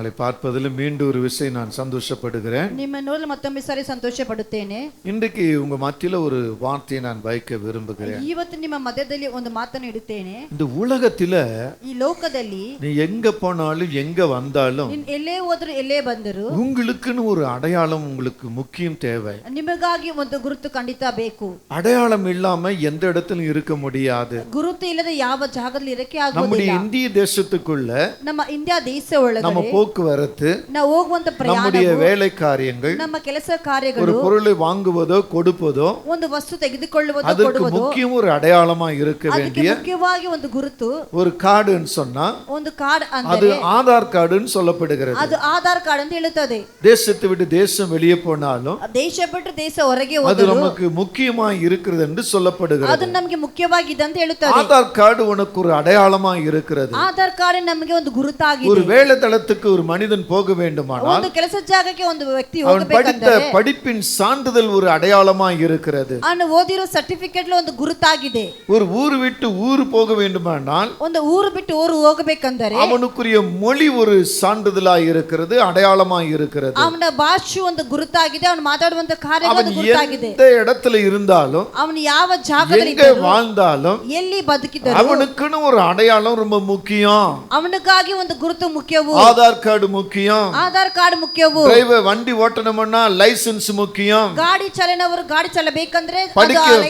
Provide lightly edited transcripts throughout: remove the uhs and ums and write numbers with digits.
உங்களை பார்ப்பதில் மீண்டும் ஒரு விஷயம் நான் சந்தோஷப்படுகிறேன். ನಿಮ್ಮ ನೋಡಲು ಮತ್ತೊಮ್ಮೆ ಸಾರಿ ಸಂತೋಷ ಪಡುತ್ತೇನೆ. இன்றைக்கு உங்க மத்தியில ஒரு வார்த்தையை நான் வைக்க விரும்புகிறேன். ಇವತ್ತು ನಿಮ್ಮ ಮಧ್ಯದಲ್ಲಿ ಒಂದು ಮಾತನ್ನು ಇಡುತ್ತೇನೆ. இந்த உலகத்தில ಈ ಲೋಕದಲ್ಲಿ நீ எங்க போனாலும் எங்க வந்தாலும் ನೀನು ಎಲ್ಲೇ ಹೋದರೂ ಎಲ್ಲೇ ಬಂದರೂ உங்களுக்குன்னு ஒரு அடையாளம் உங்களுக்கு முக்கியம் தேவை. ನಿಮಗಾಗಿ ಒಂದು ಗುರುತು ಖಂಡಿತ ಬೇಕು. அடையாளம் இல்லாம எந்த இடத்திலும் இருக்க முடியாது. ಗುರುತು ಇಲ್ಲದೆ ಯಾವ ಜಾಗದಲ್ಲಿ ಇರಕ್ಕೆ ಆಗುವುದಿಲ್ಲ. நம்முடைய இந்திய தேசத்துக்குள்ள ನಮ್ಮ ಇಂಡಿಯಾ ದೇಶ ಒಳಗಡೆ நம்ம போக்குவரத்து, ನಾವು ಹೋಗುವಂತ ಪ್ರಯಾಣ, நம்முடைய வேலை காரியங்கள், ನಮ್ಮ ಕೆಲಸ ಕಾರ್ಯಗಳು, ஒரு பொருளை வாங்குவதோ கொடுப்பதோ ಒಂದು ವಸ್ತು ತೆಗೆದುಕೊಳ್ಳುವುದು ಅದಕ್ಕೆ ಕೊಡುವುದು, முக்கியம் ஒரு அடையாளமா இருக்க ಅದಕ್ಕೆ வேண்டிய ಮುಖ್ಯವಾಗಿ ಒಂದು ಗುರುತು, ஒரு கார்டுன்னு சொன்னா ಒಂದು ಕಾರ್ಡ್ அது ಅಂದರೆ ஆதார் கார்டுன்னு சொல்லப்படுகிறது. ಅದು ಆಧಾರ್ ಕಾರ್ಡ್ ಅಂತ ಹೇಳುತ್ತದೆ. தேசத்தை விட்டு தேசம் வெளியே போனாலும் ದೇಶ ಬಿಟ್ಟು ದೇಶ ಹೊರಗೆ அது ಹೋದರೂ நமக்கு முக்கியமா இருக்கிறது என்று சொல்லப்படுகிறது. ಅದು ನಮಗೆ ಮುಖ್ಯವಾಗಿದೆ ಅಂತ ಹೇಳುತ್ತದೆ. ஆதார் கார்டு உனக்கு ஒரு அடையாளமா இருக்கிறது. ಆಧಾರ್ ಕಾರ್ಡ್ ನಮಗೆ ಒಂದು ಗುರುತಾಗಿದೆ. ஒரு வேலை தளத்துக்கு ஒரு மனிதன் போக வேண்டுமானால் ಒಂದು ಕೆಲಸ ಜಾಗಕ್ಕೆ ಒಂದು ವ್ಯಕ್ತಿ அவன் படித்த ಹೋಗಬೇಕಂದ್ರೆ படிப்பின் சான்றிதழ் ஒரு அடையாளமா இருக்கிறது. ಅವನು ಓದಿರೋ ಸರ್ಟಿಫಿಕೇಟ್ ಒಂದು ಗುರುತಾಗಿದೆ. ஒரு ஊர் விட்டு ஊர் போக வேண்டுமானால் ಒಂದು ಊರು ಬಿಟ್ಟು ಊರು ಹೋಗಬೇಕಂದರೆ அவனுக்குரிய மொழி ஒரு சான்றிதழா இருக்கிறது, அடையாளமா இருக்கிறது. ಅವನ ಭಾಷೆ ಒಂದು ಗುರುತಾಗಿದೆ, ಅವನು ಮಾತಾಡುವಂತ ಕಾರ್ಯ அவன் ಒಂದು ಗುರುತಾಗಿದೆ. எந்த இடத்துல இருந்தாலும் ಅವನು ಯಾವ ಜಾಗದಲ್ಲಿ எங்க வாழ்ந்தாலும் ಎಲ್ಲಿ ಬದುಕಿದರೂ அவனுக்குன்னு ஒரு அடையாளம் ரொம்ப முக்கியம். ಅವನಿಗಾಗಿ ಒಂದು ಗುರುತು ಮುಖ್ಯವು. ஆதார் கார்டு முக்கியம். ಆಧಾರ್ ಕಾರ್ಡ್ ಮುಖ್ಯವು. டிரைவர் வண்டி ஓட்டணும்னா லைசென்ஸ் முக்கியம். ಗಾಡಿ ಚಾಲನವರು ಗಾಡಿ ಚಲಬೇಕಂದ್ರೆ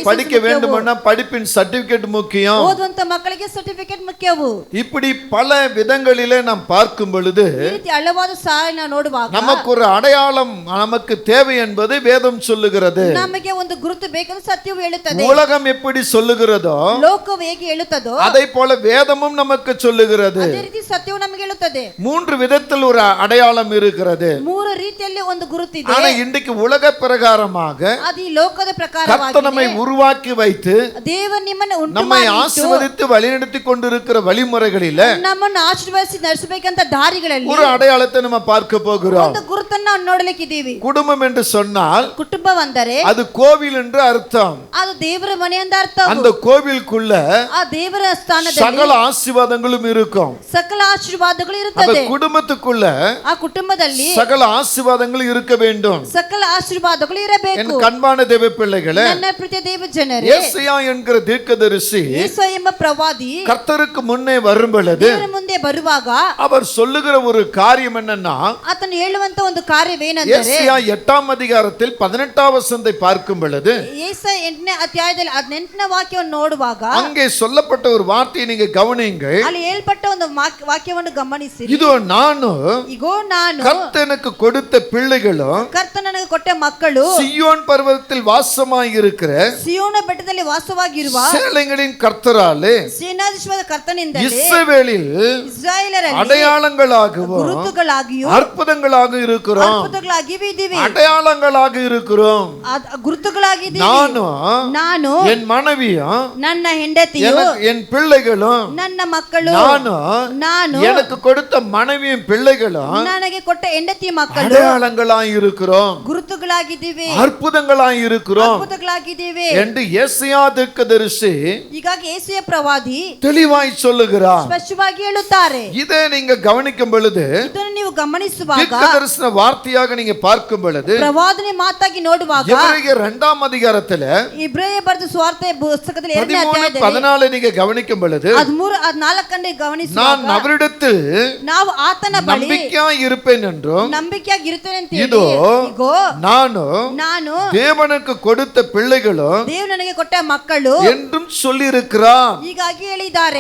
படிக்க வேண்டும்னா படிப்பின் சர்டிபிகேட் முக்கியம். ಓದುವಂತ ಮಕ್ಕಳಿಗೆ ಸರ್ಟಿಫಿಕೇಟ್ ಮುಖ್ಯವು. இப்படி பல விதங்களிலே நாம் பார்க்கும் பொழுது ಈ ರೀತಿ ಹಲವಾರು ಸಾಲಿನ ನೋಡುವಾಗ நமக்கு ஒரு அடையாளம் நமக்கு தேவை என்பதை வேதம் சொல்லுகிறது. ನಮಗೆ ಒಂದು ಗುರುತು ಬೇಕೆಂದು ಸತ್ಯವು ಹೇಳುತ್ತದೆ. உலகம் எப்படி சொல்லுகிறதோ ಲೋಕವು ಹೇಗೆ ಹೇಳುತ್ತದೋ அதை போல வேதமும் நமக்கு சொல்லுகிறது. ಅದೇ ರೀತಿ ಸತ್ಯವು ನಮಗೆ ಹೇಳುತ್ತದೆ. மூன்று விதத்தில் ஒரு அடையாளம் இருக்கிறது. ಮೂರು ರೀತಿಯಲ್ಲಿ ಒಂದು ಗುರುತಿದೆ. ஆனா இன்றைக்கு உலக பிரகாரமாக ಅದು ಈ ಲೋಕದ கர்த்தர் ಪ್ರಕಾರವಾಗಿ நம்மை உருவாக்கி வைத்து ದೇವರು ನಿಮ್ಮನ್ನು ಉಂಟು நம்மை ಮಾಡಿ ஆசீர்வதித்து வழிநடத்தி கொண்டிருக்கிற வழிமுறைகளில ನಮ್ಮನ್ನು ಆಶೀರ್ವದಿಸಿ ನಡೆಸಬೇಕಂತ ದಾರಿಗಳಲ್ಲಿ ஒரு அடையாளத்தை நம்ம பார்க்க போகிறோம். ಒಂದು ಗುರುತನ್ನು ನಾವು ನೋಡಲಿಕ್ಕಿದ್ದೀವಿ. குடும்பம் என்று சொன்னால் ಕುಟುಂಬವೆಂದರೆ அது கோவில் என்று அர்த்தம். ಅದು ದೇವರ ಮನೆ ಅಂತ ಅರ್ಥ. அந்த கோவிலுக்குள்ள ಆ ದೇವರ ಸ್ಥಾನದಲ್ಲಿ சகல ஆசீர்வாதங்களும் இருக்கும். ಸಕಲ ಆಶೀರ್ವಾದಗಳು அந்த ಇರುತ್ತದೆ. குடும்பத்துக்குள்ள ಆ ಕುಟುಂಬದಲ್ಲಿ சகல ஆசீர்வாதங்கள் இருக்க வேண்டும். ಸಕಲ ಆಶೀರ್ವಾದಗಳು என் ಇರಬೇಕು. கண்பான தேவ பிள்ளைகளே, ನನ್ನ ಪ್ರೀತಿಯ ದೇವ ಜನರೇ, ஏசாயா என்கிற தீர்க்கதரிசி ಯೇಸು ಎಂಬ ಪ್ರವಾದಿ கர்த்தருக்கு முன்னே வரும் பொழுது ದೇವರ ಮುಂದೆ ಬರುವಾಗ அவர் சொல்லுகிற ஒரு காரியம் என்னன்னா, ಆತನು ಹೇಳುವಂತ ಒಂದು ಕಾರ್ಯವೇನೆಂದರೆ, ஏசாயா 8ஆம் அதிகாரத்தில் 18ஆம் வசனத்தை பார்க்கும் பொழுது ಯೇಸ 8ನೇ ಅಧ್ಯಾಯದಲ್ಲಿ 18ನೇ ವಾಕ್ಯವನ್ನು ನೋಡುವಾಗ அங்கே சொல்லப்பட்ட ஒரு வார்த்தையை நீங்க கவனியுங்கள். ಅಲ್ಲಿ ಹೇಳ್ಪಟ್ಟ ಒಂದು ವಾಕ್ಯವನ್ನು ಗಮನಿಸಿರಿ. இதோ நானு ಇಗೋ ನಾನು கர்த்தர் எனக்கு கொடுத்த பிள்ளைகளும் ಕರ್ತ ನನಗೆ ಕೊಟ್ಟ ಮಕ್ಕಳು சியோன் பர்வதத்தில் வாசமாய் இருக்கிற ಸಿಯೋನ ಬೆಟ್ಟದಲ್ಲಿ ವಾಸವಾಗಿರುವ சேனைகளின் கர்த்தராலே ಸೇನಾಧೀಶ್ವರ ಕರ್ತನಿಂದಲೇ இஸ்ரவேலில் ಇಸ್ರಾಯೇಲರಲ್ಲಿ அடையாளங்களாகவும் ಗುರುತುಗಳಾಗಿಯೂ அற்புதங்களாக இருக்கிறோம். ಅದ್ಭುತಗಳಾಗಿಯೂ ಇದ್ದೀವಿ. அடையாளங்களாக இருக்கிறோம். ಗುರುತುಗಳಾಗಿದ್ದೀವಿ. ನಾನು என் மனைவியும் ನನ್ನ ಹೆಂಡತಿಯು என் பிள்ளைகளும் ನನ್ನ ಮಕ್ಕಳು ನಾನು எனக்கு கொடுத்த மனைவியும் பிள்ளைகளும் ನನಗೆ ಕೊಟ್ಟ ಹೆಂಡತಿ ಮಕ್ಕಳು அடையாளங்களாய் இருக்கிறோம். ಗುರುತುಗಳಾಗಿದ್ದೀವಿ, அற்புதங்களாய் இருக்கிறோம் ಅದ್ಭುತಗಳಾಗಿದ್ದೀವಿ என்று ஏசாயா தீர்க்கதரிசி ಹೀಗಾಗಿ ಯೇಸುಯ ಪ್ರವಾದಿ தெளிவாய் சொல்லுகிறார். ಸ್ಪಷ್ಟವಾಗಿ ಹೇಳುತ್ತಾರೆ. இதை நீங்க கவனிக்கும் பொழுது, ಇದನ್ನು ನೀವು ಗಮನಿಸುವಾಗ, தீர்க்கதரிசன வார்த்தையாக நீங்க பார்க்கும் பொழுது, ಪ್ರವಾದನೆ ಮಾತಾಗಿ ನೋಡುವಾಗ, எபிரேயர் 2ஆம் அதிகாரத்துல ಇಬ್ರಿಯ ಬರೆದ ಸುವಾರ್ತೆ ಪುಸ್ತಕದಲ್ಲಿ 2ನೇ 13, ಅಧ್ಯಾಯದಲ್ಲಿ 14 நீங்க கவனிக்கும் பொழுது, 13, 14 ಗಮನಿಸುವಾಗ, நான் அவரிடத்தில் ನಾವು ಆತನ ಬಳಿ நம்பிக்கையாய் இருப்பேன் என்றும், ನಂಬಿಕೆಯಾಗಿ ಇರುತ್ತೇನೆ ಅಂತ இதோ ಇಗೋ ನಾನು தேவனுக்கு கொடுத்த பிள்ளைகளும் ದೇವರು ನನಗೆ ಕೊಟ್ಟ ಮಕ್ಕಳು என்றும் சொல்லியிருக்கிறார். ಹೀಗಾಗಿ ಹೇಳಿದ್ದಾರೆ.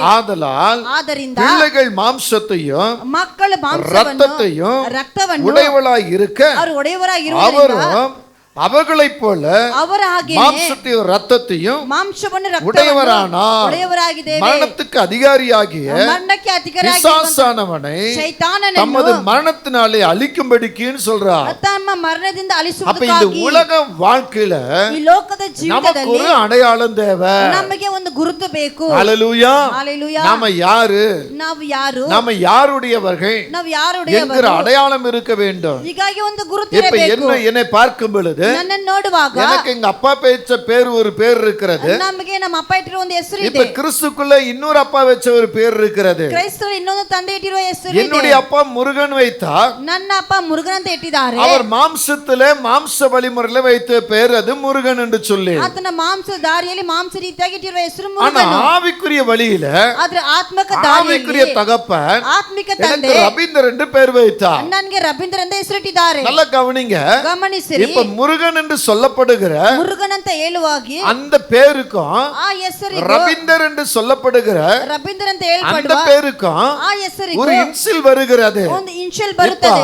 ಆದ್ದರಿಂದ பிள்ளைகள் மாம்சத்தையும் ಮಕ್ಕಳ ಮಾಂಸವನ್ನು ರಕ್ತವನ್ನು உடையவளாய் இருக்க ಅವರು ಒಡೆಯವರಾಗಿರುವುದರಿಂದ அவரும் அவர்களைப் போல ಅವರ ಹಾಗೆ மாம்சத்தையும் ரத்தத்தையும் ಮಾಂಸವನ್ನು உடையவரானார். ಉಡೆಯವರಾಗಿದ್ದೇವೆ. மரணத்துக்கு அதிகாரியாகிய ಮರಣಕ್ಕೆ பிசாசானவனை ಶೈತಾನನನ್ನು தமது மரணத்தினாலே அழிக்கும்படிக்குன்னு சொல்றார். ತಮ್ಮ ಮರಣದಿಂದ அப்ப இந்த ಅಳಿಸುವುದಕ್ಕಾಗಿ உலக வாழ்க்கையில ಈ ಲೋಕದ நமக்கு ಜೀವಿತದಲ್ಲಿ ஒரு அடையாளம் தேவை. ನಮಗೆ ಒಂದು ಗುರುತು ಬೇಕು. ஹல்லேலூயா. ஹல்லேலூயா. நாம யாரு, ನಾವು ಯಾರು, நாம யாருடையவர்கள் ನಾವು ಯಾರುடைಯವರು என்கிற அடையாளம் இருக்க வேண்டும். ಹೀಗಾಗಿ ಒಂದು ಗುರುತು இப்ப ಇರಬೇಕು. என்னை பார்க்கும் பொழுது ನೋಡುம்போது ನನ್ನನ್ನು ನೋಡುವಾಗ எனக்கு எங்க அப்பா வச்ச பேர் ஒரு பேர் இருக்கிறது. ನಮಗೆ ನಮ್ಮ ಅಪ್ಪ ಇಟ್ಟಿರುವ ಒಂದು ಹೆಸರು இப்ப ಇದೆ. கிறிஸ்துக்குள்ள இன்னொரு அப்பா வச்ச ஒரு பேர் இருக்கிறது. ಕ್ರೈಸ್ತರು ಇನ್ನೊಂದು ತಂದೆ ಇಟ್ಟಿರುವ ಹೆಸರು ಇದೆ. என்னுடைய அப்பா முருகன் வைத்தார். ನನ್ನ ಅಪ್ಪ ಮುರುಗನ್ ಅಂತ ಇಟ್ಟಿದ್ದಾರೆ. அவர் மாம்சத்திலே மாம்ச வழிமுறையில வைத்த பேர் அது முருகன் என்று சொல்லி. ಆತನ ಮಾಂಸ ದಾರಿಯಲ್ಲಿ ಮಾಂಸ ರೀತಿಯಾಗಿ ಇಟ್ಟಿರುವ ಹೆಸರು ஆனா ಮುರುಗನ್. ஆவிக்குரிய வழியில ಆದ್ರೆ ಆತ್ಮಿಕ ஆவிக்குரிய ದಾರಿಯಲ್ಲಿ தகப்பன் ಆತ್ಮಿಕ எனக்கு ತಂದೆ ரபீந்தர் என்று பேர் வைத்தார். ನನಗೆ ರವೀಂದ್ರ ಅಂತ ಹೆಸರಿಟ್ಟಿದ್ದಾರೆ. நல்லா கவனிங்க. ಗಮನಿಸಿರಿ. இப்ப முருகன் என்று சொல்லப்படுகிற ಮುರುಗನ್ ಅಂತ ಹೇಳುವಾಗಿ அந்த பேருக்கும் ಆ ಹೆಸರಿಗೂ ரபீந்தர் என்று சொல்லப்படுகிற ರವೀಂದ್ರ ಅಂತ அந்த ಹೇಳ್ಪಡುವ பேருக்கும் ಆ ಹೆಸರಿಗೂ ஒரு இன்சில் வருகிறது. ಒಂದು ಇನ್ಷಿಯಲ್ ಬರುತ್ತದೆ.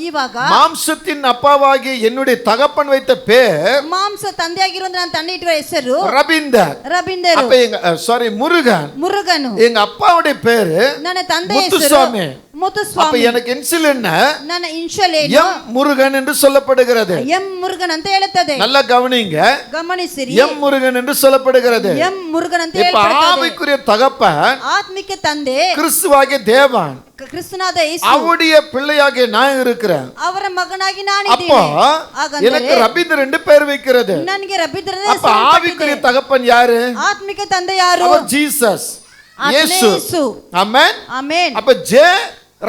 ಇವಾಗ மாம்சத்தின் அப்பாவாகிய என்னுடைய தகப்பன் வைத்த பேர் ಮಾಂಸ ತಂದೆಯಾಗಿರೋ ನನ್ನ ತಂದೆ ಇಟ್ಟಿರುವ ಹೆಸರು ரபீந்தர். ರವೀಂದ್ರ. அப்ப எங்க சாரி முருகன் ಮುರುಗನು எங்க அப்பாவுடைய பேரு ನನ್ನ ತಂದೆ ಹೆಸರು முத்துசாமி. அப்ப ಮುತ್ತುಸ್ವಾಮಿ. எனக்கு இன்சில் என்ன? ನನ್ನ ಇನ್ಷಿಯಲ್ ಏನು? எம் முருகன் என்று சொல்லப்படுகிறது. ಎಂ ಮುರುಗನ್ ಅಂತ ಹೇಳುತ್ತದೆ. நல்லா கவனிங்க. ಗಮನಿಸಿರಿ. எம் முருகன் என்று சொல்லப்படுகிறது. ಎಂ ಮುರುಗನ್ ಅಂತ இப்ப ಹೇಳುತ್ತದೆ. ஆவிக்குரிய தகப்பன் ಆತ್ಮಿಕ ತಂದೆ கிறிஸ்துவாகிய தேவன், ಕ್ರಿಸ್ತನಾದ ಯೇಸು, அவருடைய பிள்ளையாகிய நான் இருக்கிறேன். ಅವರ ಮಗನಾಗಿ அப்போ ನಾನಿದ್ದೇನೆ. எனக்கு ಹಾಗಂದ್ರೆ ரபீந்தர் என்று பெயர் வைக்கிறது. ನನಗೆ ರವೀಂದ್ರ அப்ப ஆவிக்குரிய தகப்பன் யாரு? ಆತ್ಮಿಕ ತಂದೆ ಯಾರು? அவர் ஜீசஸ், ಆತನೇ இயேசு. ಯೇಸು. ஆமென். ಆಮೆನ್. அப்ப ஜே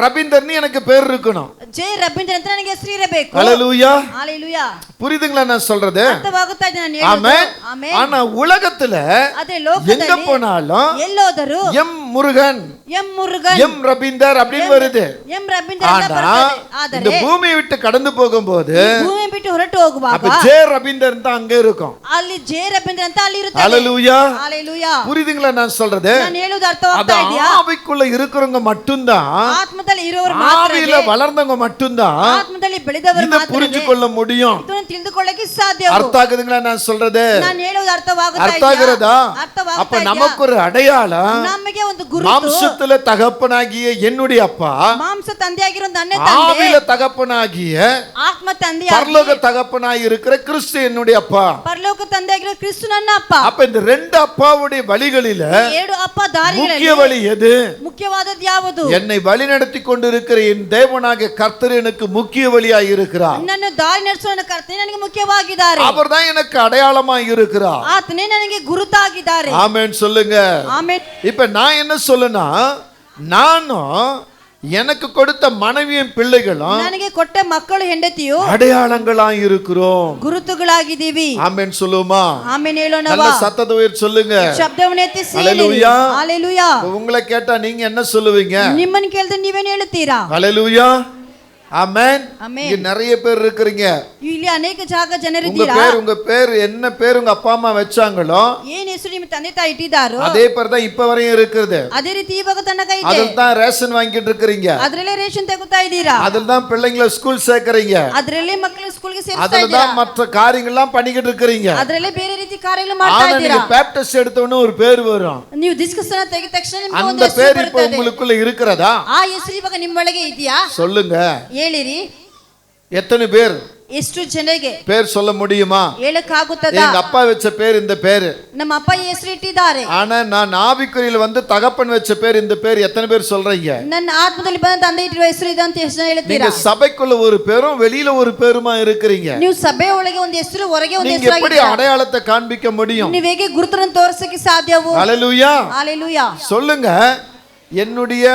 ரபீந்தர்னு எனக்கு பேர் இருக்கணும். ಜೆ ರವೀಂದ್ರ ಅಂತ ನನಗೆ ಹೆಸರು ಇರಬೇಕು. ஹalleluya. ஹalleluya. புரியுதுங்களா நான் சொல்றது? ಅರ್ಥವಾಗುತ್ತಾ ಇದೆ ನಾನು ಹೇಳೋದು? ஆமென். ಆಮೆನ್. ஆனா உலகத்துல ಅದೇ எங்க ಲೋಕದಲ್ಲಿ போனாலும் ಎಲ್ಲೋದರೂ எம் முருகன், ಎಂ ಮುರುಗನ್, எம் ரபீந்தர் அப்படின்னு வருது. ಎಂ ರವೀಂದ್ರ ಅಂತ ஆனா ಬರ್ತದೆ. இந்த ಆದರೆ பூமியை விட்டு கடந்து போகும்போது ಭೂಮಿ ಬಿಟ್ಟು ಹೊರಟು ಹೋಗುವಾಗ அப்ப ஜே ரபீந்தர் தான் அங்க இருக்கும். ಅಲ್ಲಿ ಜೆ ರವೀಂದ್ರ ಅಂತ ಅಲ್ಲಿ ಇರುತ್ತದೆ. ஹalleluya. ஹalleluya. புரியுதுங்களா நான் சொல்றது? ನಾನು ಹೇಳೋದು அது ಅರ್ಥವಾಗ್ತಾ ಇದೆಯಾ? ஆவிக்குள்ள இருக்கிறவங்க மட்டும்தான், ಆತ್ಮದಲ್ಲಿ ಇರುವವರು ಮಾತ್ರ, ஆவியில வளர்ந்தவங்க மட்டும்தான் ಆತ್ಮದಲ್ಲಿ ಬೆಳೆದವರು இத ಮಾತ್ರ புரிஞ்சு கொள்ள முடியும். ಇದನ್ನು ತಿಳಿದುಕೊಳ್ಳಕ್ಕೆ ಸಾಧ್ಯ. அர்த்தம் ஆகுதுங்களா நான் சொல்றது? ನಾನು ಹೇಳೋದು ಅರ್ಥವಾಗುತ್ತಾ அர்த்தம் ஆகுறதா? ಇದೆಯಾ? ಅರ್ಥವಾಗ್ತಾ அப்ப நமக்கு ஒரு அடையாளம், ನಮಗೆ ಒಂದು ಗುರುತು. மாம்சத்துல தகப்பனாகிய என்னுடைய அப்பா, ಮಾಂಸ ತಂದೆಯಾಗಿರೋ ನನ್ನ ತಂದೆ, ஆவியில தகப்பனாகிய ಆತ್ಮ ತಂದೆಯಾಗಿ பரலோக தகப்பனாய் இருக்கிற கிறிஸ்து என்னுடைய அப்பா. ಪರಲೋಕ ತಂದೆಯಾಗಿರೋ ಕ್ರಿಸ್ತು ನನ್ನ ಅಪ್ಪ. அப்ப இந்த ரெண்டு அப்பாவுடைய வழிகளில ಎರಡು ಅಪ್ಪ முக்கிய ದಾರಿಗಳಲ್ಲಿ வழி எது? ಮುಖ್ಯವಾದದ್ದು ಯಾವುದು? என்னை வழிநடத்தி கொண்டிருக்கிற என் தேவனாகிய கர்த்தர் எனக்கு முக்கிய வழியாய் இருக்கிறார். ನನ್ನ ದಾರಿ ನಡೆಸುವ ನನ್ನ ಕರ್ತನೆ ನನಗೆ ಮುಖ್ಯವಾಗಿದ್ದಾರೆ. அவர்தான் எனக்கு அடையாளமாய் இருக்கிறார். ಆತನೇ ನನಗೆ ಗುರುತಾಗಿದ್ದಾರೆ. ஆமென் சொல்லுங்க. ಆಮೆನ್. இப்ப நான் என்ன சொல்லுனா, நானும் எனக்கு கொடுத்த மனைவியும் பிள்ளைகளும் ನನಗೆ ಕೊಟ್ಟ ಮಕ್ಕಳು ಹೆಂಡತಿಯು அடையாளங்களாய் இருக்கிறோம். ಗುರುತುಗಳಾಗಿದ್ದೀವಿ. ஆமென் சொல்லுமா? ಆಮೆನ್ ಹೇಳೋಣ. நல்ல சத்தத்தை உயர்த்தி சொல்லுங்க. ಶಬ್ದವನ್ನು ಎತ್ತಿಸಿ ಹೇಳಿರಿ. ஹalleluya. ಹalleluya. உங்களை கேட்டா நீங்க என்ன சொல்லுவீங்க? ನಿಮ್ಮನ್ನು ಕೇಳಿದ್ರೆ ನೀವೇನು ಹೇಳುತ್ತೀರಾ? ஹalleluya. ஆமென். ஆமென். இங்க நிறைய பேர் இருக்கீங்க. ಇಲ್ಲಿ ಅನೇಕ ಜನರು உங்க ಇದ್ದೀರಾ. உங்க பேர் என்ன பேர் உங்க அப்பா அம்மா வச்சாங்களோ ಏನ್ ಹೆಸರು ನಿಮ್ಮ ತಂದೆ ತಾಯಿ ಇಟ್ಟಿದ್ದಾರೋ அதே பேர் தான் இப்ப வரையும் இருக்குது. ಅದೇ ರೀತಿ ಇವಾಗ ತನಕ ಇದೆ. அதில் தான் ரேஷன் வாங்கிட்டு இருக்கீங்க. ಅದ್ರಲ್ಲೇ ರೇಷನ್ ತಗೋತಾ ಇದ್ದೀರಾ. அதில் தான் பிள்ளைங்களை ஸ்கூல் சேர்க்கறீங்க. ಅದ್ರಲ್ಲೇ ಮಕ್ಕಳು ಸ್ಕೂಲ್ಗೆ ಸೇರಿಸ್ತಾ அதில் ಇದ್ದೀರಾ. தான் மற்ற காரியங்கள்லாம் பண்ணிக்கிட்டு இருக்கீங்க. ಅದ್ರಲ್ಲೇ ಬೇರೆ ರೀತಿ ಕಾರ್ಯಗಳು ಮಾಡ್ತಾ ஆனா ಇದ್ದೀರಾ. நீங்க பேப்டிஸ்ட் எடுத்த உடனே ஒரு பேர் வரும். ನೀವು ದಿಸ್ಕಸನ ತೆಗೆದ ತಕ್ಷಣ ನಿಮಗೆ ಒಂದು அந்த ಹೆಸರು பேர் இப்ப ಬರುತ್ತದೆ. உங்களுக்குள்ள இருக்கிறதா? ಆ ಹೆಸರು ಇವಾಗ ನಿಮ್ಮೊಳಗೆ ಇದೆಯಾ? சொல்லுங்க. ಹೇಳಿರಿ. எத்தனை பேர் ಎಷ್ಟು ಜನರಿಗೆ பேர் சொல்ல முடியுமா? ಹೇಳಕ್ಕಾಗುತ್ತದಾ? எங்க அப்பா வச்ச பேர் இந்த பேரு. ನಮ್ಮ ಅಪ್ಪ ಈ ಹೆಸರು ಇಟ್ಟಿದ್ದಾರೆ. ஆனா நான் ஆவிக்குரியில வந்து தகப்பன் வச்ச பேர் இந்த பேர். எத்தனை பேர் சொல்றீங்க? ನನ್ನ ಆತ್ಮದಲ್ಲಿ ಬಂದ ತಂದೆ ಇಟ್ಟಿರುವ ಹೆಸರು ಇದೆ ಅಂತ ಎಷ್ಟು ಜನ ಹೇಳ್ತೀರಾ? நீங்க சபைக்குள்ள ஒரு பேரும் வெளியில ஒரு பேருமா இருக்கிறீங்க. ನೀವು ಸಭೆ ಒಳಗೆ ಒಂದು ಹೆಸರು, ಹೊರಗೆ ಒಂದು நீங்க ಹೆಸರು எப்படி ಆಗಿದ್ದೀರಾ. அடையாளத்தை காண்பிக்க முடியும்? ನೀವು ಹೇಗೆ ಗುರುತನ್ನು ತೋರಿಸಕ್ಕೆ ಸಾಧ್ಯವು? ஹalleluya. ஹalleluya. சொல்லுங்க. என்னுடைய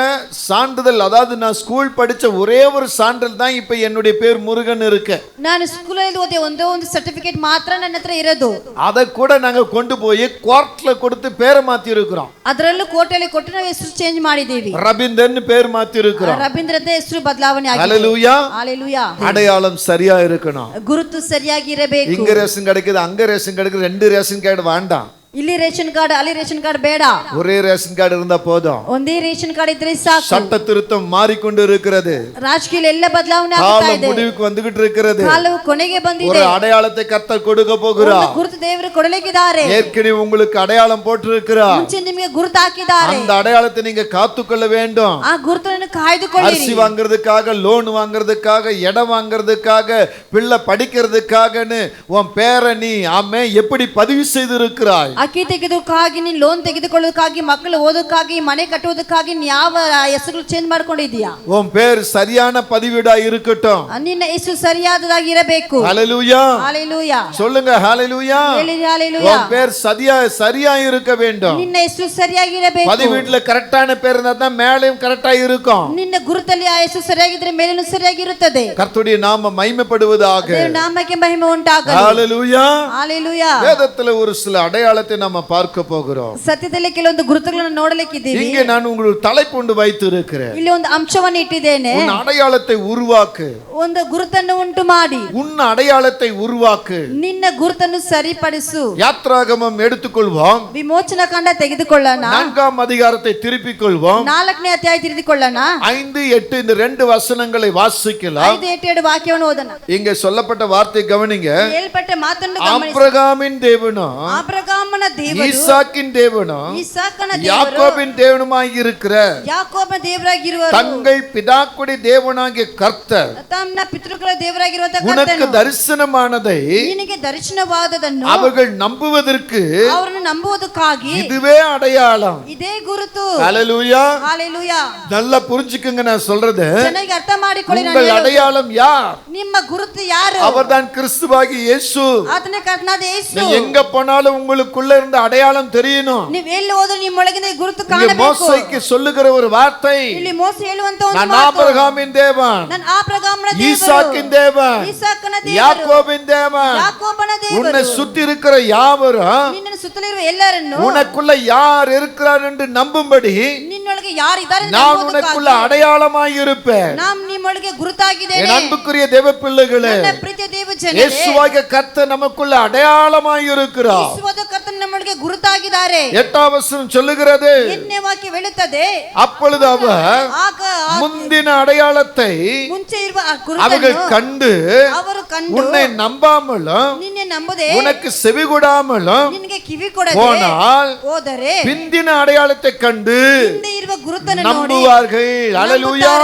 சான்றிதழ், அதாவது நான் ஸ்கூல் படிச்ச ஒரே ஒரு சான்றிதழ் தான் இப்ப என்னுடைய பேர் முருகன் இருக்கு. ನಾನು ಸ್ಕೂಲಲ್ಲಿ ಓದಿ ಒಂದೇ ಒಂದು ಸರ್ಟಿಫಿಕೇಟ್ ಮಾತ್ರ ನನ್ನ ಹತ್ರ ಇರೋದು. அதை கூட நாங்க கொண்டு போய் கோர்ட்ல கொடுத்து பேரை மாத்தி இருக்கிறோம். ಅದರಲ್ಲೂ ಕೋರ್ಟಲ್ಲಿ ಕೊಟ್ಟು ನಾವು ಹೆಸರು ಚೇಂಜ್ ಮಾಡಿದ್ದೀವಿ. ரபீந்தர்னு பேர் மாத்தி இருக்கிறோம். ರವೀಂದ್ರದ ಹೆಸರು ಬದಲಾವಣೆ ಆಗಿದೆ. ஹalleluya. ஹalleluya. அடையாளம் சரியா இருக்கணும். ಗುರುತು ಸರಿಯಾಗಿ ಇರಬೇಕು. இங்க ரேஷன் கிடைக்குது, அங்க ரேஷன் கிடைக்குது, ரெண்டு ரேஷன் கார்டு வேண்டாம். ಇಲ್ಲಿ ರೇಷನ್ ಕಾರ್ಡ್, ಅಲ್ಲಿ ರೇಷನ್ ಕಾರ್ಡ್ ಬೇಡ. ஒரே ரேஷன் கார்டு இருந்தா போதும். ಒಂದೇ ರೇಷನ್ ಕಾರ್ಡ್ ಇದ್ರೆ ಸಾಕು. சட்ட திருத்தம் மாறிக்கொண்டு இருக்கிறது. ರಾಜಕೀಯ ಎಲ್ಲ ಬದಲಾವಣೆ ಆಗ್ತಾ காலம் ಇದೆ. முடிவுக்கு வந்துகிட்டு இருக்கிறது. ಕಾಲವು ಕೊನೆಗೆ ஒரு ಬಂದಿದೆ. அடையாளத்தை கர்த்தர் கொடுக்க போகிறார். ಗುರುತು ದೇವರು ಕೊಡಲಿಕ್ಕಿದ್ದಾರೆ. ஏற்கனவே உங்களுக்கு அடையாளம் போட்டிருக்கிறார். ಮುಂಚೆ ನಿಮಗೆ ಗುರುತು ಹಾಕಿದ್ದಾರೆ. அந்த அடையாளத்தை நீங்க காத்துக்கொள்ள வேண்டும். ಆ ಗುರುತನ್ನು ಕಾಯ್ದುಕೊಳ್ಳಿರಿ. அரிசி வாங்குறதுக்காக, லோன் வாங்குறதுக்காக, இடம் வாங்குறதுக்காக, பிள்ளை படிக்கிறதுக்காகன்னு உன் பேரை நீ ஆமே எப்படி பதிவு செய்திருக்கிறாய்? ಅಕ್ಕಿ ತೆಗೆದಕ್ಕಾಗಿ ನೀನ್ ಲೋನ್ ತೆಗೆದುಕೊಳ್ಳೋದಕ್ಕಾಗಿ ಮಕ್ಕಳು ಓದೋದಕ್ಕಾಗಿ ಮನೆ ಕಟ್ಟುವುದಕ್ಕಾಗಿ ನೀನ್ ಯಾವ ಹೆಸರು ಚೇಂಜ್ ಮಾಡ್ಕೊಂಡಿದೀಯಾ? உன் பேர் சரியான பதிவீடா இருக்கட்டும். ನಿನ್ನ ಹೆಸರು ಸರಿಯಾದದಾಗಿ ಇರಬೇಕು. ஹalleluya. ஹalleluya. சொல்லுங்க ஹalleluya. ಹೇಳಿ ஹalleluya. உன் பேர் சரியா இருக்க வேண்டும். ನಿನ್ನ ಹೆಸರು ಸರಿಯಾಗಿ ಇರಬೇಕು. பதிவீட்ல கரெக்டான பேர் இருந்தா தான் மேலேயும் கரெக்டா இருக்கும். ನಿನ್ನ ಗುರುತಲ್ಲಿ ಆ ಹೆಸರು ಸರಿಯಾಗಿದ್ರೆ ಮೇಲೇನೂ ಸರಿಯಾಗಿರುತ್ತದೆ. கர்த்தருடைய நாமம் மகிமைப்படுவதாக. ದೇವರ ನಾಮಕ್ಕೆ ಮಹಿಮೆ ಉಂಟಾಗಲಿ. ஹalleluya. ஹalleluya. வேதத்துல ஒரு சில அடையாளத்தை நாம பார்க்க போகிறோம். ಸತ್ಯದಲ್ಲಿ ಕೆಲವೊಂದು ಗುರುತುಗಳನ್ನು ನೋಡಲಿಕ್ಕಿದ್ದೀವಿ. இங்கே நான் உங்களுக்கு தலைப்பு ஒன்று வைத்து இருக்கிறேன். ಇಲ್ಲಿ ಒಂದು ಅಂಶವನ್ನು ಇಟ್ಟಿದ್ದೇನೆ. உன் அடையாளத்தை உருவாக்கு. ಒಂದು ಗುರುತನ್ನು ಉಂಟು ಮಾಡಿ. உன் அடையாளத்தை உருவாக்கு. ನಿನ್ನ ಗುರುತನ್ನು ಸರಿಪಡಿಸು. யாத்ராகமம் எடுத்துக்கொள்வோம். ವಿಮೋಚನಾ ಕಾಂಡ ತೆಗೆದುಕೊಳ್ಳೋಣ. 4ஆம் அதிகாரத்தை திருப்பிக் கொள்வோம். 4ನೇ ಅಧ್ಯಾಯ ತಿರುಗಿಕೊಳ್ಳೋಣ. 5, 8 இந்த 2 வசனங்களை வாசிக்கலாம். 5, 8, 7 ವಾಕ್ಯವನ್ನು ಓದೋಣ. இங்க சொல்லப்பட்ட வார்த்தை கவனிங்க. ಹೇಳ್ಪಟ್ಟ ಮಾತನ್ನು ಗಮನಿಸಿ. ஆபிரகாமின் தேவனும் ಆಬ್ರಹಾಮನ ದೇವರು, ஈசாக்கின் தேவனும் ಇಸಾಕನ ದೇವರು, யாக்கோபின் தேவனுமாய் இருக்கிற ಯಾಕೋಬನ ದೇವರಾಗಿರುವರು, தங்கள் பிதாக்குடி தேவனாகிய கர்த்தர் ತಮ್ಮ ಪಿತೃಗಳ ದೇವರಾಗಿರುವಂತ உனக்கு ಕರ್ತನು தரிசனமானதை ನಿನಗೆ ದರ್ಶನವಾದದನ್ನು அவர்கள் நம்புவதற்கு ಅವರನ್ನು ನಂಬುವುದಕ್ಕಾಗಿ இதுவே அடையாளம். ಇದೇ ಗುರುತು. ஹalleluya. ஹalleluya. நல்லா புரிஞ்சுக்குங்க நான் சொல்றது. ಚೆನ್ನಾಗಿ ಅರ್ಥ ಮಾಡಿಕೊಳ್ಳಿ. ನಾನು உங்கள் ಹೇಳೋದು. அடையாளம் யார்? ನಿಮ್ಮ ಗುರುತು ಯಾರು? அவர்தான் கிறிஸ்துவாகிய இயேசு. ಆತನೇ ಕರ್ತನಾದ ಯೇಸು. நீ எங்க போனாலும் உங்களுக்குள்ள இருந்த அடையாளம் தெரியணும். ನೀವು ಎಲ್ಲಿ ಹೋದರೂ ನಿಮ್ಮೊಳಗಿನ ಗುರುತು இங்க ಕಾಣಬೇಕು. மோசேக்கு சொல்லுகிற ஒரு வார்த்தை, ಇಲ್ಲಿ ಮೋಸ ಹೇಳುವಂತ ಒಂದು நான் ಮಾತು, ஆபிரகாமின் தேவன், ನಾನು ಆಬ್ರಹಾಮನ ದೇವರು, ஈசாக்கின் தேவன், ಇಸಾಕನ ದೇವರು, யாக்கோபின் தேவன். ಯಾಕೋಬನ ದೇವರು. உன்னை சுத்தி இருக்கிற யாவரும் ನಿನ್ನನ್ನು ಸುತ್ತಲಿರುವ ಎಲ್ಲರನ್ನು உனக்குள்ள யார் இருக்கிறார் என்று நம்பும்படி ನಿನ್ನೊಳಗೆ ಯಾರು ಇದ್ದಾರೆ நான் உனக்குள்ள அடையாளமாய் இருப்பேன். ನಾನು ನಿಮ್ಮೊಳಗೆ ಗುರುತಾಗಿದ್ದೇನೆ. என் அன்புக்குரிய தேவ பிள்ளைகளே, ನನ್ನ ಪ್ರೀತಿಯ ದೇವ ಜನರೇ, இயேசுவாகிய கர்த்தர் நமக்குள்ள அடையாளமாய் இருக்கிறார். ಯೇಸುವಾದ ಕರ್ತನು ನಮ್ಮೊಳಗೆ ಗುರುತಾಗಿದ್ದಾರೆ. 8ஆம் வசனம் சொல்லுகிறது, 8ನೇ ವಾಕ್ಯ ಹೇಳುತ್ತದೆ, அப்பொழுது அவர் ಆಗ முந்தின அடையாளத்தை ಮುಂಚೆ ಇರುವ ಆ அவர்கள் ಗುರುತನ್ನು கண்டு ಅವರು ಕಂಡು உன்னை நம்பாமலும் ನಿನ್ನೆ ನಂಬದೆ உனக்கு செவி கொடாமலும் ನಿನಗೆ ಕಿವಿ ಕೊಡದೆ போனால் ಹೋದರೆ பிந்தின அடையாளத்தை கண்டு ಹಿಂದೆ ಇರುವ ಗುರುತನ್ನು ನೋಡಿ நம்புவார்கள். அல்லேலூயா.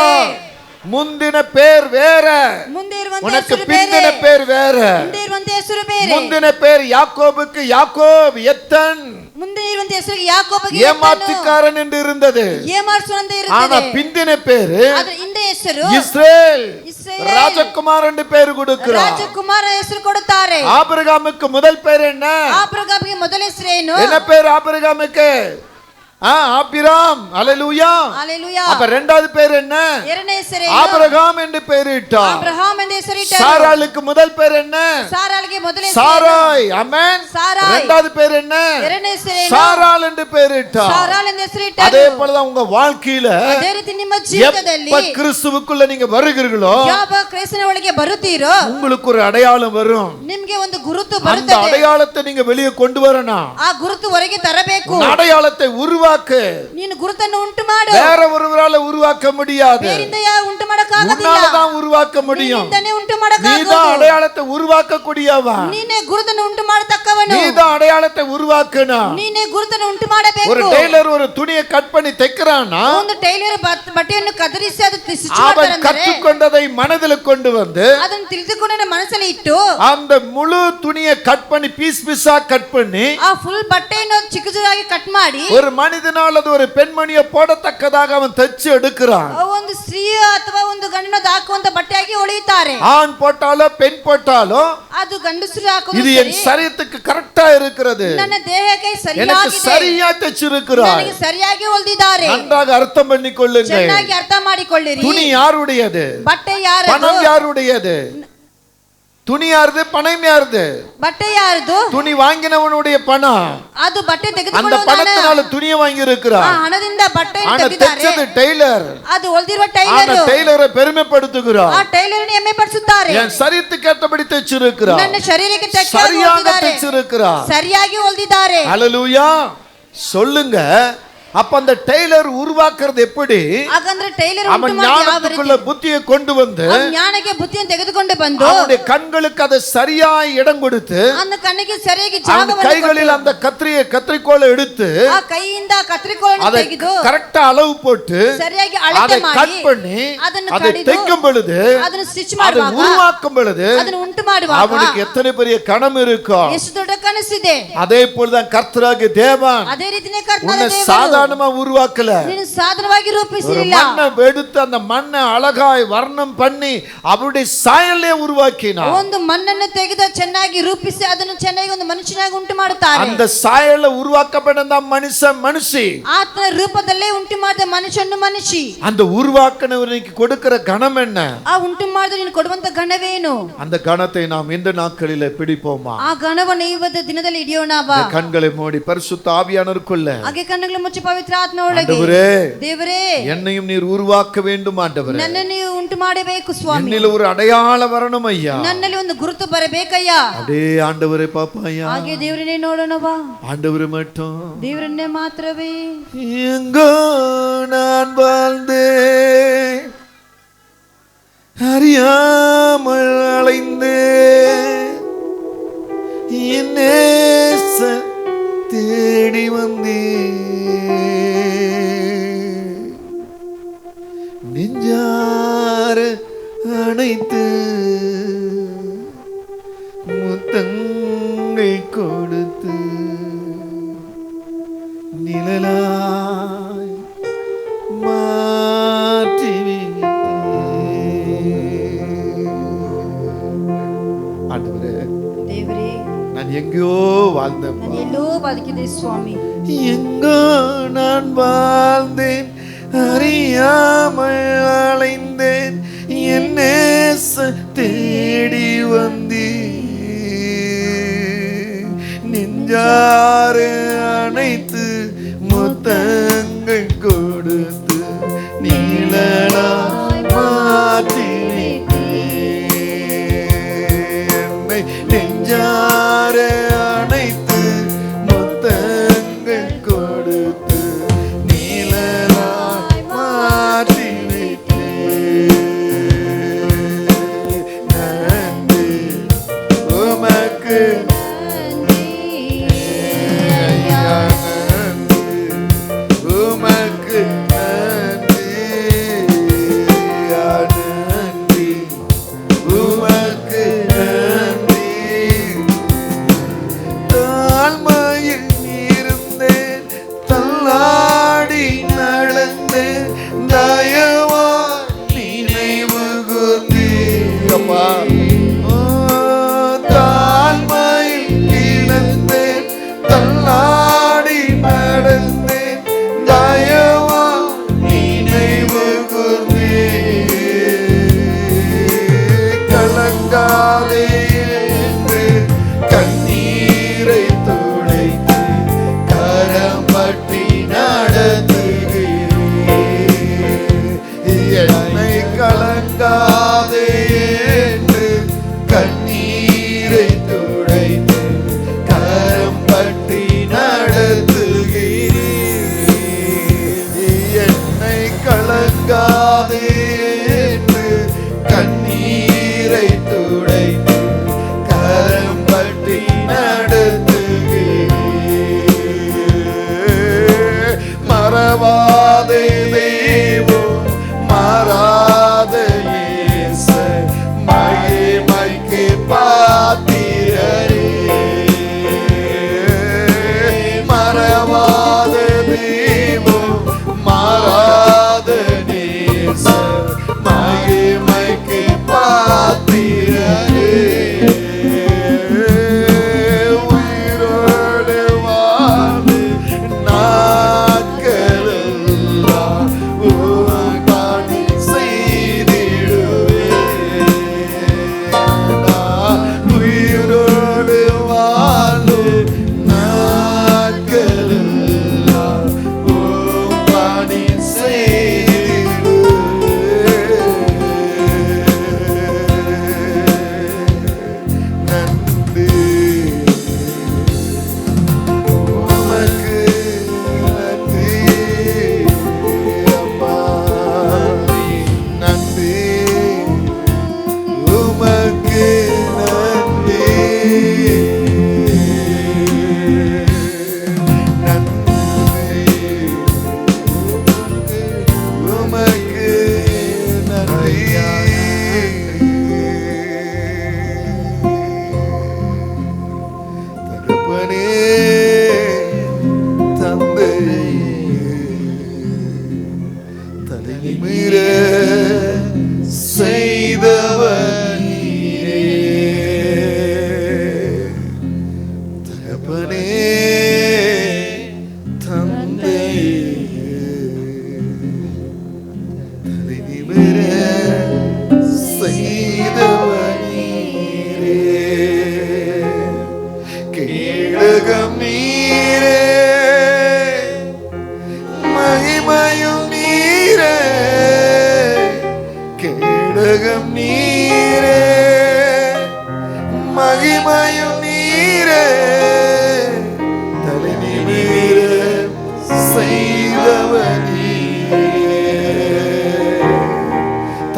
முந்தின பேர் வேற, ಮುಂದೆ ಇರುವಂತ உனக்கு ಹೆಸರು பிந்தின ಬೇರೆ, பேர் வேற. ಮುಂದೆ ಇರುವಂತ ಹೆಸರು ಬೇರೆ. முந்தின பேர் யாக்கோபுக்கு யாக்கோப் எத்தன் ಮುಂದೆ ಇರುವಂತ ಹೆಸರು ಯಾಕೋಬಗೆ ஏமாற்றுக்காரன் என்று இருந்தது. ಏಮಾರ್ಸುವಂತೆ ஆனா ಇರುತ್ತದೆ. பிந்தின பேரு ಅದರ ಹಿಂದೆ ಹೆಸರು இஸ்ரேல் ಇಸ್ರಾಯೇಲ್, ராஜகுமார் என்று பேர் கொடுக்கிறார். ರಾಜಕುಮಾರ ಹೆಸರು ಕೊಡುತ್ತಾರೆ. ஆபிரகாமுக்கு முதல் பேர் என்ன? ಆಬ್ರಹಾಮಿಗೆ ಮೊದಲ ಹೆಸರೇನು? என்ன பேர் ஆபிரகாமுக்கு? ஆபிராம். அல்லேலூயா. ஹalleluya. அப்ப இரண்டாவது பேர் என்ன? ಎರಡನೇ ಹೆಸರೇನು? ஆபிரகாம் என்று பெயரிட்டார். ಆಬ್ರಹಾಮ್ ಎಂದು ಹೆಸರಿಟ್ಟರು. சாராளுக்கு முதல் பேர் என்ன? ಸಾರಾಳಿಗೆ ಮೊದಲ ಹೆಸರು சாராய். ஆமென். சாராய். இரண்டாவது பேர் என்ன? ಎರಡನೇ ಹೆಸರೇನು? சாராள் என்று பெயரிட்டார். ಸಾರಾಳ್ ಎಂದು ಹೆಸರಿಟ್ಟರು. அதே போலதான் உங்க வாழ்க்கையில ಅದೇ ರೀತಿ ನಿಮ್ಮ ಜೀವಿತದಲ್ಲಿ எப்ப கிறிஸ்துவுக்குள்ள நீங்க வருகிறீர்களோ ಯಾವ ಕ್ರಿಸ್ತನ ಒಳಗೆ ಬರುತ್ತೀರೋ உங்களுக்கு ஒரு அடையாளம் வரும். ನಿಮಗೆ ಒಂದು ಗುರುತು அந்த ಬರುತ್ತದೆ. அடையாளத்தை நீங்க வெளியே கொண்டு வரணும். ಆ ಗುರುತು ಹೊರಗೆ ತರಬೇಕು. உன் அடையாளத்தை உருவாக்கு. ನೀನು ಗುರುತನ್ನು ಉಂಟು ಮಾಡು. வேற ஒருவரால உருவாக்க முடியாது. ಬೇರಿಂದ ಯಾರು ಉಂಟು ಮಾಡಕ್ಕಾಗೋದಿಲ್ಲ. உன்னாலதான் உருவாக்க முடியும். ನಿನ್ನಿಂದನೇ ಉಂಟು நீதான் ಮಾಡಕ್ಕಾಗೋದು. அடையாளத்தை உருவாக்க கூடியவன். ನೀನೇ ಗುರುತನ್ನು ಉಂಟು ಮಾಡತಕ್ಕವನು. நீதான் அடையாளத்தை உருவாக்கணும். ನೀನೇ ಗುರುತನ್ನು ಉಂಟು ಮಾಡಬೇಕು. ஒரு டெய்லர் ஒரு துணியை கட் பண்ணி தைக்கிறானா ಒಂದು ಟೈಲರ್ ಬಟ್ಟೆಯನ್ನು ಕತ್ತರಿಸಿ ಅದು ಸ್ಟಿಚ್ அவன் ಮಾಡ್ತಾರಂದ್ರೆ கற்றுக்கொண்டதை மனதில் கொண்டு வந்து ಅದನ್ನು ತಿಳಿದುಕೊಂಡು ಮನಸ್ಸಲ್ಲಿ ಇಟ್ಟು அந்த முழு துணியை கட் பண்ணி பீஸ் பீஸா கட் பண்ணி ಆ ಫುಲ್ ಬಟ್ಟೆಯನ್ನು ಚಿಕ್ಕದಾಗಿ ಕಟ್ ಮಾಡಿ ஒரு மனிதனால் அது ஒரு பெண்மணியை போடத்தக்கதாக அவன் தச்சு எடுக்கிறான். ಒಂದು ಸ್ತ್ರೀ ಅಥವಾ ಒಂದು ಗಂಡನ ಹಾಕುವಂತ ಬಟ್ಟೆಯಾಗಿ ಹೊಳೆಯುತ್ತಾರೆ. ஆண் போட்டாலோ பெண் போட்டாலோ ಅದು ಗಂಡಸರು ಹಾಕುವುದು இது என் சரீரத்துக்கு கரெக்டா இருக்கிறது, ನನ್ನ ದೇಹಕ್ಕೆ எனக்கு ಸರಿಯಾಗಿದೆ, சரியா தச்சிருக்கிறார். ನನಗೆ ಸರಿಯಾಗಿ ಹೊಲಿದಿದ್ದಾರೆ. நன்றாக அர்த்தம் பண்ணிக்கொள்ளுங்கள். ಚೆನ್ನಾಗಿ ಅರ್ಥ ಮಾಡಿಕೊಳ್ಳಿರಿ. துணி யாருடையது? ಬಟ್ಟೆ ಯಾರದು? பணம் யாருடையது? துணி யாருது? பணம் யாருது? ಬಟ್ಟೆ ಯಾರದು? துணி வாங்கினவனுடைய பணம். ಅದು ಬಟ್ಟೆ அந்த ತೆಗೆದುಕೊಳ್ಳುವ பணத்தினால துணியை வாங்கி இருக்கிறார். ಹಣದಿಂದ ಬಟ್ಟೆಯನ್ನು ஆனா ತೆಗೆದಿದ್ದಾರೆ. தைச்சது டெய்லர். ಅದು ಹೊಲಿದಿರುವ ஆனா ಟೈಲರ್. டெய்லரை பெருமைப்படுத்துகிறார். ಆ ಟೈಲರ್ನ ಹೆಮ್ಮೆ ಪಡಿಸುತ್ತಾರೆ. என் சரீரத்துக்கு ஏற்றபடி தைச்சிருக்கிறார். ನನ್ನ ಶರೀರಕ್ಕೆ ತಕ್ಕ சரியாக தைச்சிருக்கிறார். ಸರಿಯಾಗಿ ಹೊಲಿದಿದ್ದಾರೆ. ஹalleluya. சொல்லுங்க, அப்ப அந்த டெய்லர் உருவாக்குறது எப்படி? ಹಾಗಂದ್ರೆ ಟೈಲರ್ ಉಂಟು அவன் ಮಾಡಿ ಯಾವ ஞானத்துக்குள்ள புத்தியை கொண்டு வந்து ಜ್ಞಾನಕ್ಕೆ ಬುದ್ಧಿಯನ್ನು ತೆಗೆದುಕೊಂಡು ಬಂದು அவனுடைய கண்களுக்கு அதை சரியாய் இடம் கொடுத்து அந்த ಕಣ್ಣಿಗೆ ಸರಿಯಾಗಿ அவன் ಜಾಗವನ್ನು கைகளில் அந்த கத்திரிக்கோலை எடுத்து ಆ ಕೈಯಿಂದ ಕತ್ತರಿಕೋಲನ್ನು அதை ತೆಗೆದು கரெக்டா அளவு போட்டு ಸರಿಯಾಗಿ அதை ಅಳತೆ கட் ಮಾಡಿ பண்ணி ಅದನ್ನು அதை ಕಡಿದು தைக்கும் பொழுது ಅದನ್ನು ಸ್ಟಿಚ್ அதை ಮಾಡುವಾಗ உருவாக்கும் பொழுது ಅದನ್ನು ಉಂಟು ಮಾಡುವಾಗ அவனுக்கு எத்தனை பெரிய கணம் இருக்கும். ಎಷ್ಟು ದೊಡ್ಡ ಕನಸಿದೆ. அதே போலதான் கர்த்தராகிய தேவன் ಅದೇ ರೀತಿನೇ ಕರ್ತನಾದ உன்னை ದೇವರು சாதாரணமா உருவாக்கல. ನೀನು ಸಾಧಾರಣವಾಗಿ ஒரு ರೂಪಿಸಲಿಲ್ಲ. மண்ணை எடுத்து அந்த மண்ணை அழகாய் வர்ணம் பண்ணி அவருடைய சாயலே உருவாக்கினார். ಒಂದು ಮಣ್ಣನ್ನು ತೆಗೆದು ಚೆನ್ನಾಗಿ ರೂಪಿಸಿ ಅದನ್ನು ಚೆನ್ನಾಗಿ ಒಂದು ಮನುಷ್ಯನಾಗಿ ಉಂಟು ಮಾಡುತ್ತಾರೆ. அந்த சாயல உருவாக்கப்பட்ட மனுஷி ಆತನ ರೂಪದಲ್ಲೇ ಉಂಟು ಮಾಡಿದ ಮನುಷ್ಯನು ಮನುಷ್ಯ. அந்த உருவாக்கினவனுக்கு கொடுக்கிற கணம் என்ன? ಆ ಉಂಟು ಮಾಡಿದ ನೀನು ಕೊಡುವಂತ ಗಣವೇನು? அந்த கணத்தை நாம் இந்த நாட்களிலே பிடிப்போமா? ಆ ಗಣವನ್ನು ಇವತ್ತು ದಿನದಲ್ಲಿ ಹಿಡಿಯೋಣವಾ? கண்களை மூடி பரிசுத்த ஆவியானவருக்குள்ள ಹಾಗೆ ಕಣ್ಣುಗಳನ್ನು ಮುಚ್ಚಿ ಪವಿತ್ರ ಆತ್ಮ ಒಳಗೆ ದೇವರೇ என்னையும் நீர் உருவாக்க வேண்டும் ஆண்டவரே. ನನ್ನನ್ನು ನೀವು ಉಂಟು ಮಾಡಬೇಕು ಸ್ವಾಮಿ. என்னில ஒரு அடையாளம் வரணும் ஐயா. ನನ್ನಲ್ಲಿ ಒಂದು ಗುರುತು ಬರಬೇಕಯ್ಯ. அடே ஆண்டவரே பாப்பா ஐயா. ಹಾಗೆ ದೇವರನ್ನೇ ನೋಡೋಣವಾ? ஆண்டவரே மட்டும் ದೇವರನ್ನೇ ಮಾತ್ರವೇ. எங்கோ நான் வாழ்ந்தேன் அறியாமல் அலைந்தேன் என் நேசர் தேடி வந்தேன் நெஞ்சார அணைத்து முத்தங்கள் கொடுத்து நிழலாய் மாற்றி ஆண்டவரே ದೇವರೇ நான் எங்கோ வாழ்ந்தேன். ನಾನು ಎಲ್ಲೋ ಬದುಕಿದೆ ಸ್ವಾಮಿ. எங்கோ நான் வாழ்ந்தேன் அறியாமல் அலைந்தேன் என் நேச தேடி வந்தேன் நெஞ்சார அணைத்து முத்தங்கள் கொடுத்து நீளனாய் மாற்றி என்னை நெஞ்சார அணைத்து முத்தங்கள் கொடுத்து நீளனாய் மாற்றி நன்றி உமக்கு ஐயா நன்றி.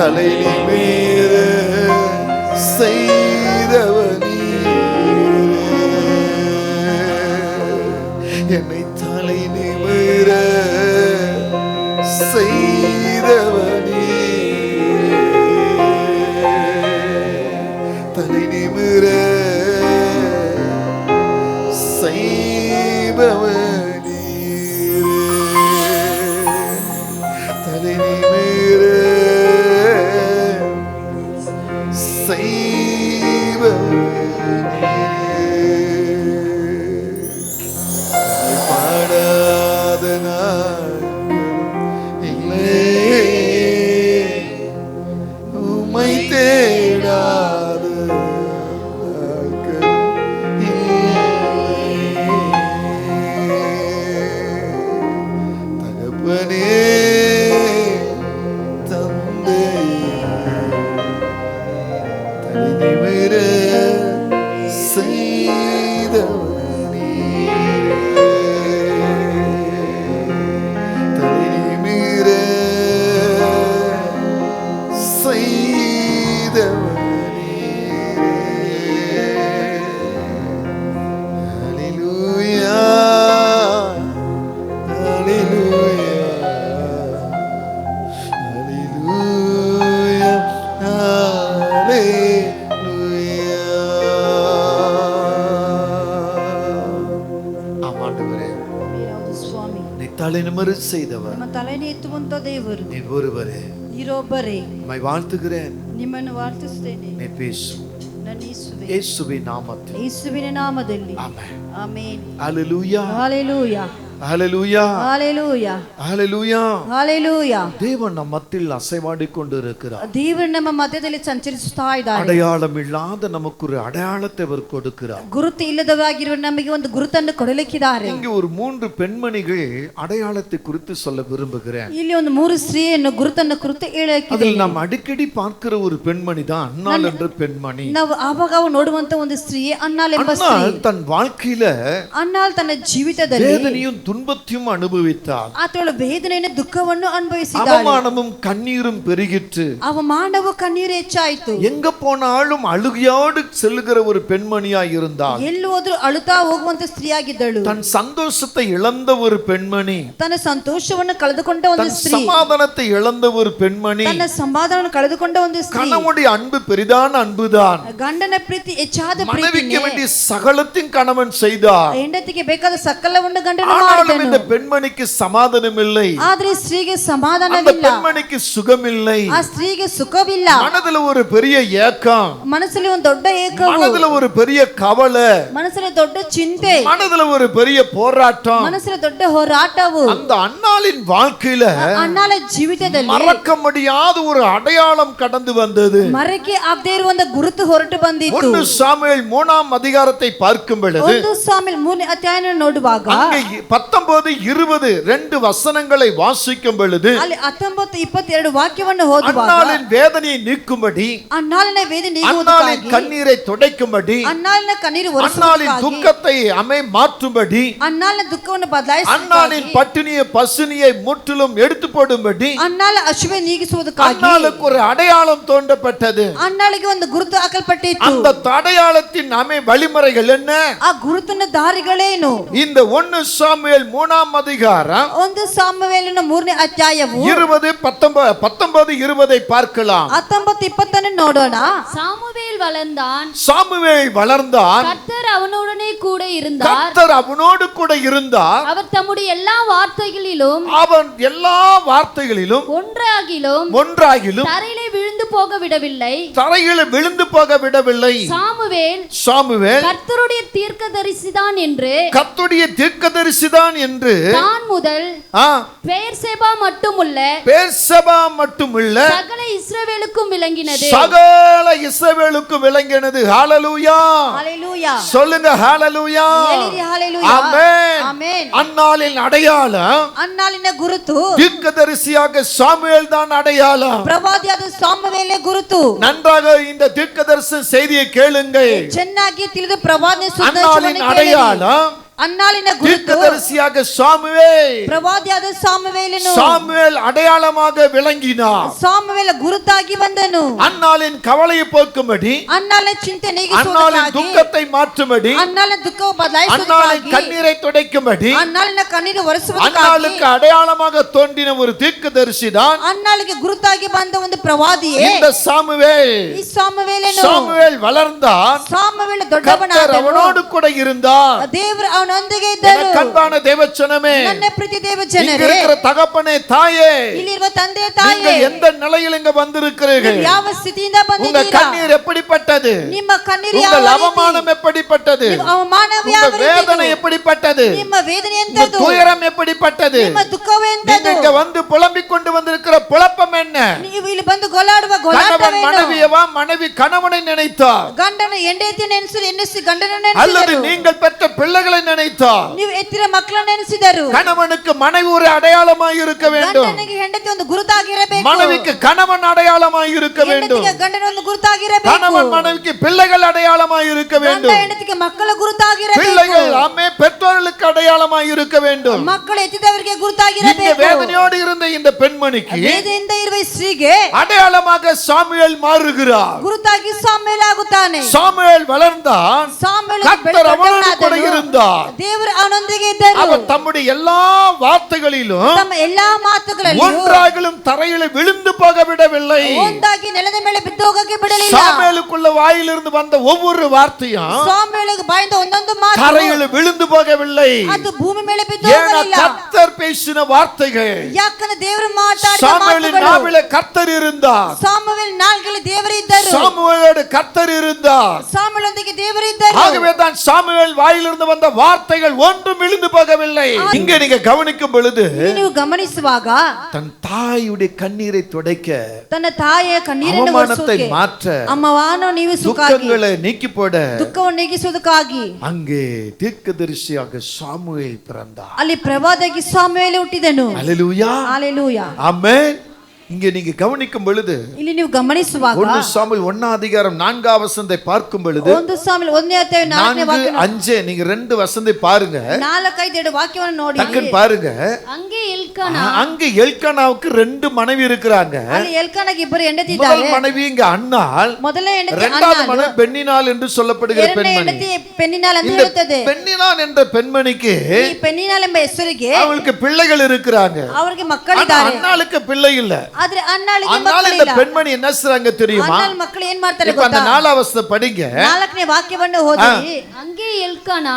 தலை நிமிர செய்தவனே, என்னை தலை நிமிர செய்தவனே, தலை நிமிர செய்பவனே, தலை நிமிர செய்பவனே, பாடாத நாட்கள் இல்லை, உம்மை தேடாத நாட்கள் இல்லை. தகப்பனே தந்தையே, தலை நிமிர செய்தவனே, தலை நிமிர செய்தவனே. ஹல்லேலூயா, ஹல்லேலூயா, ஹல்லேலூயா, ஹல்லேலூயா. ஆமாண்டவரே, ಹೌದು ಸ್ವಾಮಿ, நீ தலை நிமிர செய்தவர், ನಮ್ಮ ತಲೆಯನ್ನು ಎತ್ತುವಂತ ದೇವರು நீ ஒருவரே. ನೀರೊಬ್ಬರೇ. உம்மை வாழ்த்துகிறேன். ನಿಮ್ಮನ್ನು ವಾರ್ತಿಸುತ್ತೇನೆ. நீ பேசு ನನ್ನ ಯೇಸುವೆ, இயேசுவின் நாமத்தில். ಯೇಸುವಿನ ನಾಮದಲ್ಲಿ ஆமென். ಆಮೆನ್. ஹல்லேலூயா, ஹalleluya, ஹல்லேலூயா, ஹalleluya, ஹல்லேலூயா. ஹalleluya. தேவன் நம் மத்தியில் அசைவாடி கொண்டிருக்கிறார். ದೇವರು ನಮ್ಮ ಮಧ್ಯದಲ್ಲಿ ಸಂಚರಿಸುತ್ತಾ ಇದ್ದಾನೆ. அடையாளம் இல்லாத நமக்கு ஒரு அடையாளத்தை அவர் கொடுக்கிறார். ಗುರುತು ಇಲ್ಲದವಾಗಿರುವ ನಮಗೆ ಒಂದು ಗುರುತನ್ನು ಕೊಡಲಿಕ್ಕಿದ್ದಾರೆ. இங்கே ஒரு 3 பெண்மணிகள் அடையாளத்தை குறித்து சொல்ல விரும்புகிறேன். ಇಲ್ಲಿ ಒಂದು 3 ಸ್ತ್ರೀಯನ್ನು ಗುರುತನ್ನು ಕುರಿತು ಹೇಳಲಿಕ್ಕಿದೆ. அதில் நாம் அடிக்கடி பார்க்கிற ஒரு பெண்மணி தான் அன்னாள் என்ற பெண்மணி. ನಾವು ಆವಾಗ ನೋಡುವಂತ ಒಂದು ಸ್ತ್ರೀ ಅನ್ನಾಳ್ ಎಂಬ ಸ್ತ್ರೀ. அன்னாள் தன் வாழ்க்கையில ಅನ್ನಾಳ್ ತನ್ನ ಜೀವಿತದಲ್ಲಿ வேதனையும் துன்பத்தையும் அனுபவித்தாள். ಆತಳು ವೇದನೆಯನ್ನು ದುಃಖವನ್ನು ಅನುಭವಿಸಿದ್ದಾಳೆ. அவமானமும் கண்ணீரும் பெருகிற்று. ಅವಮಾನವು ಕಣ್ಣೀರು ಹೆಚ್ಚಾಯಿತು. எங்க போனாலும் அழுகையோடு செல்லுகிற ஒரு பெண்மணியாய் இருந்தாள். ಎಲ್ಲಿ ಹೋದ್ರು ಅಳುತ್ತಾ ಹೋಗುವಂತ ಸ್ತ್ರೀಯಾಗಿದ್ದಳು. தன் சந்தோஷத்தை இழந்த ஒரு பெண்மணி, ತನ್ನ ಸಂತೋಷವನ್ನು ಕಳೆದುಕೊಂಡ ಒಂದು தன் ಸ್ತ್ರೀ, சமாதானத்தை இழந்த ஒரு பெண்மணி, ತನ್ನ ಸಮಾಧಾನವನ್ನು ಕಳೆದುಕೊಂಡ ಒಂದು ಸ್ತ್ರೀ. கணவனுடைய அன்பு பெரிதான அன்புதான், ಗಂಡನ ಪ್ರೀತಿ ಹೆಚ್ಚಾದ மனைவிக்கு ಪ್ರೀತಿ. வேண்டிய சகலத்தையும் கணவன் செய்தார். ಹೆಂಡತಿಗೆ ಬೇಕಾದ ಸಕಲವನ್ನು ಗಂಡನು ஆனாலும் ಮಾಡಿದನು. இந்த பெண்மணிக்கு சமாதானம் இல்லை. ಆದ್ರೆ ಸ್ತ್ರೀಗೆ அந்த ಸಮಾಧಾನವಿಲ್ಲ. பெண்மணிக்கு சுகம் இல்லை. ಆ ಸ್ತ್ರೀಗೆ ಸುಖವಿಲ್ಲ. மனதுல ஒரு பெரிய ஏக்கம், ಮನಸ್ಸಲ್ಲಿ ಒಂದು ದೊಡ್ಡ ಏಕವು, மனதுல ஒரு பெரிய கவலை, ಮನಸ್ಸಲ್ಲಿ ದೊಡ್ಡ ಚಿಂತೆ, மனதுல ஒரு பெரிய போராட்டம். ಮನಸ್ಸಲ್ಲಿ ದೊಡ್ಡ ಹೋರಾಟವು. அந்த அன்னாளின் வாழ்க்கையில ಅನ್ನಾಳ ಜೀವಿತದಲ್ಲಿ மறக்க முடியாத ஒரு அடையாளம் கடந்து வந்தது. ಮರಕ್ಕೆ ಆಗದೆ ಇರುವ ಒಂದು ಗುರುತು ಹೊರಟು ಬಂದಿತ್ತು. 1 சாமுவேல் 3ஆம் அதிகாரத்தை பார்க்கும் பொழுது 1 ಸಾಮುವೇಲ್ 3ನೇ ಅಧ್ಯಾಯವನ್ನು ನೋಡುವಾಗ அங்கே 19, 20 2 வசனங்களை வாசிக்கும் பொழுது ಅಲ್ಲಿ 19, 22 ವಾಕ್ಯವನ್ನು ಓದುವಾಗ அன்னாளின் வேதனையை நீக்கும்படி, ಅನ್ನಾಳಿನ ವೇದನೆ அன்னாளின் ನೀಗುವುದಕ್ಕಾಗಿ, கண்ணீரை துடைக்கும்படி, ಅನ್ನಾಳಿನ ಕಣ್ಣೀರು அன்னாளின் ಒರೆಸುವುದಕ್ಕಾಗಿ, துக்கத்தை மாற்றும்படி, ಅನ್ನಾಳಿನ ದುಃಖವನ್ನು அன்னாளின் ಬದಲಾಯಿಸುವುದಕ್ಕಾಗಿ, பட்டினியை பசினியை முற்றிலும் எடுத்து போடும்படி ಅನ್ನಾಳ ಹಸಿವೆ ನೀಗಿಸುವುದಕ್ಕಾಗಿ அன்னாளுக்கு ஒரு அடையாளம் தோன்றப்பட்டது. ಅನ್ನಾಳಿಗೆ ಒಂದು ಗುರುತು ಹಾಕಲ್ಪಟ್ಟಿತ್ತು. அந்த அடையாளத்தின் வழிமுறைகள் என்ன? ಆ ಗುರುತಿನ ದಾರಿಗಳೇನು? இந்த 1 சாமுவேல் 3ஆம் அதிகாரம் 1 ಸಾಮುವೇಲನ 3ನೇ ಅಧ್ಯಾಯವು 20, 19, 20 பார்க்கலாம். 19, 20 ನೋಡೋಣ. சாமுவேல் வளர்ந்தான், சாமுவேல் வளர்ந்தான், கர்த்தர் அவனுடனே கூட இருந்தார். கர்த்தர் அவனோடு கூட இருந்தார். அவர் தம்முடைய எல்லா வார்த்தைகளிலும் அவன் எல்லா வார்த்தைகளிலும் ஒன்றாகிலும் தரையிலே விழுந்து போக விடவில்லை. தரையில விழுந்து போக விடவில்லை. சாமுவேல் கர்த்தருடைய தீர்க்கதரிசிதான் என்று, கர்த்தருடைய தீர்க்கதரிசிதான் என்று தான் முதல் பெயர்செபா மட்டுமல்ல சகல இஸ்ரவேலுக்கும் விளங்கினது. சகல இஸ்ரவேலுக்கும் விளங்கினது. ஹல்லேலூயா, ஹல்லேலூயா. சொல்லுங்க ஹல்லேலூயா. ஹல்லேலூயா. ஆமென். ஆமென். அன்னாளின் அடையாளம், ಅನ್ನಾಳಿನ ಗುರುತು தீர்க்கதரிசியாக சாமுவேல் தான் அடையாளம். ಪ್ರವಾದಿಯಾದ ಸಾಮುವೇಲೇ ಗುರುತು. நன்றாக இந்த தீர்க்கதரிசி செய்தியை கேளுங்க. ಚೆನ್ನಾಗಿ ತಿಳಿದು ಪ್ರವಾದನೆ அன்னாளின் அடையாளம் ಅನ್ನಾಳಿನ ಗುರುತು தீர்க்கதரிசியாக சாமுவேல், ಪ್ರವಾದಿಯಾದ ಸಾಮುವೇಲನು சாமுவேல் அடையாளமாக விளங்கினார். ಸಾಮುವೇಲ ಗುರುತಾಗಿ ಬಂದನು. அன்னாளின் கவலையை போக்கும்படி, ಅನ್ನಾಳಿನ ಚಿಂತೆ அன்னாளின் ನೀಗಿಸುವುದಕ್ಕಾಗಿ, துக்கத்தை மாற்றும்படி, ಅನ್ನಾಳಿನ ದುಃಖವು அன்னாளின் ಬದಲಾಯಿಸುವುದಕ್ಕಾಗಿ, கண்ணீரை துடைக்கும்படி, ಅನ್ನಾಳಿನ ಕಣ್ಣೀರು ಒರೆಸುವುದಕ್ಕಾಗಿ, அன்னாளுக்கு அடையாளமாக தோன்றின ஒரு தீர்க்கதரிசி தான் ಅನ್ನಾಳಿಗೆ ಗುರುತಾಗಿ ಬಂದ ಒಂದು ಪ್ರವಾದಿಯೇ இந்த சாமுவேல். ಈ ಸಾಮುವೇಲನು. சாமுவேல் வளர்ந்தான், ಸಾಮುವೇಲ கர்த்தர் ದೊಡ್ಡವನಾದನು, அவனோடு கூட இருந்தார். ದೇವರು ಅವನೊಂದಿಗೆ ಇದ್ದರು. எனக்கு அன்பான தேவச்சனமே, ನನ್ನ ಪ್ರೀತಿ ದೇವ இங்க ಜನರೇ, இருக்கிற தகப்பனே, தாயே, ಇಲ್ಲಿರುವ ತಂದೆ நீங்க ತಾಯಿ, எந்த நிலையில் இங்க வந்திருக்கிறீர்கள்? ಯಾವ ಸ್ಥಿತಿಯಿಂದ உங்க ಬಂದಿದ್ದೀರಾ? கண்ணீர் எப்படிப்பட்டது? ನಿಮ್ಮ ಕಣ್ಣೀರು ಯಾವ உங்கள் ರೀತಿ? அவமானம் எப்படிப்பட்டது? ನಿಮ್ಮ ಅವಮಾನವು உங்க ಯಾವ வேதனை ರೀತಿ? எப்படிப்பட்டது? ನಿಮ್ಮ ವೇದನೆ உங்க ಎಂತದ್ದು? துயரம் எப்படிப்பட்டது? ನಿಮ್ಮ ದುಃಖವು நீங்க ಎಂತದ್ದು? இங்க வந்து புலம்பிக் கொண்டு வந்திருக்கிற புலப்பம் என்ன? ನೀವು ಇಲ್ಲಿ ಬಂದು ಗೋಳಾಡುವ கணவன் ಗೋಳಾಟವೇನು? மனைவியவா, மனைவி கணவனை நினைத்தார், ಗಂಡನ ಹೆಂಡತಿ ನೆನೆಸಿ ಗಂಡನ அல்லது ನೆನೆಸಿದರು. நீங்கள் பெற்ற பிள்ளைகளை நினைத்தார். ನೀವು ಎತ್ತಿರ ಮಕ್ಕಳನ್ನ ನೆನೆಸಿದರು. கணவனுக்கு மனைவி ஒரு அடையாளமாய் இருக்க வேண்டும், ಗಂಡನಿಗೆ ಹೆಂಡತಿ ಒಂದು ಗುರುತಾಗಿರಬೇಕು. மனைவிக்கு கணவன் அடையாளமாய் இருக்க வேண்டும், ಹೆಂಡತಿಗೆ ಗಂಡನ ಒಂದು ಗುರುತಾಗಿರಬೇಕು. கணவன் மனைவிக்கு பிள்ளைகள் அடையாளமாய் இருக்க ಗಂಡ வேண்டும், ಹೆಂಡತಿಗೆ ಮಕ್ಕಳ ಗುರುತಾಗಿರಬೇಕು. பிள்ளைகள் ஆமே பெற்றோர்களுக்கு அடையாளமாய் இருக்க வேண்டும். ಮಕ್ಕಳು ಎತ್ತಿದವರಿಗೆ இந்த ಗುರುತಾಗಿರಬೇಕು. வேதனையோடு இருந்த இந்த பெண்மணிக்கு ವೇದನೆಯಿಂದ ಇರುವ ಈ ಸ್ತ್ರೀಗೆ அடையாளமாக சாமுவேல் மாறுகிறார். ಗುರುತಾಗಿ ಸಾಮುವೇಲ ಆಗುತ್ತಾನೆ. சாமுவேல் வளர்ந்தான், ಸಾಮುವೇಲ கர்த்தர் அவனோடு கூட இருந்தார். ದೇವರು ಅವನೊಂದಿಗೆ ಇದ್ದರು. அவர் தம்முடைய எல்லா வார்த்தைகளிலும் ತಮ್ಮ ಎಲ್ಲಾ ಮಾತುಗಳಲ್ಲಿ ஒன்றாகலும் தரையில விழுந்து போக விடவில்லை. ಒಂದಾಗಿ ನೆಲದ ಮೇಲೆ ಬಿದ್ದು ಹೋಗಕ್ಕೆ ಬಿಡಲಿಲ್ಲ. சாமுவேலுக்குள்ள வாயிலிருந்து வந்த ஒவ்வொரு வார்த்தையும் ಸಾಮುವೇಲಗೆ ಬಾಯಿಂದ ಒಂದೊಂದು ಮಾತು தரையில விழுந்து போகவில்லை. ಅದು ಭೂಮಿ ಮೇಲೆ ಬಿದ್ದು ஏன்னா ಹೋಗಲಿಲ್ಲ. கர்த்தர் பேசின வார்த்தைகள், ಯಾಕಂದ್ರೆ ದೇವರು ಮಾತಾಡಿದ சாமுவேலின் ಮಾತುಗಳು, நாவிலே கர்த்தர் இருந்தார், ಸಾಮುವೇಲ್ ನಾಲ್ಕಲ್ಲಿ ದೇವರು ಇದ್ದರು. சாமுவேலோடு கர்த்தர் இருந்தார். ಸಾಮುವೇಲೊಂದಿಗೆ ದೇವರು ಇದ್ದರು. ஆகவே தான் சாமுவேல் வாயிலிருந்து வந்த வார்த்தைகள் ஒன்றும் விழுந்து போகவில்லை. இங்க நீங்க கவனிக்கும் பொழுது ನೀವು ಗಮನಿಸುವಾಗ தன் தாயுடைய கண்ணீரை துடைக்க, ತನ್ನ ತಾಯಿಯ ಕಣ್ಣೀರನ್ನು அவமானத்தை ಒರೆಸೋಕೆ, மாற்ற, ಅಮ್ಮವನ್ನು ನೀವಿಸುವುದಕ್ಕಾಗಿ, துக்கங்களை நீக்கி போட ದುಃಖವನ್ನು ನೀಗಿಸುವುದಕ್ಕಾಗಿ அங்கே தீர்க்கதரிசியாக சாமுவேல் பிறந்தார். ಅಲ್ಲಿ ಪ್ರವಾದಿಯಾಗಿ ಸಾಮುವೇಲ ಹುಟ್ಟಿದನು. அல்லேலூயா, ಹಾಲೆಲೂಯಾ. ஆமென். இங்க நீங்க கவனிக்கும் பொழுது ಇಲ್ಲಿ ನೀವು ಗಮನಿಸುವಾಗ 1 சாமுவேல் 1 அதிகாரம் 4 வசனத்தை பார்க்கும் பொழுது 1 ಸಾಮುವೇಲ 1ನೇ ಅಧ್ಯಾಯ 4ನೇ 4, ವಾಕ್ಯ 5 நீங்க 2 வசனத்தை பாருங்க, 4-5 ವಾಕ್ಯವನ್ನು ನೋಡಿ. டக்குன்னு பாருங்க. அங்கே எல்கானா அங்க எல்கானாவுக்கு 2 மனைவி இருக்கிறாங்க. ಅಲ್ಲಿ ಎಲ್ಕಾನಾಗೆ ಇಬ್ಬರು ಹೆಂಡತಿ முதல் ಇದ್ದಾರೆ. மனைவி இங்க அன்னாள், ಮೊದಲನೇ ಹೆಂಡತಿ இரண்டாவது ಅನ್ನಾಳು, மனைவி பெண்ணினாள் என்று சொல்லப்படுகிற ಎರಡನೇ பெண்மணி. ಹೆಂಡತಿ ಪೆನ್ನಿನಾಲ್ ಅಂತ இந்த ಹೇಳುತ್ತದೆ. பெண்ணினாள் என்ற பெண்மணிக்கு ಈ ಪೆನ್ನಿನಾಲ್ ಎಂಬ ಹೆಸರಿಗೆ அவளுக்கு பிள்ளைகள் இருக்கிறாங்க. ಅವರಿಗೆ ஆனா ಮಕ್ಕಳಿದ್ದಾರೆ. அன்னாளுக்கு பிள்ளை இல்ல. ಆದ್ರೆ ಅನ್ನಾಳಿಗೆ அதனால இந்த ಮಕ್ಕಳಿಲ್ಲ. பெண்மணி என்ன செய்றாங்க தெரியுமா? ಅನ್ನಾಳ ಮಕ್ಕಳು ಏನ್ ಮಾಡ್ತಾರೆ இப்ப அந்த ಗೊತ್ತಾ? 4 வசனத்தை படிங்க. 4ನೇ ವಾಕ್ಯವನ್ನು ಓದಿ. அங்கே எல்கானா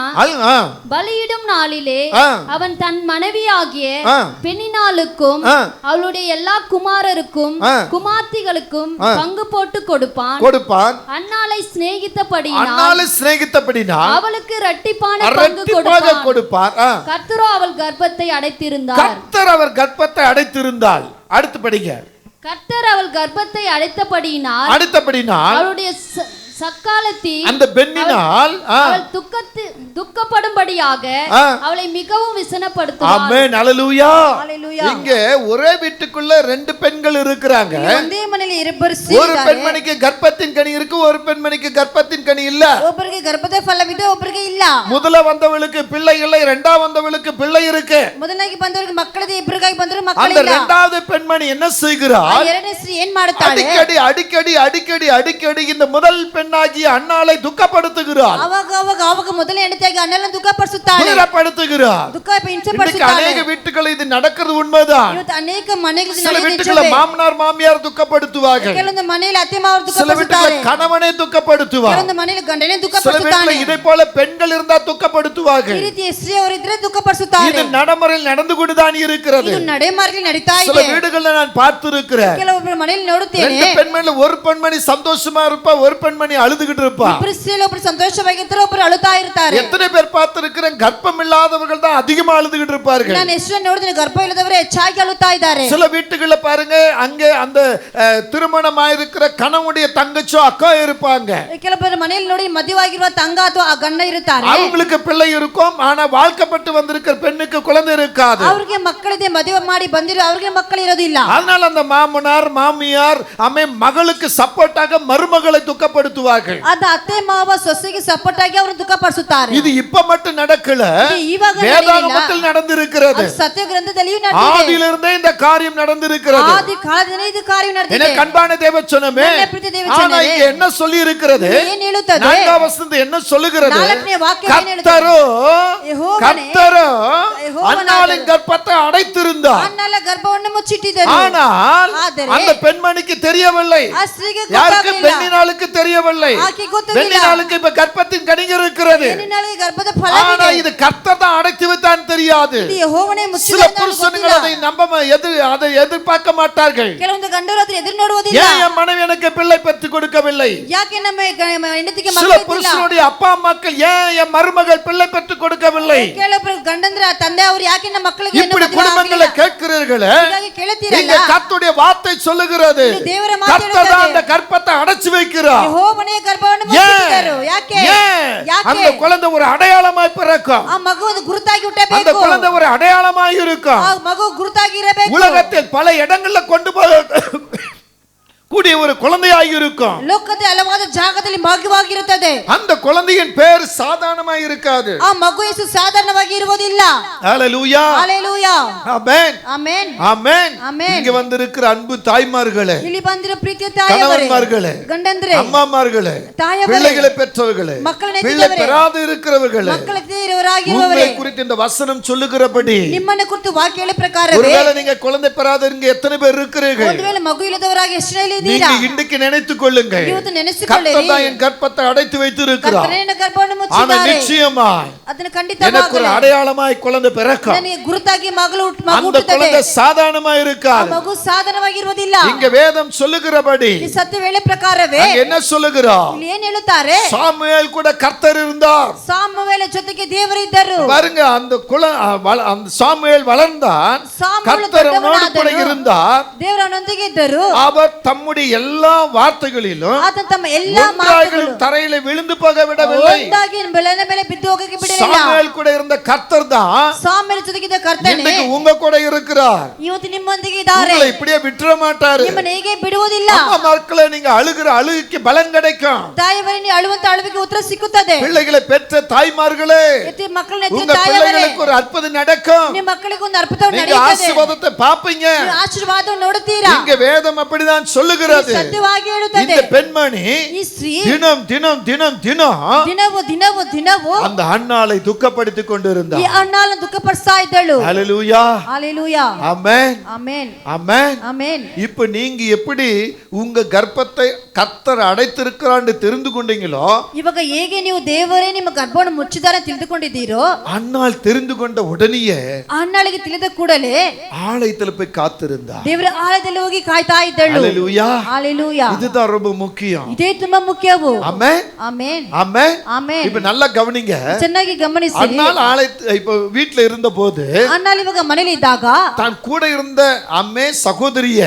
ஆ, பலியிடும் நாளிலே ஆ. அவன் தன் மனைவியாகிய ஆ. பெண்ணினாளுக்கும் ஆ. அவளுடைய எல்லா குமாரருக்கும் ஆ. குமார்த்திகளுக்கும் பங்கு போட்டு கொடுப்பான். கொடுப்பான். அன்னாளை சிநேகித்தபடியினால் அன்னாளை சிநேகித்தபடினா அவளுக்கு இரட்டிப்பான பங்கு இரட்டிப்பாக கொடுப்பான். கொடுப்பார். கர்த்தரோ அவள் கர்ப்பத்தை அடைத்திருந்தார். கர்த்தர் அவர் கர்ப்பத்தை அடைத்திருந்தாள். அடுத்து படிங்க. கர்த்தர் அவள் கர்ப்பத்தை அடைத்தபடியினால் அடுத்தபடினால் அவளுடைய சக்காலத்தில் அந்த பெண்ணினால் அவள் துக்கப்படும்படியாக ஆ. அவளை மிகவும் விசனப்படுத்துவார். ஆமென், ஹalleluya. ஹalleluya. இங்க ஒரே வீட்டுக்குள்ள 2 பெண்கள் இருக்கிறாங்க. ಒಂದೇ ಮನೆಯಲ್ಲಿ ಇಬ್ಬರು ஒரு ಸ್ತ್ರೀಯಿದ್ದಾರೆ. பெண்மணிக்கு கர்ப்பத்தின் கனி இருக்கு, ஒரு பெண்மணிக்கு கர்ப்பத்தின் கனி இல்ல. ಒಬ್ಬರಿಗೆ ಗರ್ಭದ ಫಲವಿದೆ, ಒಬ್ಬರಿಗೆ ಇಲ್ಲ. முதல்ல வந்தவளுக்கு பிள்ளை இல்லை, இரண்டாவது வந்தவளுக்கு பிள்ளை இருக்கு. ಮೊದಲನಾಗಿ ಬಂದವರಿಗೆ ಮಕ್ಕಳಿದೆ, ಇಬ್ಬರಿಗಾಗಿ ಬಂದರು அந்த ಮಕ್ಕಳಿಲ್ಲ. இரண்டாவது பெண்மணி என்ன ಆ செய்கிறாள்? ಎರಡನೇ ಸ್ತ್ರೀ ಏನ್ ಮಾಡುತ್ತಾಳೆ? அடிக்கடி அடிக்கடி அடிக்கடி அடிக்கடி இந்த முதல் பெண்ணாகிய அன்னாளை துக்கப்படுத்துகிறாள், ಅವಾಗ ಅವಾಗ ಅವಾಗ ಮೊದಲನೇ ಹೆಂಡತಿಯಾಗಿ ಅನ್ನೆಲ್ಲ ದುಃಖಪಡಿಸುತ್ತಾಳೆ, துயரப்படுத்துகிறாள். ದುಃಖ இன்னைக்கு ಹಿಂಸೆಪಡಿಸುತ್ತಾಳೆ. அநேக வீட்டுகள் இது நடக்கிறது உண்மைதான். ಇವತ್ತು ಅನೇಕ ಮನೆಗಳಲ್ಲಿ சில ನಡೆಯುವ வீட்டுகளை ನಿಜವೇ. மாமனார் மாமியார் துக்கப்படுத்துவாங்க, ಕೆಲವೊಂದು ಮನೆಯಲ್ಲಿ ಅತ್ತೆ ಮಾವರು சில வீட்டுகளை ದುಃಖಪಡಿಸುತ್ತಾರೆ, கணவனே துக்கப்படுத்துவாங்க, ಕೆಲವೊಂದು ಮನೆಯಲ್ಲಿ ಗಂಡನೇ சில ದುಃಖಪಡಿಸುತ್ತಾನೆ. வீட்டுல இதை போல பெண்கள் இருந்தா துக்கப்படுத்துவாங்க. ಈ ರೀತಿ ಸ್ತ್ರೀಯವರಿದ್ರೆ ದುಃಖಪಡಿಸುತ್ತಾರೆ. இது நடைமுறையில் நடந்து கொண்டுதான் இருக்கிறது. ಇದು ನಡೆಮಾರ್ಗಲಿ ನಡೀತಾ சில ಇದೆ. வீடுகள்ல நான் பார்த்திருக்கிறேன். ಕೆಲವೊಬ್ಬರು ಮನೆಯಲ್ಲಿ ನೋಡುತ್ತೇನೆ, 2 பெண்மணில ஒரு பெண்மணி சந்தோஷமா இருப்பா, ஒரு பெண்மணி அழுதுகிட்டு இருப்பா. ಇಬ್ಬರು ಸ್ತ್ರೀಯಲ್ಲಿ ಒಬ್ಬರು ಸಂತೋಷವಾಗಿರ್ತಾರೆ, ಒಬ್ಬರು ಅಳುತ್ತಾ ಇರ್ತಾರೆ. எத்தனை பேர் பார்த்திருக்கிறேன், கர்ப்பம் இல்லாதவர்கள் தான் அதிகமா அழுதுகிட்டு இருப்பார்கள். ನಾನು ಎಷ್ಟು ನೋಡಿದ್ರೆ ಗರ್ಭ ಇಲ್ಲದವರು ಹೆಚ್ಚಾಗಿ ಅಳುತ್ತಾ ಇದ್ದಾರೆ. சில வீட்டுகள்ல பாருங்க, அங்க அந்த திருமணமாயிருக்கிற கணவனுடைய தங்கச்சோ அக்கா இருப்பாங்க. ಕೆಲವೊಬ್ಬರು ಮನೆಯಲ್ಲಿ ನೋಡಿ ಮದುವಾಗಿರುವ ತಂಗ ಅಥವಾ ಆ ಗಂಡ ಇರುತ್ತಾರೆ. அவங்களுக்கு பிள்ளை இருக்கும், ஆனா வாழ்க்கப்பட்டு வந்திருக்கிற பெண்ணுக்கு குழந்தை இருக்காது. ಅವ್ರಿಗೆ ಮಕ್ಕಳಿದೆ, ಮದುವೆ ಮಾಡಿ ಮಾಡಿ ಬಂದಿರೋ ಅವ್ರಿಗೆ ಮಕ್ಕಳು ಇರೋದಿಲ್ಲ. அதனால அந்த மாமனார் மாமியார் மகளுக்கு சப்போர்ட்டாக மருமகளை துக்கப்படுத்துவார்கள். ಅದ ಅತ್ತೆ ಮಾವ ಸೊಸೆಗೆ ಸಪೋರ್ಟ್ ಆಗಿ ಅವರನ್ನು ದುಃಖ ಪಡಿಸುತ್ತಾರೆ. இது இப்ப மட்டும் நடக்கல, ಇವಾಗ வேதாகமத்தில் நடந்திருக்கிறது. ಸತ್ಯ ಗ್ರಂಥದಲ್ಲಿಯೂ ನಡೆದಿದೆ. ஆதியிலிருந்தே இந்த காரியம் நடந்திருக்கிறது. ಆದಿ ಕಾಲದಿಂದಲೇ ಇದು ಕಾರ್ಯ ನಡೆದಿದೆ. என்ன கண்பான தேவச்சனமே, ஆனா இங்க என்ன சொல்லி இருக்கிறது? ಏನು ಹೇಳುತ್ತದೆ? 4வது வசனம் என்ன சொல்லுகிறது? 4ನೇ ವಾಕ್ಯ ಏನು ಹೇಳುತ್ತದೆ? கர்த்தரோ அன்னாளின் கர்ப்பத்தை அடைத்திருந்தார். ಅಣ್ಣಳ ಗರ್ಭವನ್ನು ಮುಚ್ಚಿಟ್ಟಿದ್ದರು. ஆனால் அந்த பெண்மணிக்கு தெரியவில்லை. ಆ ಸ್ತ್ರೀಗೆ யாருக்கு? ಗೊತ್ತಾಗಲಿಲ್ಲ. பெண்ணினாளுக்கு தெரியவில்லை. ಆಕೆ ಗೊತ್ತಿಲ್ಲ. பெண்ணினாளுக்கு இப்ப கர்ப்பத்தின் கனிகள் இருக்கிறது. பெண்ணினாளுக்கு ಗರ್ಭದ ಫಲ ஆனா ಇದೆ. இது கர்த்தர் தான் அடைத்து வைத்தான் தெரியாது. ಇದು ಯೆಹೋವನೇ சில ಮುಚ್ಚಿದ್ದಾನೆ புருஷன்கள் அதை அதை எதிர்பார்க்க மாட்டார்கள். ಕೆಲವೊಂದು ಗಂಡರು ಅದನ್ನು ಎದುರು ನೋಡುವುದಿಲ್ಲ. ஏன் என் மனைவி எனக்கு பிள்ளை பெற்று கொடுக்கவில்லை? ಯಾಕೆ ನಮ್ಮ ಹೆಂಡತಿಗೆ சில ಮಕ್ಕಳು ಇಲ್ಲ? புருஷனுடைய அப்பா அம்மாக்கள் ஏன் என் மருமகள் பிள்ளை பெற்று கொடுக்கவில்லை? ಕೆಲವೊಬ್ಬರು ಗಂಡಂದ್ರ ತಂದೆ ಅವರು ಯಾಕೆ ನಮ್ಮ ಮಕ್ಕಳಿಗೆ இப்படி குடும்பங்களை கேட்கிறீர்களே, ಕೇಳುತ್ತೀರಲ್ಲ? இங்க கர்த்தருடைய வார்த்தை சொல்லுகிறது, ಇದು ದೇವರ ಮಾತು கர்த்தர் தான் ಹೇಳುತ್ತದೆ. அந்த கர்ப்பத்தை அடைச்சு வைக்கிறார். ಯೆಹೋವನೇ ಗರ್ಭವನ್ನು ஏன்? ಮುಚ್ಚಿಟ್ಟಿದ್ದರು. ಯಾಕೆ? ಯಾಕೆ? அந்த குழந்தை ஒரு அடையாளமாய் பிறக்கும். ಆ ಮಗು ಒಂದು ಗುರುತಾಗಿ அந்த ಹುಟ್ಟಬೇಕು. குழந்தை ஒரு அடையாளமாய் இருக்கும். ಆ ಮಗು ಗುರುತಾಗಿ ಇರಬೇಕು. உலகத்தில் பல இடங்கள்ல கொண்டு போக கூடிய ஒரு குழந்தையாய் இருக்கும். ಲೋಕದ ಹಲವಾದ ಜಾಗದಲ್ಲಿ ಮಗುವಾಗಿರುತ್ತದೆ. அந்த குழந்தையின் பேர் சாதாரணமாய் இருக்காது. ಆ ಮಗು ಹೆಸರು ಸಾಧಾರಣವಾಗಿ ಇರುವುದಿಲ್ಲ. ஹalleluya, ಹalleluya, ஆமென், ಆಮೆನ್, ஆமென். ஆமென். இங்க வந்திருக்கிற அன்பு தாய்மார்களே, ಇಲ್ಲಿ ಬಂದಿರೋ ಪ್ರೀತಿಯ ತಾಯಿಯವರೇ, கணவன்மார்களே, ಗಂಡಂದ್ರೆ, அம்மாமார்களே, ತಾಯಿಯವರೇ, பிள்ளைகளை பெற்றவர்களே, ಮಕ್ಕಳನ್ನ பிள்ளை ಹೆತ್ತಿದವರೇ, பெறாது இருக்கிறவர்களே, ಮಕ್ಕಳೇ ಇರುವವರಾಗಿರುವವರೇ, உங்களை குறித்து இந்த வசனம் சொல்லுகிறபடி ನಿಮ್ಮನ್ನ ಕುರಿತು ವಾಕ್ಯ ಹೇಳ ಪ್ರಕಾರವೇ, ஒருவேளை நீங்க குழந்தை பெறாதவங்க எத்தனை பேர் இருக்கிறீர்கள்? ಒಂದು ವೇಳೆ ಮಗು ಇಲ್ಲದವರಾಗಿ ಎಷ್ಟು ಜನ நீங்க ಇದ್ದೀರಾ? இன்றைக்கு நினைத்துக் கொள்ளுங்கள், ಇವತ್ತು ನೆನೆಸಿಕೊಳ್ಳಿರಿ, கர்த்தர் தான் என் கர்ப்பத்தை அடைத்து வைத்திருக்கிறார். ಕರ್ತನೇ ನನ್ನ ಗರ್ಭವನ್ನು ஆனா ಮುಚ್ಚಿದ್ದಾರೆ. நிச்சயமாய் ಅದನ್ನು எனக்கு ஒரு ಖಂಡಿತವಾಗಿ அடையாளமாய் குழந்தை பிறக்கும். ನನಗೆ ಗುರುತಾಗಿ ಮಗು அந்த ಹುಟ್ಟುತ್ತದೆ. குழந்தை சாதாரணமாய் ಆ இருக்காது. ಮಗು ಸಾಧಾರಣವಾಗಿರುವುದಿಲ್ಲ. இங்க வேதம் சொல்லுகிறபடி ಈ ಸತ್ಯ ವೇಳೆ ಪ್ರಕಾರವೇ அங்க என்ன சொல்லுகிறார்? ಇಲ್ಲಿ ಏನ್ ಹೇಳುತ್ತಾರೆ? சாமுவேல் கூட கர்த்தர் இருந்தார். ಸಾಮುವೇಲ ಜೊತೆಗೆ ದೇವರಿದ್ದರು. பாருங்க, அந்த அந்த சாமுவேல் வளர்ந்தான், சாமுவேல் கர்த்தர் அவனோடு கூட ದೊಡ್ಡವನಾದನು. இருந்தார். ದೇವರೊಂದಿಗೆ ಇದ್ದರು. அவர் தம்முடைய எல்லா வார்த்தைகளிலும் ಆತ ತಮ್ಮ ಎಲ್ಲಾ ಮಾತುಗಳು ஒன்றாகிலும் தரையில விழுந்து போக விடவில்லை. ಒಂದಾಗಿ ಬೆಳೆನ ಮೇಲೆ ಬಿದ್ದು ಹೋಗಕ್ಕೆ ಬಿಡಲಿಲ್ಲ. சாமுவேல் கூட இருந்த கர்த்தர் தான் ಸಾಮುವೇಲ ಜೊತೆಗಿದ್ದ ಕರ್ತನೇ இன்னைக்கு உங்க கூட இருக்கிறார். ಇವತ್ತು ನಿಮ್ಮೊಂದಿಗೆ ಇದ್ದಾರೆ. உங்களை இப்படியே விட்டுற மாட்டாரு. ನಿಮ್ಮನ್ನ ಹೇಗೆ ಬಿಡುವುದಿಲ್ಲ. அம்மா மக்களை நீங்க அழுகிற அழுகைக்கு பலன் கிடைக்கும். ತಾಯಿಯವರೇ, ನೀವು ಅಳುವಂತ ಅಳುವಿಗೆ ಉತ್ತರ ಸಿಕ್ಕುತ್ತದೆ. பிள்ளைகளை பெற்ற தாய்மார்களே, ಎತ್ತಿ ಮಕ್ಕಳನ್ನ ಎತ್ತಿದ உங்க ತಾಯಿಯವರೇ, பிள்ளைகளுக்கு ஒரு அற்புதம் நடக்கும். ನಿಮ್ಮ ಮಕ್ಕಳಿಗೆ ಒಂದು ಅದ್ಭುತವನ್ನು நீங்க ನಡೆಯುತ್ತದೆ. ஆசீர்வாதத்தை பாப்பீங்க. ನೀವು ಆಶೀರ್ವಾದವನ್ನು ನೋಡುತ್ತೀರಾ. இங்க வேதம் அப்படிதான் சொல்லுகிறது. ಸತ್ಯವಾಗಿ ಹೇಳುತ್ತದೆ. இந்த பெண்மணி ಈ ಸ್ತ್ರೀ தினம் தினம் தினம் தினம் ದಿನವೂ ದಿನವೂ ದಿನವೂ அந்த அன்னாளை துக்கப்படுத்திக் ಈ கொண்டிருந்தார். ಅಣ್ಣಾಳನ್ನು ದುಃಖಪಡಿಸ್ತಾ ಇದ್ದಳು. ஹalleluya, ஹalleluya, ஆமென், ஆமென், ஆமென். ஆமென். இப்ப நீங்க எப்படி உங்க கர்ப்பத்தை கர்த்தர் அடைத்திருக்கிறான்னு தெரிந்து கொண்டீங்களோ, ಇವಾಗ ಹೇಗೆ ನೀವು ದೇವರೇ ನಿಮ್ಮ ಗರ್ಭವನ್ನು ಮುಚ್ಚಿದ್ದಾರೆ ತಿಳಿದುಕೊಂಡಿದ್ದೀರೋ, அன்னாள் தெரிந்து கொண்ட உடனேயே ಅಣ್ಣಾಳಿಗೆ ತಿಳಿದ ಕೂಡಲೇ ஆலயத்துல போய் காத்திருந்தார். ದೇವರ ಆಲಯದಲ್ಲಿ ಹೋಗಿ ಕಾಯ್ತಾ ಇದ್ದಳು. ஹalleluya, ஹalleluya. இதுதான் ரொம்ப முக்கியம். ಇದೇ ತುಂಬಾ ಮುಖ್ಯವು. ஆமென், ಆಮೆನ್, ஆமென். ಆಮೆನ್. இப்ப நல்லா கவனிங்க. ಚೆನ್ನಾಗಿ ಗಮನಿಸಿ. அன்னாள் இப்ப வீட்டுல இருந்த போது ಅಣ್ಣಾಳು ಇವಾಗ ಮನೇಲಿ ಇದ್ದಾಗ தான் கூட இருந்த அம்மே சகோதரிய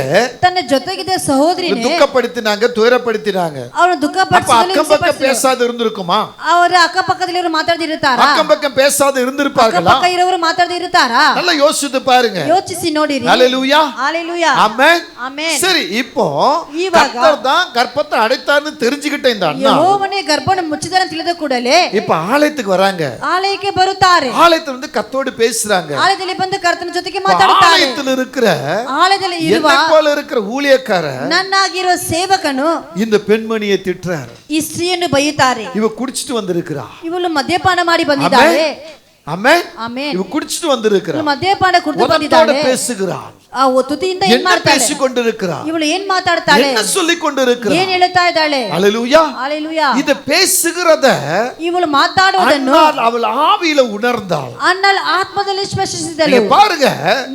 ತನ್ನ ಜೊತೆಗಿದ್ದ ಸಹೋದರಿನೇ துக்கப்படுத்தினாங்க, துயரப்படுத்தினாங்க. ಅವನು ದುಃಖ அப்ப அக்கம் பக்கம் பேசாத இருந்திருக்குமா? ಅವರ ಅಕ್ಕಪಕ್ಕದಲ್ಲಿರೋರು ಮಾತಾಡ್ದಿರುತ್ತಾರಾ? அக்கம் பக்கம் பேசாத இருந்திருப்பார்களா? ಅಕ್ಕಪಕ್ಕ ಇರೋರು ಮಾತಾಡ್ದಿರುತ್ತಾರಾ? நல்லா யோசித்து பாருங்க. ಯೋಚಿಸಿ ನೋಡಿರಿ. ஹalleluya, ஹalleluya, ஆமென், ஆமென். சரி, இப்போ இವಾಗ கர்த்தர் தான் கர்ப்பத்தை அடைத்தார்னு தெரிஞ்சுக்கிட்ட இந்த அண்ணா ಯೆಹೋವನೇ ಗರ್ಭವನ್ನು ಮುಚ್ಚಿದರ ತಿಳಿದ ಕೂಡಲೇ இப்ப ஆலயத்துக்கு வராங்க. ಆಲಯಕ್ಕೆ ಬರುತ್ತಾರೆ. ஆலயத்துல வந்து கர்த்தரோடு பேசுறாங்க. ಆಲಯದಲ್ಲಿ ಬಂದು ಕರ್ತನ ಜೊತೆಗೆ ಮಾತಾಡುತ್ತಾರೆ. ஆலயத்துல இருக்கிற ಆಲಯದಲ್ಲಿ ಇರುವ என்னை போல இருக்கிற ஊழியக்காரர் ನನ್ನಾಗಿರುವ ಸೇವಕನು இந்த பெண்மணியை திட்டுறாரு. ಈ ಸ್ತ್ರೀಯನ್ನು ಬೈಯುತ್ತಾರೆ. இவ குடிச்சிட்டு வந்திருக்கிறா. ಇವಳು ಮದ್ಯಪಾನ ಮಾಡಿ ಬಂದಿದ್ದಾಳೆ. ஆமென், ಆಮೆನ್. இவ குடிச்சிட்டு வந்திருக்கிறா. ಇವಳು ಮದ್ಯಪಾನ ಕುಡಿದು உதட்டோட ಬಂದಿದ್ದಾಳೆ. பேசுகிறாள். ಆ ತುತಿಯಿಂದ ಏನ್ என்ன ಮಾಡ್ತಾಳೆ? பேசிக் கொண்டிருக்கிறாள்? ಇವಳು ಏನ್ ಮಾತಾಡ್ತಾಳೆ? என்ன சொல்லிக் கொண்டிருக்கிறாள்? ಏನ್ ಹೇಳ್ತಾ ಇದ್ದಾಳೆ? ஹalleluya, ஹalleluya. இத பேசுகிறத ಇವಳು ಮಾತಾಡುವುದನ್ನು அன்னாள் அவள் ஆவியில உணர்ந்தாள். ಅಣ್ಣಾಳು ಆತ್ಮದಲ್ಲಿ ಸ್ಪರ್ಶಿಸಿದಳು. நீங்க பாருங்க,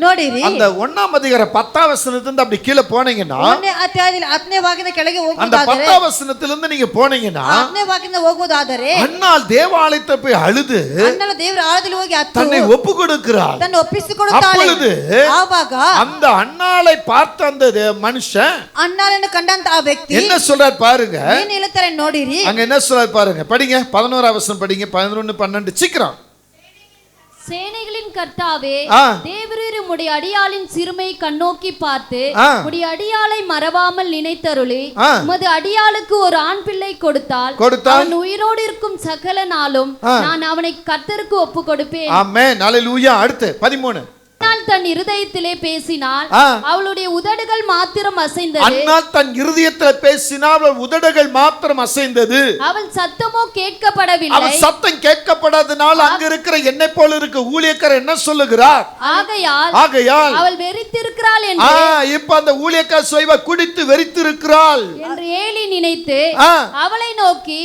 ನೋಡಿರಿ, அந்த 1ஆம் அதிகார 10ஆம் வசனத்திலிருந்து அப்படி கீழே போனீங்கன்னா, 1ನೇ ಅಧ್ಯಾಯದಲ್ಲಿ 10ನೇ ವಾಕ್ಯದ ಕೆಳಗೆ அந்த ಹೋಗುವುದಾದರೆ, 10ஆம் வசனத்திலிருந்து நீங்க போனீங்கன்னா, 10ನೇ ವಾಕ್ಯದಿಂದ ಹೋಗುವುದಾದರೆ, அன்னாள் தேவாலயத்தை போய் அழுது ಅಣ್ಣಾಳು ದೇವರ ಆಳದಲ್ಲಿ ಹೋಗಿ ಅತ್ತು தன்னை ஒப்பு கொடுக்கிறாள். ತನ್ನ ಒಪ್ಪಿಸಿಕೊಡುತ್ತಾಳೆ. அப்பொழுது ಆವಾಗ அந்த அன்னாளை பார்த்த அந்த மனுஷன் ಅಣ್ಣಾಳನ್ನು ಕಂಡಂತ ಆ ವ್ಯಕ್ತಿ என்ன சொல்றார் பாருங்க. ಏನ್ ಹೇಳ್ತಾರೆ ನೋಡಿರಿ. அங்க என்ன சொல்றார் பாருங்க. படிங்க, 11ஆம் வசனம் படிங்க, 11 12 சீக்கிரம். சேனைகளின் கர்த்தாவே, ஆ. தேவரீர் உம்முடைய அடியாளின் சிறுமையை கண்ணோக்கி பார்த்து ஆ. உம்முடைய அடியாளை மறவாமல் நினைத்தருளி ஆ. உமது அடியாளுக்கு ஒரு ஆண் பிள்ளை கொடுத்தால் அவன் உயிரோடு இருக்கும் சகல நாளும் நான் அவனை கர்த்தருக்கு ஒப்பு கொடுப்பேன். ஆமென். அல்லேலூயா. அடுத்து 13. அன்னாள் தன் இருதயத்திலே பேசினாள், ஆ. அவளுடைய உதடுகள் மாத்திரம் அசைந்தது. அன்னாள் தன் இருதயத்தில் பேசினாள், அவள் உதடுகள் மாத்திரம் அசைந்தது. அவள் சத்தமோ கேட்கப்படவில்லை. அவள் சத்தம் கேட்கப்படாதனால் அங்க இருக்கிற என்னை போல இருக்க ஊழியக்காரர் என்ன சொல்லுகிறார்? ஆகையால் அவள் வெறித்திருக்கிறாள் என்று இப்ப அந்த ஊழியக்காரர் சொல்வா குடித்து வெறித்திருக்கிறாள் என்று ஏலி நினைத்து அவளை நோக்கி,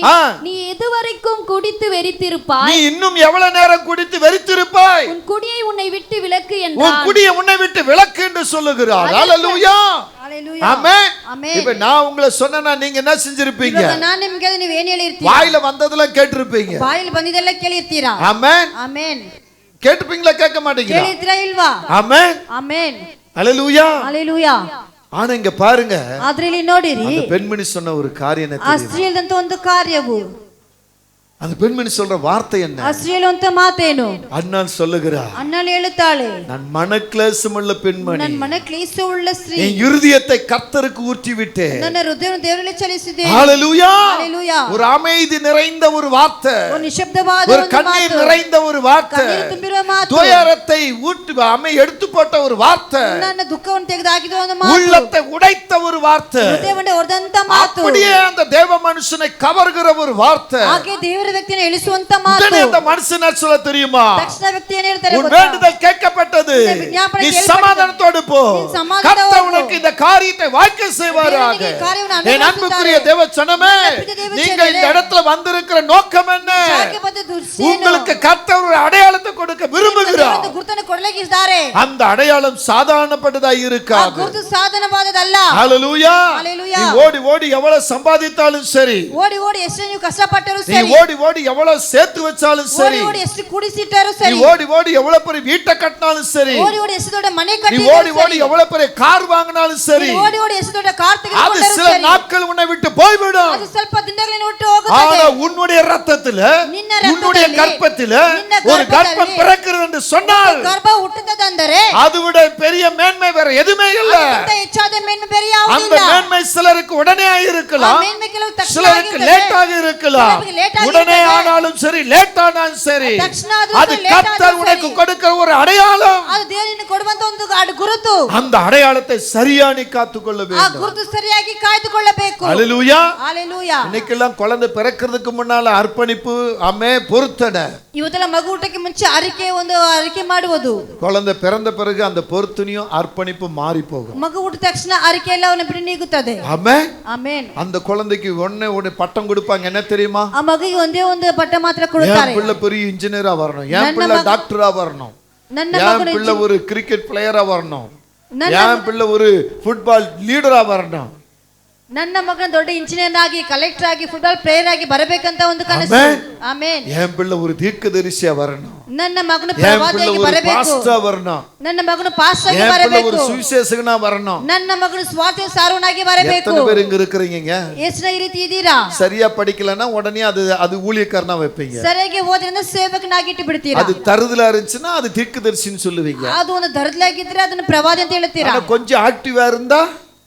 நீ எதுவரைக்கும் குடித்து வெறித்திருப்பாய்? நீ இன்னும் எவ்வளவு நேரம் குடித்து வெறித்திருப்பாய்? உன் குடியை உன்னை விட்டு விலக்கு உன் என்றான். குடியை உன்னை விட்டு விலக்கு என்று சொல்லுகிறார். ஹalleluya. ஆமென். இப்ப நான் உங்களை சொன்னா நீங்க என்ன செஞ்சிருப்பீங்க? நான் ನಿಮಗೆ ನೀವು ಏನು ಹೇಳಿರ್ತೀರಾ? வாயில வந்ததெல்லாம் கேட்டிருப்பீங்க. ಬಾಯಲ್ಲಿ ಬಂದಿದ್ದೆಲ್ಲ ಕೇಳಿರ್ತೀರಾ? ஆமென். ಆಮೆನ್. கேட்டிருப்பீங்களா கேட்க மாட்டீங்களா? ಕೇಳಿರ್ತೀರಾ ಇಲ್ವಾ? ஆமென். ಆಮೆನ್. ஹalleluya. ஹalleluya. ஆனா இங்க பாருங்க, ಅದರಲ್ಲಿ ನೋಡಿರಿ அந்த பெண்மணி சொன்ன ஒரு காரியம் என்ன ಆ தெரியுமா? ಸ್ತ್ರೀ ಹೇಳಿದಂತ ಒಂದು ಕಾರ್ಯವು, அந்த பெண்மணி சொல்ற வார்த்தை என்ன? ಆ ಸ್ತ್ರೀ ಹೇಳುವಂತ ಮಾತೇನು? அண்ணாள் சொல்லுகிறார், ಅಣ್ಣಳು ಹೇಳುತ್ತಾಳೆ, நான் மனக்லேசமுள்ள பெண்மணி, ನನ್ನ ಮನ ಕ್ಲೇಶವುಳ್ಳ ಸ್ತ್ರೀ, என் இருதயத்தை கர்த்தருக்கு ஊற்றி விட்டேன். ನನ್ನ ಹೃದಯವನ್ನು ದೇವರಲ್ಲಿ ಚಲಿಸಿದೆ. ஹalleluya. ஹalleluya. ஒரு அமைதி நிறைந்த ஒரு வார்த்தை, ಒಂದು ನಿಶ್ಶಬ್ದವಾದ ஒரு ಒಂದು கண்ணீர் ಮಾತು, நிறைந்த ஒரு வார்த்தை, ಕಣ್ಣೀರು ತುಂಬಿರುವ ಮಾತು, துயரத்தை எடுத்து போட்ட ஒரு வார்த்தை, ನನ್ನ ದುಃಖವನ್ನು ತೆಗೆದು ಹಾಕಿದ ಒಂದು ಮಾತು, உள்ளத்தை உடைத்த ஒரு வார்த்தை, ಹೃದಯವನ್ನು ಒಡೆದಂತ ಮಾತು, அப்படியே அந்த தேவ மனுஷனை கவர்கிற ஒரு வார்த்தை. ಹಾಗೆ ದೇವರ ವ್ಯಕ್ತಿಯನ್ನು ಎಳಿಸುವಂತ ಮಾತು. உடனே அந்த மனுஷன் என்ன சொல்ல தெரியுமா? ತಕ್ಷಣ ವ್ಯಕ್ತಿ ಏನು ಹೇಳ್ತಾರೆ உன் ಗೊತ್ತಾ? வேண்டுதல் கேட்கப்பட்டது, விஞ்ஞாபனை நீ கேள்விப்பட்டது. சமாதானத்தோடு போ, நீ சமாதானத்தோடு கர்த்தர் போ. உனக்கு இந்த காரியத்தை வாய்க்க செய்வாராக. தேவன் இந்த காரியத்தை என் அன்புக்குரிய அனுமதித்தாரே. தேவ ஜனமே, அன்புக்குரிய தேவ நீங்க ஜனமே, இந்த இடத்துல வந்திருக்கிற நோக்கம் என்ன? ಜಾಗೆ ಬಂದ ದುರ್ಸೇನು, உங்களுக்கு கர்த்தர் ஒரு அடையாளத்தை கொடுக்க விரும்புகிறார். ಒಂದು ಗುರುತನ್ನು ಕೊಡಲಿಕ್ಕಿದ್ದಾರೆ. அந்த அடையாளம் சாதாரணப்பட்டதாய் ಆ இருக்காது. ಗುರುತು ಸಾಧನವಾದದಲ್ಲ. ஹalleluya. ஹalleluya. நீ ஓடி ஓடி எவ்வளவு சம்பாதித்தாலும் சரி, ಓಡಿ ಓಡಿ ಎಷ್ಟು ನೀವು ಕಷ್ಟಪಟ್ಟರೂ நீ ಸರಿ, ஓடி ஓடி எவ்வளவு சேர்த்து வச்சாலும் ಓಡಿ சரி, ಓಡಿ ಎಷ್ಟು ಕೂಡಿಸಿಟ್ಟರೂ நீ ಸರಿ, ஓடி ஓடி எவ்வளவு பெரிய வீட்டை கட்டினாலும் சரி, ಓಡಿ ಓಡಿ ಎಷ್ಟು ದೊಡ್ಡ ಮನೆ நீ ಕಟ್ಟಿದರೂ ஓடி ஓடி ಸರಿ, எவ்வளவு பெரிய கார் வாங்கினாலும் சரி, ಓಡಿ ಓಡಿ ಎಷ್ಟು ದೊಡ್ಡ ಕಾರ್ அது ತೆಗೆದುಕೊಂಡರೂ சில ಸರಿ, நாட்கள் உன்னை விட்டு போய்விடும். ಅದು ಸ್ವಲ್ಪ ದಿನಗಳಿಂದ ಬಿಟ್ಟು ஆனா ಹೋಗುತ್ತದೆ. உன்னுடைய ரத்தத்துல, ನಿನ್ನ ರಕ್ತದಲ್ಲಿ, உன்னுடைய கற்பத்துல ನಿನ್ನ ஒரு ಗರ್ಭದಲ್ಲಿ கர்ப்பம் பிறக்கிறது என்று சொன்னால் ಗರ್ಭ ಹುಟ್ಟುತ್ತದಂದರೆ அதை விட பெரிய மேன்மை வேற எதுவுமே இல்ல. ಅದಕ್ಕಿಂತ ಹೆಚ್ಚಾದ ಮೇನ್ಮೆ ಬೇರೆ அந்த ಯಾವುದಿಲ್ಲ. மேன்மை சிலருக்கு உடனே இருக்கலாம், ಆ ಮೇನ್ಮೆ ಕೆಲವು ತಕ್ಷಣ சிலருக்கு ಆಗಿರ್ತದೆ. லேட்டாக இருக்கலாம். சிலருக்கு late ஆಗಿ உடனே ಇರ್ತದೆ. ஆனாலும் சரி, லேட் ஆனாலும் சரி, ತಕ್ಷಣ ಆದ್ರೂ அது late கர்த்தர் ಆದ್ರೂ உனக்கு ಸರಿ. கொடுக்கிற ஒரு அடையாளம். ಅದು ದೇವರಿಂದ ಕೊಡುವಂತ ಒಂದು ಗುರುತು. அந்த அடையாளத்தை சரியானி காத்துக்கொள்ள ಆ வேண்டும். ಗುರುತು ಸರಿಯಾಗಿ ಕಾಯ್ದುಕೊಳ್ಳಬೇಕು. ஹalleluya. ஹalleluya. இன்னைக்கெல்லாம் குழந்தை பிறக்கிறதுக்கு முன்னால அர்ப்பணிப்பு, அம்மே பொருத்தனை. ಇವತ್ತೆಲ್ಲ ಮಗು ಊಟಕ್ಕೆ ಮುಂಚೆ ಅರಿಕೆ ಮಾಡುವುದು. குழந்தை பிறந்த பிறகு அந்த பொருத்தனையும் அர்ப்பணிப்பு மாறி போகும். ಮಗು ಹುಟ್ಟಿದ ತಕ್ಷಣ ಅರಿಕೆ ಎಲ್ಲ ಅವನ ಬಿಟ್ಟು ನೀಗುತ್ತದೆ. ஆமென். ಆಮೆನ್. அந்த குழந்தைக்கு ஒண்ணே பட்டம் கொடுப்பாங்க, என்ன தெரியுமா? ಆ ಮಗುವಿಗೆ ಒಂದೇ ಒಂದು ಪಟ್ಟ ಮಾತ್ರ ಕೊಡುತ್ತಾರೆ. என் பிள்ளை பெரிய இன்ஜினியரா வரணும், என் பிள்ளை டாக்டரா வரணும், ನನ್ನ என் பிள்ளை ஒரு கிரிக்கெட் பிளேயரா வரணும், என் பிள்ளை ஒரு ஃபுட்பால் லீடரா வரணும். ನನ್ನ ಮಗನ ದೊಡ್ಡ ಇಂಜಿನಿಯರ್ ಆಗಿ, ಕಲೆಕ್ಟರ್ ಆಗಿ, ಫುಟ್ಬಾಲ್ ಪ್ಲೇಯರ್ ಆಗಿ ಬರಬೇಕಂತ ಒಂದು ಕನಸು. ಆಮೆನ್. என் பிள்ளை ஒரு தீர்க்கதரிசியா வரணும், ನನ್ನ ಮಗನು என் பிள்ளை ಪ್ರವಾದಿಯಾಗಿ ஒரு ಬರಬೇಕು. பாஸ்டரா வரணும், ನನ್ನ ಮಗನು ಪಾಸ್ಟರ್ ಆಗಿ என் பிள்ளை ಬರಬೇಕು. ஒரு சுவிசேஷகனா வரணும். ನನ್ನ ಮಗನು ಸ್ವಾರ್ಥಿ ಸಾರುವನಾಗಿ ಬರಬೇಕು. எத்தனை பேர் இங்க இருக்கிறீங்க? ಎಷ್ಟು ಈ ರೀತಿ ಇದ್ದೀರಾ? சரியா படிக்கலன்னா உடனே அது ஊழியக்காரனா வைப்பீங்க. ಸರಿಯಾಗಿ ಓದ್ರಿಂದ ಸೇವಕನಾಗಿ ಇಟ್ಟು ಬಿಡ್ತೀರಾ. அது தருதலா இருந்துச்சுன்னா அது தீர்க்கதரிசின்னு சொல்லுவீங்க. ಅದು ಒಂದು ದರದಲಾಗಿದ್ರೆ ಅದನ್ನ ಪ್ರವಾದಿ ಅಂತ ಹೇಳ್ತೀರಾ. ஆனா கொஞ்சம் ஆக்டிவா இருந்தா,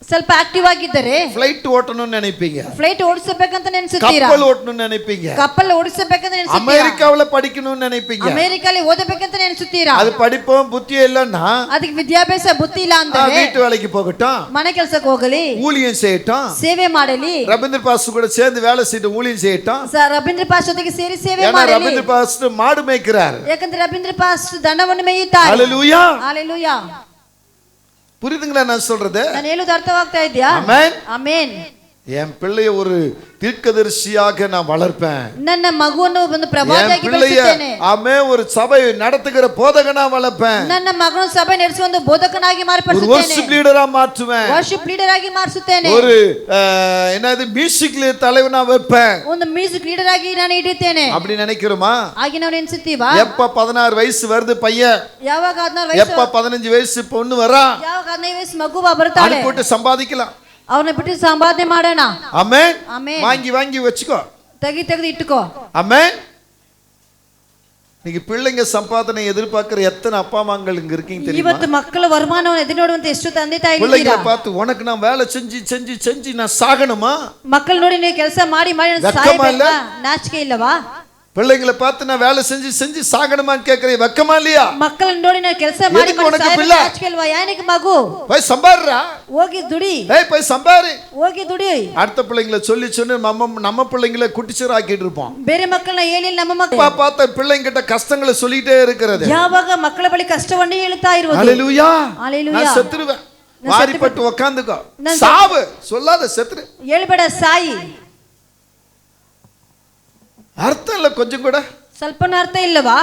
ಸ್ವಲ್ಪ ಆಕ್ಟಿವ್ ಆಗಿದ್ದರೆ ಫ್ಲೈಟ್ ಓಟணும்னு நினைப்பீங்க, ಫ್ಲೈಟ್ ಓಡಿಸಬೇಕಂತ ನೆನೆಸುತ್ತೀರಾ. கப்பல் ஓட்டணும்னு நினைப்பீங்க, ಕಪ್ಪಲ್ ಓಡಿಸಬೇಕಂತ ನೆನೆಸುತ್ತೀರಾ. அமெரிக்காவுல படிக்கணும்னு நினைப்பீங்க. ಅಮೆರಿಕಲ್ಲಿ ಓದಬೇಕಂತ ನೆನೆಸುತ್ತೀರಾ. அது படிப்போம் புத்தியே இல்லன்னா ಅದಕ್ಕೆ ವಿದ್ಯಾಭ್ಯಾಸ ಬುದ್ಧಿ ಇಲ್ಲ ಅಂದ್ರೆ வீட்டு வேலைக்கு போகட்டும், ಮನೆ ಕೆಲಸಕ್ಕೆ ಹೋಗಲಿ, ஊழியம் செய்யட்டும், ಸೇವೆ ಮಾಡಲಿ, ரவீந்திர பாஸ்டர் கூட சேர்ந்து வேலை செய்து ஊழியம் செய்யட்டும். ರವೀಂದ್ರ ಪಾಸ್ ಜೊತೆಗೆ ಸೇರಿ ಸೇವೆ ஏன்னா ಮಾಡಲಿ. ரவீந்திர பாஸ்டர் மாடு மேய்க்கிறார். ಯಾಕಂದ್ರೆ ರವೀಂದ್ರ ಪಾಸ್ ದನವನ್ನು ಮೇಯುತ್ತಾರೆ. ஹalleluya. ஹalleluya. புரியுதுங்களா நான் சொல்றது? ನಾನು ಹೇಳುವುದು ಅರ್ಥವಾಗ್ತಾ ಇದೆಯಾ? ஆமென். ಆಮೆನ್. என் பிள்ளைய ஒரு தீர்க்கதரிசியாக நான் வளர்ப்பேன். ನನ್ನ ಮಗುವನ್ನು ಒಂದು என் ಪ್ರವಾದಿಯಾಗಿ பிள்ளைய ಬೆಳೆಸುತ್ತೇನೆ. ஆமே ஒரு சபை நடத்துகிற போதகனா வளர்ப்பேன். ನನ್ನ ಮಗನು ಸಭೆ ನಡೆಸುವ ಒಂದು ಬೋಧಕನಾಗಿ ஒரு ಮಾರ್ಪಡಿಸುತ್ತೇನೆ. worship leader-ஆ மாற்றுவேன். ವರ್ಷಿಪ್ ಲೀಡರ್ ಆಗಿ ಮಾಡಿಸುತ್ತೇನೆ. ஒரு என்னது மியூசிக் தலைவனா வைப்பேன். ಒಂದು ಮ್ಯೂಸಿಕ್ ಲೀಡರ್ ಆಗಿ ನಾನು ಇಡುತ್ತೇನೆ. அப்படி நினைக்கிறோமா? ಹಾಗೆ ನಾವು ನೆನೆಸುತ್ತೀವಾ? எப்ப 16 வயசு வருது பையன், ಯಾವಾಗ 14 ವಯಸ್ಸು, எப்ப 15 ವಯಸ್ಸು பொண்ணு வரா, ಯಾವಾಗ 15 ವಯಸ್ಸು ಮಗುವ ಬರ್ತಾಳೆ, போட்டு சம்பாதிக்கலாம். ಅವನ್ನ ಬಿಟ್ಟು ಸಂಪಾದನೆ ಮಾಡೋಣ. ஆமென். ಆಮೆನ್. வாங்கி வாங்கி வச்சுக்கோ. ತೆಗೆದು ಇಟ್ಟುಕೋ. ஆமென். இன்னைக்கு பிள்ளைங்க சம்பாதனை எதிர்பார்க்கிற எத்தனை அப்பா அம்மாங்கள் இங்க இருக்கீங்க தெரியுமா? ಇವತ್ತು ಮಕ್ಕಳ ವರಮಾನವನ್ನು ಎದುರು ನೋಡುವಂತ ಎಷ್ಟು ತಂದೆ ತಾಯಿ பிள்ளைங்களை பார்த்து உனக்கு நான் வேலை செஞ்சு நான் சாகணுமா? ಮಕ್ಕಳು ನೋಡಿ ನೀವು ಕೆಲಸ ಮಾಡಿ ನಾಚಿಕೆ ಇಲ್ಲವಾ? பிள்ளைங்களை பார்த்து நான் வேலை செஞ்சு சாகணுமான்னு கேக்குறேன், வெக்கமா இல்லையா? ಮಕ್ಕಳನ್ನ ನೋಡಿ ನಾವು ಕೆಲಸ ಮಾಡಿ ನಾಚಿಕೆ ಇಲ್ವಾ? ಯಾನಿಗೆ ಮಗು போய் சம்பாருடா, ಹೋಗಿ ದುಡಿ, போய் சம்பாரு, ಹೋಗಿ ದುಡಿ. அடுத்த பிள்ளைங்களை சொல்லி நம்ம பிள்ளைங்களை குட்டிச்சர் ஆக்கிட்டு இருப்போம். ಬೇರೆ ಮಕ್ಕಳನ್ನ ಹೇಳಿ ನಮ್ಮ ಮಕ್ಕಳು பார்த்த பிள்ளைங்க கிட்ட கஷ்டங்களை சொல்லிட்டே இருக்கிறது. ಯಾವಾಗ ಮಕ್ಕಳ ಬಳಿ ಕಷ್ಟವನ್ನೇ ಹೇಳ್ತಾ ಇರುವುದು. ஹalleluya, ஹalleluya. நான் செத்துருவேன், வாரிப்பட்டு உட்கார்ந்துக்கோ, சாவு சொல்லாத, செத்துரு, ಹೇಳ್ಬೇಡ, ಸಾಯಿ. அர்த்தம் இல்ல கொஞ்சம் கூட, ಸ್ವಲ್ಪನ ಅರ್ಥ ಇಲ್ಲವಾ?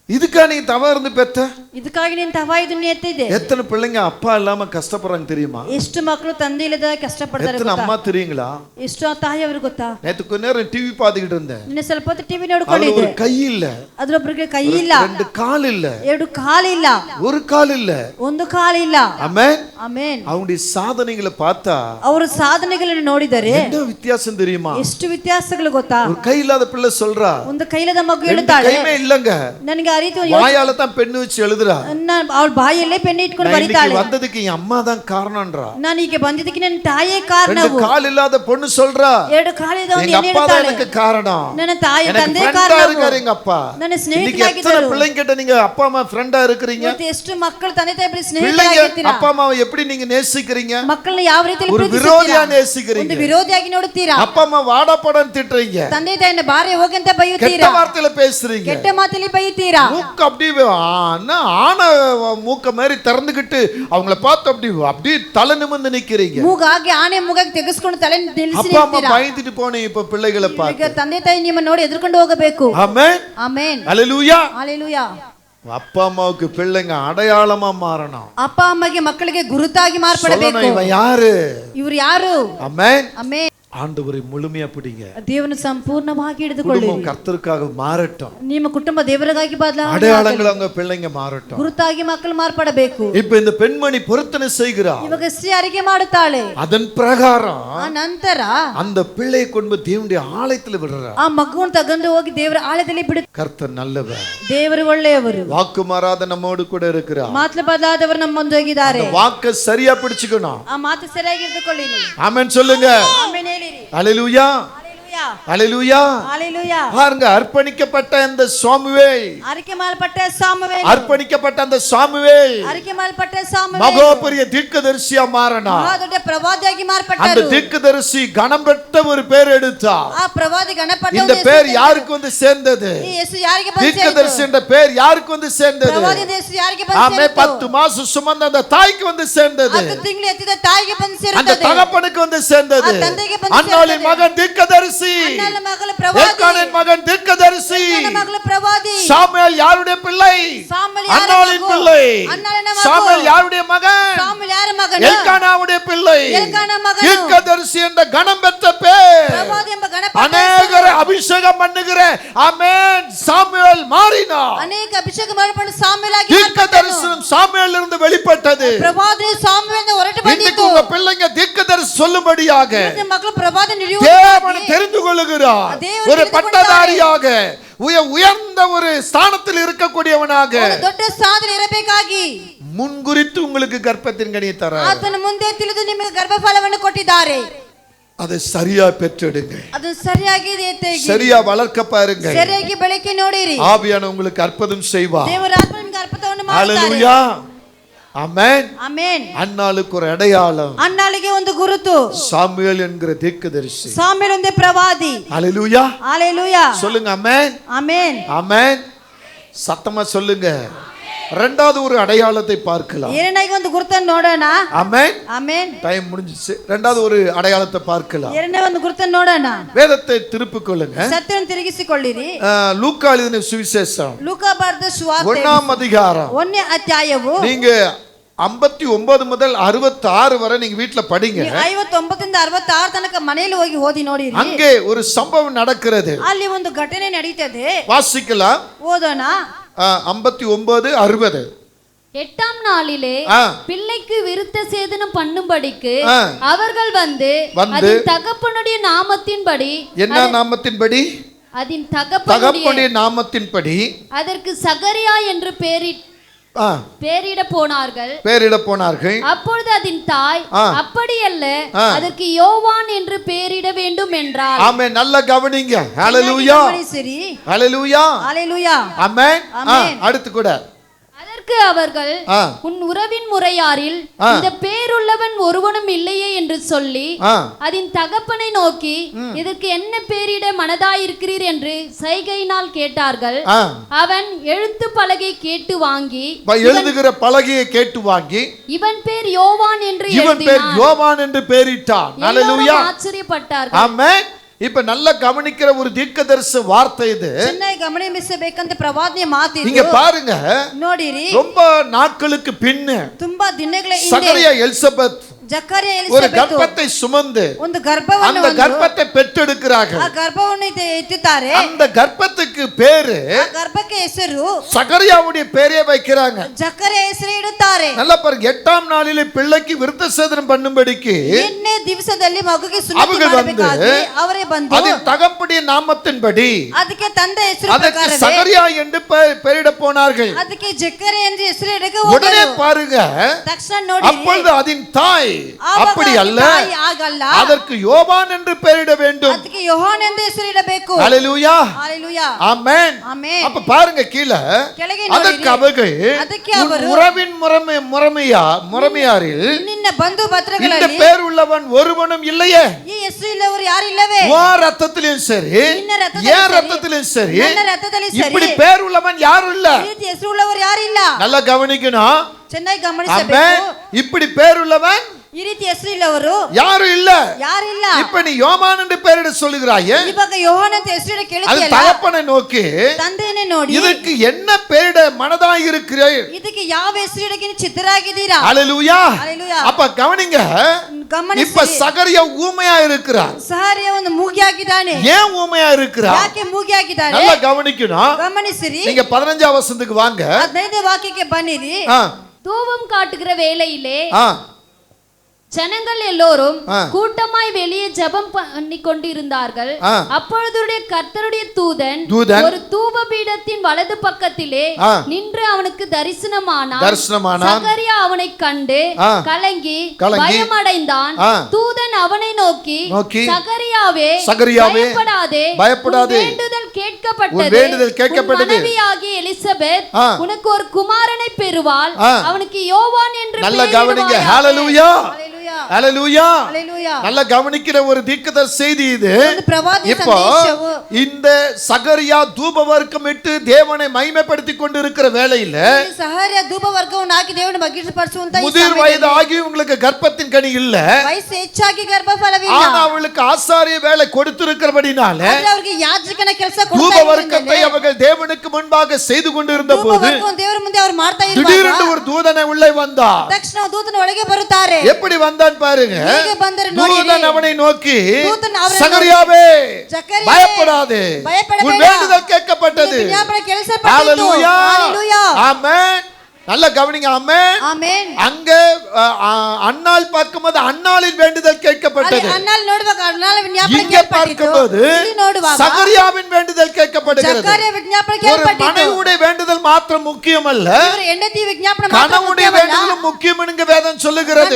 இதுக்கா நீ தவ இருந்து பெத்த? ಇದಕ್ಕಾಗಿ ನೀನು ತವ ಇದನ್ನ ಎತ್ತಿದೆ. எத்தனை பிள்ளைங்க அப்பா இல்லாம கஷ்டப்படுறாங்க தெரியுமா? ಎಷ್ಟು ಮಕ್ಕಳು ತಂದೆ ಇಲ್ಲದ ಕಷ್ಟಪಡ್ತಾರೆ எத்தனை ಗೊತ್ತಾ? அம்மா தெரியுங்களா? ಎಷ್ಟು ತಾಯಿಯವರು ಗೊತ್ತಾ? நேத்து கொஞ்ச நேரம் டிவி பார்த்துக்கிட்டு இருந்தேன். ನಿನ್ನೆ ಸ್ವಲ್ಪ ಹೊತ್ತು ಟಿವಿ ನೋಡ್ಕೊಂಡಿದ್ದೆ. ஒரு கை இல்ல, ಅದರೊಬ್ಬರಿಗೆ ಕೈ ಇಲ್ಲ, ரெண்டு கால் இல்ல, ಎರಡು ಕಾಲು ಇಲ್ಲ, ஒரு கால் இல்ல, ಒಂದು ಕಾಲು ಇಲ್ಲ. ஆமென், ಆಮೆನ್. அவங்களுடைய சாதனைகளை பார்த்தா ಅವರ ಸಾಧನೆಗಳನ್ನು ನೋಡಿದರೆ என்ன வித்தியாசம் தெரியுமா? ಎಷ್ಟು ವ್ಯತ್ಯಾಸಗಳು ಗೊತ್ತಾ? ஒரு கை இல்லாத பிள்ளை சொல்றா, ಒಂದು ಕೈಲದ ಮಗು ரெண்டு ಹೇಳ್ತಾಳೆ, கைமே இல்லங்க, ನನಗೆ ಆ ರೀತಿ வாயால தான் பெண்ணு வச்சு எழுதுறா, ಅವಳ ಬಾಯಲ್ಲೇ ಪೆನ್ ಇಟ್ಕೊಂಡು ಬರೀತಾಳೆ. வந்ததுக்கு என் அம்மா தான் காரணம்ன்றா. ನಾನು ಈಗ ಬಂದಿದ್ದಕ್ಕೆ ನನ್ನ ತಾಯಿಯೇ ಕಾರಣ. ரெண்டு கால் இல்லாத பொண்ணு சொல்றா, ಎರಡು ಕಾಲಿದವನು எங்க ಏನು அப்பா தான் ಹೇಳ್ತಾಳೆ? எனக்கு காரணம், ನನ್ನ ತಾಯಿ ತಂದೆ எனக்கு ಕಾರಣ. ஃப்ரெண்டா இருக்காரு எங்க அப்பா. ನನ್ನ இன்னைக்கு ಸ್ನೇಹಿತರಾಗಿದ್ದರು. எத்தனை பிள்ளைங்க கிட்ட நீங்க அப்பா அம்மா ஃப்ரெண்டா இருக்கிறீங்க? ಮತ್ತೆ ಎಷ್ಟು ಮಕ್ಕಳು ತಂದೆ ತಾಯಿ ಬಳಿ பிள்ளைங்க ಸ್ನೇಹಿತರಾಗಿರ್ತೀರಾ? அப்பா ಅಮ್ಮಾவை எப்படி நீங்க நேசிக்கிறீங்க? ಮಕ್ಕಳನ್ನ ಯಾವ ರೀತಿಯಲ್ಲಿ ஒரு ಪ್ರೀತಿಸುತ್ತೀರಾ? விரோதியா நேசிக்கிறீங்க. ಒಂದು ವಿರೋಧಿಯಾಗಿ ನೋಡುತ್ತೀರಾ? அப்பா அம்மா வாடா போடான்னு திட்டுறீங்க, ತಂದೆ ತಾಯಿನ ಬಾರೆ ಹೋಗಂತ கெட்ட ಬೈಯುತ್ತೀರಾ? வார்த்தையில பேசுறீங்க, ಕೆಟ್ಟ ಮಾತಲ್ಲಿ ಬೈಯುತ್ತೀರಾ? மூக்கு அப்படியே ஆன மூக்க மாதிரி திறந்துகிட்டு அவங்கள பார்த்து அப்படி தலை நிமிர்ந்து நிக்கிறீங்க. ಮೂಗಾಗಿ ಆನೆ ಮೂಗಾಗಿ ತೆಗೆಸ್ಕೊಂಡು ತಲೆ ನಿಲ್ಲಿಸಿ அப்பா அம்மா ನಿಲ್ತೀರಾ? பயந்துட்டு போனீங்க, இப்ப பிள்ளைகளை ಈಗ பார்த்து. ತಂದೆ ತಾಯಿ ನಿಮ್ಮ ನೋಡಿ ಎದುರ್ಕೊಂಡು ಹೋಗಬೇಕು. ஆமென், ಆಮೆನ್, ஹalleluya. ಹalleluya. அப்பா அம்மாவுக்கு பிள்ளைங்க அடையாளமா மாறணும். ಅಪ್ಪ ಅಮ್ಮಗೆ ಮಕ್ಕಳಿಗೆ ಗುರುತಾಗಿ சொல்லணும், ಮಾರ್ಪಡಬೇಕು. இவன் யாரு? ಇವರು ಯಾರು? ஆமென். ಆಮೆನ್. ஆண்டவரை முழுமையா பிடிங்க. ದೇವರನ್ನು ಸಂಪೂರ್ಣವಾಗಿ ಹಿಡಿದುಕೊಳ್ಳಿ. குடும்பம் கர்த்தருக்காக மாறட்டும். ನಿಮ್ಮ ಕುಟುಂಬ ದೇವರಿಗಾಗಿ ಬದಲಾವಣೆ அடையாளங்கள் அவங்க பிள்ளைங்க மாறட்டும். ಗುರುತಾಗಿ ಮಕ್ಕಳು ಮಾರ್ಪಡಬೇಕು. இப்ப இந்த பெண்மணி பொருத்தனை செய்கிறார். ಇವಾಗ ಸ್ತ್ರೀ ಅರಿಕೆ ಮಾಡುತ್ತಾಳೆ. அதன் பிரகாரம் ಆ ನಂತರ அந்த பிள்ளையை கொண்டு தேவனுடைய ஆலயத்தில் விடுறார். ಆ ಮಗುವನ್ನು ತಗೊಂಡು ಹೋಗಿ ದೇವರ ಆಲಯದಲ್ಲಿ ಬಿಡು. கர்த்தர் நல்லவர், ದೇವರು ಒಳ್ಳೆಯವರು, வாக்கு மாறாத நம்மோடு கூட இருக்கிறார். ಮಾತು ಬದಲಾದವರು ನಮ್ಮೊಂದಿಗಿದ್ದಾರೆ. வாக்கு சரியா பிடிச்சுக்கணும். ಆ ಮಾತು ಸರಿಯಾಗಿ ಇಟ್ಟುಕೊಳ್ಳಿರಿ. ஆமென் சொல்லுங்க. ಆಮೆನ್ ಹೇಳಿರಿ. ஹalleluya, ஹalleluya. ஹalleluya. பாருங்க, அர்ப்பணிக்கப்பட்ட இந்த சாமுவேல், ಅರಿಕೆ ಮಾಡಲ್ಪಟ್ಟ ಸಾಮುವೇಲ್, அர்ப்பணிக்கப்பட்ட அந்த சாமுவேல் ಅರಿಕೆ ಮಾಡಲ್ಪಟ್ಟ ಸಾಮುವೇಲ್ மகா பெரிய தீர்க்கதரிசியா மாறினா. ಮಹಾ ದೊಡ್ಡ ಪ್ರವಾದಿಯಾಗಿ அந்த ಮಾರ್ಪಟ್ಟರು. தீர்க்கதரிசி கனம் பெற்ற ஒரு பேர் எடுத்தார். ಆ ಪ್ರವಾದಿ ಗಣಪಟ್ಟ இந்த பேர் யாருக்கு வந்து சேர்ந்தது? ಈ ಹೆಸರು ಯಾರಿಗೆ ಬಂತು? தீர்க்கதரிசி என்ற பேர் யாருக்கு வந்து சேர்ந்தது? ಪ್ರವಾದಿ ಹೆಸರು ಯಾರಿಗೆ ಬಂತು? ஆமே, 10 மாசம் சுமந்த அந்த தாய்க்கு வந்து சேர்ந்தது. 10 ತಿಂಗಳು ಎತ್ತಿದ ತಾಯಿಗೆ ಬಂದು அந்த ಸೇರುತ್ತದೆ. தகப்பனுக்கு வந்து சேர்ந்தது. ಆ ತಂದೆಗೆ ಬಂದು அன்னாளின் ಸೇರುತ್ತದೆ. மகன் தீர்க்கதரிசி, ಅಣ್ಣನ ಮಗಳ ಪ್ರವಾದಿ, எல்கானானின் மகன் தீர்க்கதரிசி. ಅಣ್ಣನ ಮಗಳ ಪ್ರವಾದಿ. சாமுவேல் யாருடைய பிள்ளை? சாமுவேல் யாರ அன்னாளின் ಮಗು? பிள்ளை. ಅಣ್ಣನ ಮಗು. சாமுவேல் யாருடைய மகன்? ಸಾಮುವೇಲ್ ಯಾರ ಮಗನು? எல்கானாவுடைய பிள்ளை. எல்கானா மகனு. தீர்க்கதரிசி என்ற கனம் பெற்ற பேர். ಪ್ರವಾದಿ ಎಂಬ ಗಣಪಟ್ಟ அநேகரை அபிஷேகம் பண்ணுகிற ஆமென் சாமுவேல் மாறினார். ಅನೇಕ ಅಭಿಷೇಕ ಮಾಡಲ್ಪಟ್ಟ ಸಾಮುವೇಲ್ ಆಗಿ தீர்க்க தரிசனம் சாமுவேலில் இருந்து வெளிப்பட்டது. ಪ್ರವಾದಿ ಸಾಮುವೇಲ್ ಹೊರಟು இன்னைக்கு ಬಂದಿತು. உங்க பிள்ளைங்க தீர்க்க தரிசனம் சொல்லும்படியாக ನಿಮ್ಮ ಮಕ್ಕಳು ಪ್ರವಾದಿ தேவன் தெரிந்து கொள்ளுகிறார். தேவன் ஒரு தெரிந்து பட்டதாரியாக உயர்ந்த ஒரு ஸ்தானத்தில் இருக்கக்கூடியவனாக ದೊಡ್ಡ ಸಾಧನೆ ಇರಬೇಕಾಗಿ முன்குறித்து உங்களுக்கு கர்ப்பத்தின் கனியை தர ಆತನ ಮುಂದೆ ತಿಳಿದು ನಿಮಗೆ ಗರ್ಭಫಲವನ್ನು ಕೊಟ್ಟಿದ್ದಾರೆ. அதை சரியா பெற்றெடுங்க, ಅದು ಸರಿಯಾಗಿ சரியா வளர்க்க பாருங்க. ಸರಿಯಾಗಿ ಬೆಳಕಿ ನೋಡಿರಿ. ஆவியான உங்களுக்கு அற்புதம் செய்வார். ದೇವರ ಆತ್ಮ ನಿಮಗೆ ಅದ್ಭುತವನ್ನು ಮಾಡುತ್ತಾರೆ. ஹalleluya, ஆமென். ಆಮೆನ್. அன்னாளுக்கு ஒரு அடையாளம் ಅನ್ನಾಳಿಗೆ ಒಂದು ಗುರುತು சாமுவேல் என்கிற தீர்க்கதரிசி. ಸಾಮುವೇಲ್ ಒಂದೇ ಪ್ರವಾದಿ. ஹalleluya, ஹalleluya. சொல்லுங்க ஆமென், ಆಮೆನ್. ஆமென். சத்தமா சொல்லுங்க. இரண்டாவது ஒரு அடையாளத்தை பார்க்கலாம். ಎರಡನೇಗೆ ಒಂದು ಗುರುತನ್ನು ನೋಡೋಣ. ஆமென். ಆಮೆನ್. டைம் முடிஞ்சிச்சு. இரண்டாவது ஒரு அடையாளத்தை பார்க்கலாம். ಎರಡನೇ ಒಂದು ಗುರುತನ್ನು ನೋಡೋಣ. வேதத்தை திருப்பிக் கொள்ளுங்க. ಸತ್ಯವನ್ನು ತಿರುಗಿಸಿಕೊಳ್ಳಿರಿ. லூக்கா எழுதின சுவிசேஷம் ಲೂಕಾ ಬರೆದ ಸುವಾರ್ತೆ 1ஆம் அதிகாரம். 1ನೇ ಅಧ್ಯಾಯವು நீங்க 59 முதல் 66 வரை நீங்க வீட்ல படிங்க. 59 ರಿಂದ 66 ತನಕ ಮನೆಯಲ್ಲಿ ಹೋಗಿ ಓದಿ ನೋಡಿರಿ. அங்கே ஒரு சம்பவம் நடக்கிறது. ಅಲ್ಲಿ ಒಂದು ಘಟನೆ ನಡೀತದೆ. வாசிக்கலாம். ಓದೋಣ. 59 60. 8ஆம் நாளிலே பிள்ளைக்கு விருத்த சேதனம் பண்ணும்படிக்கு அவர்கள் வந்து அதன் தகப்பனுடைய நாமத்தின்படி. என்ன நாமத்தின்படி? அதன் தகப்பனுடைய நாமத்தின்படி அதற்கு சகரியா என்று பெயரிட போனார்கள். அப்பொழுது அதன் தாய் அப்படியல்ல, அதற்கு யோவான் என்று பெயரிட வேண்டும் என்றார். ஆமென். நல்ல கவனிங்க. ஹalleluya, ஹalleluya, ஹalleluya, ஆமென். அடுத்து கூட அதற்கு அவர்கள், உன் உறவின் முறையாரில் இந்த பேருள்ளவன் ஒருவனும் இல்லையே என்று சொல்லி அதன் தகப்பனை நோக்கி, இதற்கு என்ன பேரிட மனதாயிருக்கிறீர் என்று சைகையினால் கேட்டார்கள். அவன் எழுத்து பலகை கேட்டு வாங்கி, எழுதுகிற பலகையை கேட்டு வாங்கி, இவன் பேர் யோவான் என்று பெயரிட்டான். ஹalleluya, ஆச்சரியப்பட்டார்கள். ஆமென். இப்ப நல்ல கவனிக்கிற ஒரு தீர்க்கதரிசி வார்த்தை இது. ಗಮನಿಸಬೇಕಂತ ಪ್ರವಾದನೆ ಮಾತು இங்க பாருங்க, ನೋಡಿರಿ. ரொம்ப நாட்களுக்கு பின்ன ತುಂಬಾ ದಿನಗಳ ಹಿಂದೆ சகரியா எலிசபெத் ஒரு கர்ப்பத்தை சுமந்து அந்த கர்ப்பத்தை பெற்றெடுக்கிறார்கள். அந்த கர்ப்பத்துக்கு பேரு சகரியாவுடைய பேரே வைக்கிறாங்க. நல்லா பாருங்க, 8ஆம் நாளிலே பிள்ளைக்கு விருத்த சேதனம் பண்ணும்படிக்கு அவர்கள் வந்து அதன் தகப்பனுடைய நாமத்தின்படி அதற்கு சகரியா என்று பெயரிட போனார்கள். உடனே பாருங்க, அப்பொழுது அதன் தாய் அப்படி அல்ல, அதற்கு யோவான் என்று பெயரிட வேண்டும். ஹalleluya, ஆமென். அப்ப பாருங்க கீழே, அதற்கு அவர்கள் உறவின் முறைமையாரில் இந்த பேர் உள்ளவன் ஒருவனும் இல்லையே. ரத்தத்திலும் சரி, ஏன் ரத்தத்திலும் சரி, இப்படி பேர் உள்ளவன் யாரும் இல்ல. நல்லா கவனிக்கணும். இப்படி பேர் உள்ளவன் யாரும் இல்ல. இப்ப நீ யோவான் என்று பெயரிட சொல்லுகிறாயே, அது தகப்பனை நோக்கி இதற்கு என்ன பெயரிட மனதாய் இருக்கிறீர்? ஹalleluya. அப்ப கவனிங்க, இப்ப சகரியா ஊமையா இருக்கிறார். ஏன் ஊமையா இருக்கிறார்? நல்லா கவனிக்கணும். நீங்க 15ஆம் வசனத்துக்கு வாங்க. தூபம் காட்டுகிற வேளையிலே ஜனங்கள் எல்லோரும் கூட்டமாய் வெளியே ஜெபம் பண்ணி கொண்டிருந்தார்கள். அப்பொழுது கர்த்தருடைய தூதன் ஒரு தூப பீடத்தின் வலது பக்கத்திலே நின்று அவனுக்கு தரிசனமானான். சகரியா அவனை கண்டு கலங்கி பயமடைந்தான். தூதன் அவனை நோக்கி, சகரியாவே பயப்படாதே, வேண்டுதல் கேட்கப்பட்டது. மனைவியாகிய எலிசபெத் உனக்கு ஒரு குமாரனை பெறுவாள். அவனுக்கு யோவான் என்று நல்ல கவனிங்க. ஹalleluya, ஹalleluya. நல்ல கவனிக்கிற ஒரு தீர்க்கதரிசி செய்தி இது. இப்போ இந்த சகரியா தூப வர்க்கம் இட்டு தேவனை மகிமைப்படுத்திக் கொண்டிருக்கிற வேளையில முதிர் வயது ஆகி உங்களுக்கு கர்ப்பத்தின் கனி இல்ல. ஆனா அவளுக்கு ஆசாரிய வேலை கொடுத்திருக்கிறபடினால தூப வர்க்கத்தை அவர்கள் தேவனுக்கு முன்பாக செய்து கொண்டிருந்த போது திடீரென்று ஒரு தூதனை உள்ளே வந்தார். எப்படி வந்தான் பாருங்க. தூதன் அவனை நோக்கி, சகரியாவே பயப்படாதே, உன் வேண்டுதல் கேட்கப்பட்டது. ஹalleluya, ஆமென். நல்ல கவனிங்க. ஆமென். அங்க அன்னாள் பார்க்கும்போது அன்னாளின் வேண்டுதல் கேட்கப்பட்டது. இங்க பார்க்கும்போது சகரியாவின் வேண்டுதல் கேட்கப்படுகிறது. ஒரு மனைவியுடைய வேண்டுதல் மாத்திரம் முக்கியம் அல்ல, கணவனுடைய வேண்டுதல் முக்கியம் என்று வேதம் சொல்லுகிறது.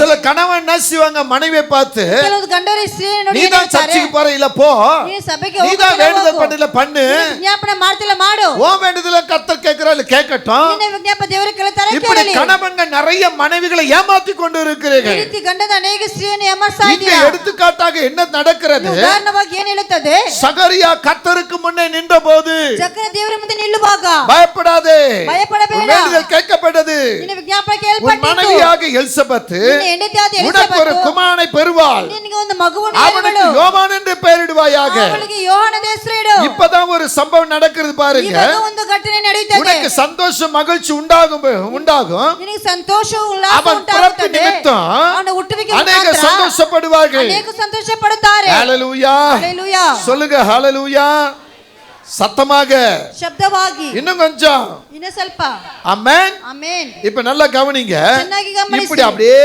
சில கணவன் என்ன செய்வாங்க, மனைவியை பார்த்து, நீதான் சர்ச்சுக்கு போற இல்ல போ, நீதான் வேண்டுதல் பண்ணல பண்ணு, உன் வேண்டுதலை கர்த்தர் கேட்கிறார் கேட்கட்டும். இப்படி கணவன்கள் நிறைய மனைவிகளை ஏமாத்தி கொண்டு இருக்கிறீர்கள். எடுத்துக்காட்டாக என்ன நடக்கிறது? சகரியா கர்த்தருக்கு முன்னே நின்ற போது பயப்படாதே, வேண்டுதல் கேட்கப்பட்டது. மனைவியாக எலிசபெத் உனக்கு ஒரு குமாரனை பெறுவாள், அவனுக்கு யோவான் என்று பெயரிடுவாயாக. இப்பதான் ஒரு சம்பவம் நடக்கிறது பாருங்க. உனக்கு சந்தோஷம் மகிழ்ச்சி உண்டாகும். அவன் பிறப்பு நிமித்தம் அநேக சந்தோஷப்படுவார்கள். ஹalleluya, சொல்லுங்க ஹalleluya. சத்தமாக, ಶಬ್ದವಾಗಿ, இன்னும் கொஞ்சம், ಇನ್ನ ಸ್ವಲ್ಪ. ஆமென். ಆಮೆನ್. இப்ப நல்லா கவனிங்க. ಚೆನ್ನಾಗಿ ಗಮನಿಸಿ. இப்படி அப்படியே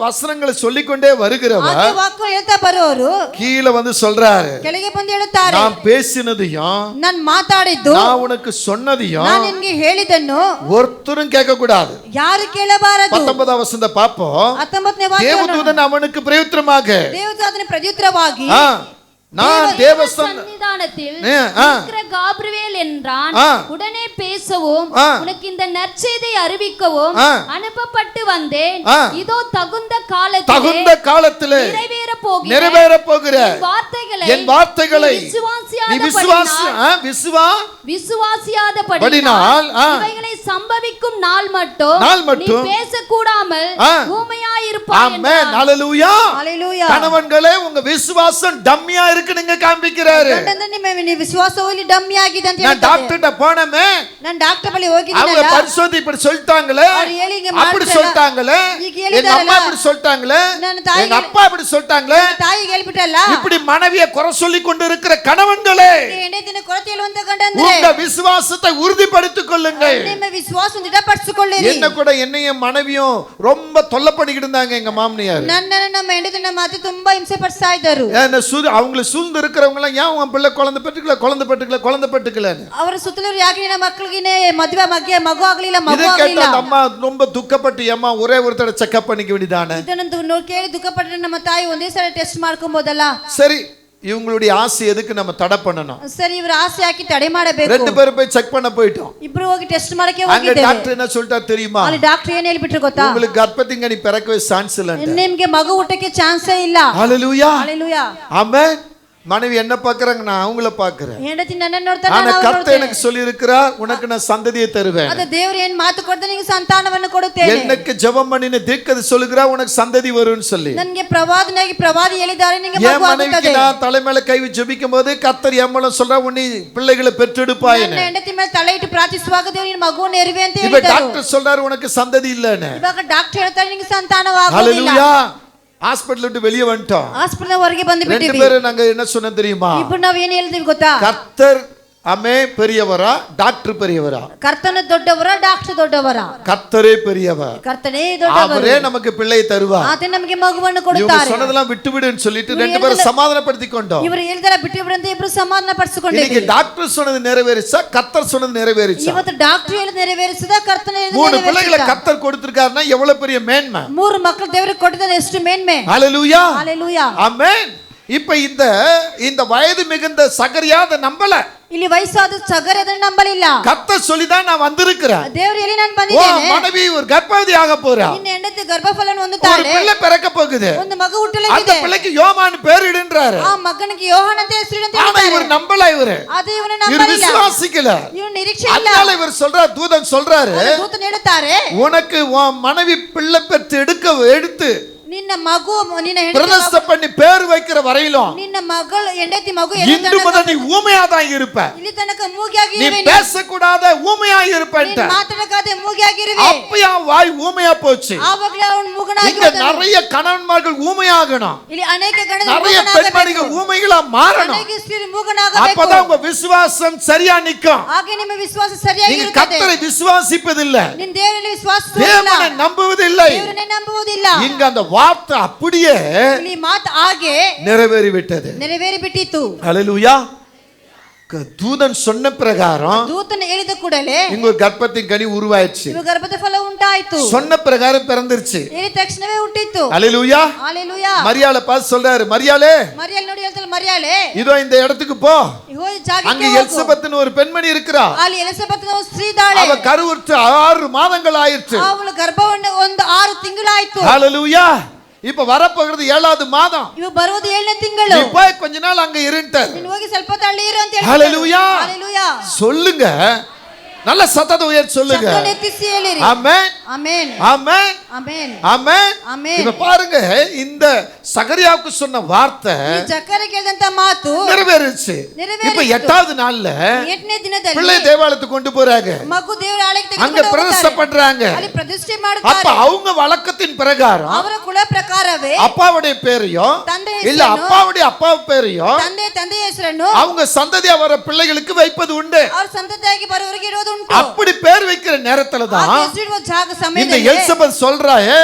வசனங்களை சொல்லிக்கொண்டே வருகிறவர் ಹಾಗೆ ವಾಕ್ಯ ಹೇಳ್ತಾ ಬರೋರು கீழே வந்து சொல்றாரு, ಕೆಳಗೆ ಬಂದು ಹೇಳುತ್ತಾರೆ, நான் பேசினதையும் ನಾನು ಮಾತಾಡಿದ್ದು, நான் உனக்கு சொன்னதையும் ನಾನು ನಿಮಗೆ ಹೇಳಿದ್ದನ್ನು ஒருத்தரும் கேட்க கூடாது. ಯಾರು ಕೇಳಬಾರದು. 19வது வசனத்தை பாப்போம். 19ನೇ ವಾಕ್ಯ. தேவதூதன் அவனுக்கு பிரயுத்தரமாக, ದೇವದೂತನ ಪ್ರತ್ಯುತ್ತರವಾಗಿ, நான் தேவஸ்தன் சன்னிதானத்தில் ஆ. இருக்கிற காபிரியேல் என்றான். ஆ. உடனே பேசவும் ஆ. உனக்கு இந்த நற்செய்தி அறிவிக்கவும் ஆ. அனுப்பப்பட்டு வந்தேன். ஆ. இதோ தகுந்த காலத்திலே நிறைவேற போகிற என் வார்த்தைகளை நீ விசுவாசியாதபடினால் இவைகளை சம்பவிக்கும் நாள் மட்டும் நீ பேசக்கூடாமல் ஊமையாயிருப்பாய். ஆமென். ஹல்லேலூயா. ஹல்லேலூயா. கணவன்களே, உங்க விசுவாசம் டம்மியா இருக்கு நீங்க காண்பிக்கிறாரு. ನಿಮ್ಮ ವಿಶ್ವಾಸವು ಇಲ್ಲಿ ಡಮ್ಮಿ ಆಗಿದೆ ಅಂತ நான் டாக்டர்ட்ட போனமே, நான் டாக்டர் ಬಳಿ ಹೋಗಿದ್ದೆ, அவங்க பரிசோதி இப்படி சொல்லிட்டாங்களே, அப்படி சொல்லிட்டாங்களே, எங்க அம்மா இப்படி சொல்லிட்டாங்களே, எங்க அப்பா இப்படி சொல்லிட்டாங்களே, ತಾಯಿಗೆ ಹೇಳ್ಬಿಟ್ಟಲ್ಲ, இப்படி மனைவியை குறை சொல்லி கொண்டு இருக்கிற கணவன்களே, ಹೆಂಡತಿನ ಕೊರತೆ ಹೇಳುವಂತ ಗಂಡಂದ್ರೆ உங்க விசுவாசத்தை உறுதிப்படுத்திக் கொள்ளுங்கள். ನಿಮ್ಮ ವಿಶ್ವಾಸವನ್ನು ದೃಢಪಡಿಸಿಕೊಳ್ಳಿರಿ. என்ன கூட என்னையும் மனைவியும் ரொம்ப தொல்லை பண்ணிக்கிட்டு இருந்தாங்க எங்க மாமனியார். ನನ್ನನ್ನು ನಮ್ಮ ಹೆಂಡತಿನ ಮಾತು ತುಂಬಾ ಹಿಂಸೆ ಪಡಿಸ್ತಾ ಇದ್ದರು. அவங்களை சூழ்ந்து இருக்கிறவங்க எல்லாம் ஏன் உன் பிள்ளை குழந்தை பெற்றுக்கல ಅವರ ಸುತ್ತಲೂ ಯಾಕೆ ನಿನ್ನ ಮಕ್ಕಳಿಗೆ ಮದುವೆ ಮಗು ಆಗಲಿಲ್ಲ, ಮಗು ಆಗಲಿಲ್ಲ. அம்மா ரொம்ப துக்கப்பட்டு, அம்மா ஒரே ஒரு தடவை செக்அப் பண்ணிக்க வேண்டியதானே. ಇದನ್ನು ಕೇಳಿ ದುಃಖಪಟ್ಟ ನಮ್ಮ ತಾಯಿ ಒಂದೇ ಸಲ ಟೆಸ್ಟ್ ಮಾಡ್ಕೊಬೋದಲ್ಲ. சரி, இவங்களுடைய ஆசை எதுக்கு நம்ம தடை பண்ணணும்? சரி, ಇವರ ಆಸೆ ಯಾಕೆ ತಡೆ ಮಾಡಬೇಕು? ரெண்டு பேரும் போய் செக் பண்ண போயிட்டோம். ಇಬ್ರು ಹೋಗಿ ಟೆಸ್ಟ್ ಮಾಡಕ್ಕೆ அங்க ಹೋಗಿದ್ದೇವೆ. டாக்டர் என்ன சொல்லிட்டார் தெரியுமா? ಅಲ್ಲಿ ಡಾಕ್ಟರ್ ಏನು ಹೇಳಿಬಿಟ್ರು ಗೊತ್ತಾ? உங்களுக்கு கர்ப்பத்திங்க நீ பிறக்கவே சான்ஸ் இல்ல, ನಿಮಗೆ ಮಗು ಹುಟ್ಟಕ್ಕೆ ಚಾನ್ಸೇ ಇಲ್ಲ. ஹல்லேலூயா. ஹல்லேலூயா. ஆமென். மனைவி என்ன பார்க்கறாங்க, நான் அவங்கள பார்க்கறேன். ಹೆಂಡತಿ ನನ್ನನ್ನು ನೋಡ್ತಾನೆ, ஆனா ನಾನು கர்த்தர் எனக்கு சொல்லி இருக்கிறார், உனக்கு நான் சந்ததியை தருவேன். ಅದು ದೇವರು ಏನು ಮಾತು ಕೊಡ್ತಾನೆ, ನಿಮಗೆ ಸಂತಾನವನ್ನು ಕೊಡುತ್ತೇನೆ. எனக்கு ஜெபம் பண்ணின தீர்க்கதரிசி சொல்லுகிறார், உனக்கு சந்ததி வரும்னு சொல்லி. ನನಗೆ ಪ್ರವಾದಿ ಹೇಳಿದ್ದಾರೆ, ನಿಮಗೆ ಮಗು என் மனைவிக்கு ಆಗುತ್ತದೆ. நான் தலை மேல கை வச்சு ஜெபிக்கும்போது கர்த்தர் எம்மளம் சொல்றா, உன்னை பிள்ளைகளை பெற்றெடுப்பாய். ನನ್ನ ಹೆಂಡತಿ ಮೇಲೆ ತಲೆ ಇಟ್ಟು ಪ್ರಾರ್ಥಿಸುವಾಗ ದೇವರು ನಿನ್ನ ಮಗುವನ್ನು ಹೆರುವೆ ಅಂತ இப்ப ಹೇಳಿದರು. டாக்டர் சொல்றாரு, உனக்கு சந்ததி இல்லன்னு. ಇವಾಗ ಡಾಕ್ಟರ್ ಹೇಳ್ತಾರೆ, ನಿಮಗೆ ಸಂತಾನವಾಗುವುದಿಲ್ಲ. ஹல்லேலூயா. ஹாஸ்பிடல் விட்டு வெளியே வந்துட்டோம். ಹಾಸ್ಪಿಟಲ್ ಹೊರಗೆ ಬಂದು ரெண்டு ಬಿಟ್ಟಿವಿ. பேரும் நாங்க என்ன சொன்னோம் தெரியுமா? இப்போ ನಾವು ಏನು ಹೇಳ್ತೀವಿ ಗೊತ್ತಾ? கர்த்தர் அமே பெரியவரா, டாக்டர் பெரியவரா? ಕರ್ತನ ದೊಡ್ಡವರ, ಡಾಕ್ಟರ್ ದೊಡ್ಡವರ? கர்த்தரே பெரியவர். ಕರ್ತನೇ ದೊಡ್ಡವರು. அவரே நமக்கு பிள்ளை தருவார். ಆತ ನಮಗೆ ಮಗುವನ್ನು இவங்க ಕೊಡುತ್ತಾರೆ. சொன்னதெல்லாம் விட்டுவிடுன்னு சொல்லிட்டு ரெண்டு பேரும் சமாதானப்படுத்திக் கொண்டோம். ಇವರು ಹೇಳಿದಾರೆ ಬಿಟ್ಟು ಬಿಡಂತ ಇಬ್ರು ಸಮಾಧಾನ ಪಡಿಸಿಕೊಂಡಿದ್ದೀವಿ. இன்னைக்கு டாக்டர் சொன்னது நிறைவேறிச்சா, கர்த்தர் சொன்னது நிறைவேறிச்சா? ಇವತ್ತು ಡಾಕ್ಟರ್ ಹೇಳಿದ ನೆರವೇರಿಸಿದ, ಕರ್ತನ ಹೇಳಿದ மூணு பிள்ளைகளை ನೆರವೇರಿಸಿದ. கர்த்தர் கொடுத்திருக்காருன்னா எவ்வளவு பெரிய மேன்மை. ಮೂರು ಮಕ್ಕಳು ದೇವರಿಗೆ ಕೊಟ್ಟಿದ್ದಾನೆ, ಎಷ್ಟು ಮೇನ್ಮೆ. ஹல்லேலூயா. ஹல்லேலூயா. ஆமென். இப்ப இந்த வயது மிகுந்த சகரியா அதை நம்பல. ಇಲ್ಲಿ ವಯಸ್ಸಾದ ಸಗರ್ ಅದನ್ನು ನಂಬಲಿಲ್ಲ. கர்த்தர் சொல்லிதான் நான் வந்திருக்கிறேன். ದೇವರು ಹೇಳಿ ನಾನು ஓ, ಬಂದಿದ್ದೇನೆ. மனைவி ஒரு கர்ப்பவதி ஆக போறா. ನಿನ್ನ ಹೆಂಡತಿ ಗರ್ಭಫಲವನ್ನು ஒரு ಹೊಂದುತ್ತಾಳೆ. பிள்ளை பிறக்க போகுது. ಒಂದು ಮಗು அந்த ಹುಟ್ಟಲಿದೆ. பிள்ளைக்கு யோவான் பேர் இடுன்றாரு. ಆ ಮಗನಿಗೆ ಯೋಹಾನ ಅಂತ ಹೆಸರು ಅಂತ ஆனா ಹೇಳ್ತಾರೆ. இவர் நம்பல. இவரு ಅದು ಇವನು இவர் ನಂಬಲಿಲ್ಲ. விசுவாசிக்கல. ಇವನು ನಿರೀಕ್ಷೆ ಇಲ್ಲ. அதனால இவர் சொல்றார், தூதன் சொல்றாரு, ದೂತನು ಹೇಳುತ್ತಾರೆ, உனக்கு உன் மனைவி பிள்ளை பெற்று எடுத்து ನಿನ್ನ ಮಗು, ನಿನ್ನ பிரதிஷ்டை பண்ணி பேர் வைக்கிற வரையிலும் ನಿನ್ನ ಮಗಳು ಹೆಂಡತಿ ಮಗು இன்று முதல் நீ ஊமையா தான் இருப்ப. ಇಲ್ಲಿ ತನಕ ಮೂಗಿಯಾಗಿ நீ பேசக்கூடாத ஊமையா இருப்பேன்ட்ட. ಮಾತನಾಡದೆ ಮೂಗಿಯಾಗಿರುವೆ. அப்பயா வாய் ஊமையா போச்சு. ಆವಾಗಲೇ ಅವನು ಮೂಗನಾಗಿ இங்க நிறைய கணவன்மார்கள் ஊமையாகணும். ಇಲ್ಲಿ ಅನೇಕ ಗಂಡರು நிறைய பெண்மணிகள் ஊமைகளா மாறணும். ಅನೇಕ ಸ್ತ್ರೀಯರು ಮೂಗನಾಗಬೇಕು. அப்பதான் உங்க விசுவாசம் சரியா நிக்கும். ಹಾಗೆ ನಿಮ್ಮ ವಿಶ್ವಾಸ நீங்க ಸರಿಯಾಗಿರುತ್ತದೆ. கர்த்தரை விசுவாசிப்பதில்லை, ನಿನ್ನ ದೇವರಲ್ಲಿ ವಿಶ್ವಾಸವಿಲ್ಲ, தேவனை நம்புவதில்லை. ದೇವರನ್ನೇ ನಂಬುವುದಿಲ್ಲ. இங்க அந்த வார்த்தை அப்படியே ಇಲ್ಲಿ ಮಾತು ಹಾಗೆ நிறைவேறி விட்டது. ನೆರವೇರಿ ಬಿಟ್ಟಿತು. ஹல்லேலூயா. தூதன் சொன்ன பிரகாரம் ದೂತನು ಹೇಳಿದ ಕೂಡಲೇ இங்க ஒரு கர்ப்பத்தின் கனி உருவாயிடுச்சு. ಇವ ಗರ್ಭದ ಫಲ ಉಂಟಾಯಿತು. சொன்ன பிரகாரம் பிறந்துருச்சு. ಹೇಳಿದ ತಕ್ಷಣವೇ ಹುಟ್ಟಿತು. ஹல்லேலூயா. ஹல்லேலೂಯಾ. மரியாளை பார்த்து சொல்றாரு, மரியாளே ಮರಿಯಾள் ನೋಡಿ ಹೇಳ್ತಾಳೆ, ಮರಿಯಾಳೆ இதோ இந்த இடத்துக்கு போ. ಹೋಗಿ ಜಾಗಕ್ಕೆ அங்க ಹೋಗು. எலிசபெத்னு ஒரு பெண்மணி இருக்கிறா. ಅಲ್ಲಿ ಎಲಿಸಬೆತ್ ಅನ್ನೋ ಸ್ತ್ರೀ ಇದ್ದಾಳೆ. அவ கருவுற்று 6 மாதங்கள் ஆயிற்று. ಅವಳ ಗರ್ಭವನ್ನು ಒಂದು 6 ತಿಂಗಳಾಯಿತು. ஹல்லேலூயா. இப்ப வரப்போகிறது 7வது மாதம். ಇವು ಬರುವುದು 7ನೇ ತಿಂಗಳು. நீ போய் கொஞ்ச நாள் அங்க இருன்ட்டார். ನೀನು ಹೋಗಿ ಸ್ವಲ್ಪ ತಳ್ಳಿ ಇರು ಅಂತ ಹೇಳ್ತಾರೆ. ஹல்லேலூயா. ஹல்லேலூயா. சொல்லுங்க, நல்ல சத்தத்தை உயர்த்தி சொல்லுங்க. ಶಬ್ದವನ್ನು ಎತ್ತಿಸಿ ಹೇಳಿರಿ. ஆமென் ಆಮೆನ್ ஆமென் ಆಮೆನ್ ஆமென். ಆಮೆನ್. இப்ப பாருங்க, இந்த சகரியாவுக்கு சொன்ன வார்த்தை ಈ ಜಕರ್ಯನಿಗೆ ಹೇಳಿದಂತ ಮಾತು நிறைவேறுச்சு. இப்ப 8வது நாள்ல 8ನೇ ದಿನದಲ್ಲಿ பிள்ளை தேவாலயத்துக்கு கொண்டு போறாங்க. ಮಗು ದೇವರ ಆಲಯಕ್ಕೆ அங்க ತೆಗೆದುಕೊಂಡು பிரதிஷ்டை ಹೋಗ್ತಾರೆ. பண்றாங்க. ಅಲ್ಲಿ ಪ್ರತಿಷ್ಠೆ அப்ப ಮಾಡುತ್ತಾರೆ. அவங்க வழக்கத்தின் பிரகாரம் ಅವರ ಕುಲ ಪ್ರಕಾರವೇ அப்பாவுடைய பேரையும் ತಂದೆಯ இல்ல ಅಪ್ಪಾவுடைய அப்பா பேரையும் ತಂದೆಯ ಹೆಸರನ್ನು அவங்க சந்ததியா வர பிள்ளைகளுக்கு வைப்பது உண்டு. ಅವ್ರ ಸಂತತಿಯಾಗಿ ಬರುವವರಿಗೆ ಇರೋದು ಉಂಟು. அப்படி பேர் வைக்கிற நேரத்துல தான் ಆ ಹೆಸರಿಡುವ ಜಾಗ இந்த ಸಮಯದಲ್ಲಿ எலிசபெத் சொல்றா,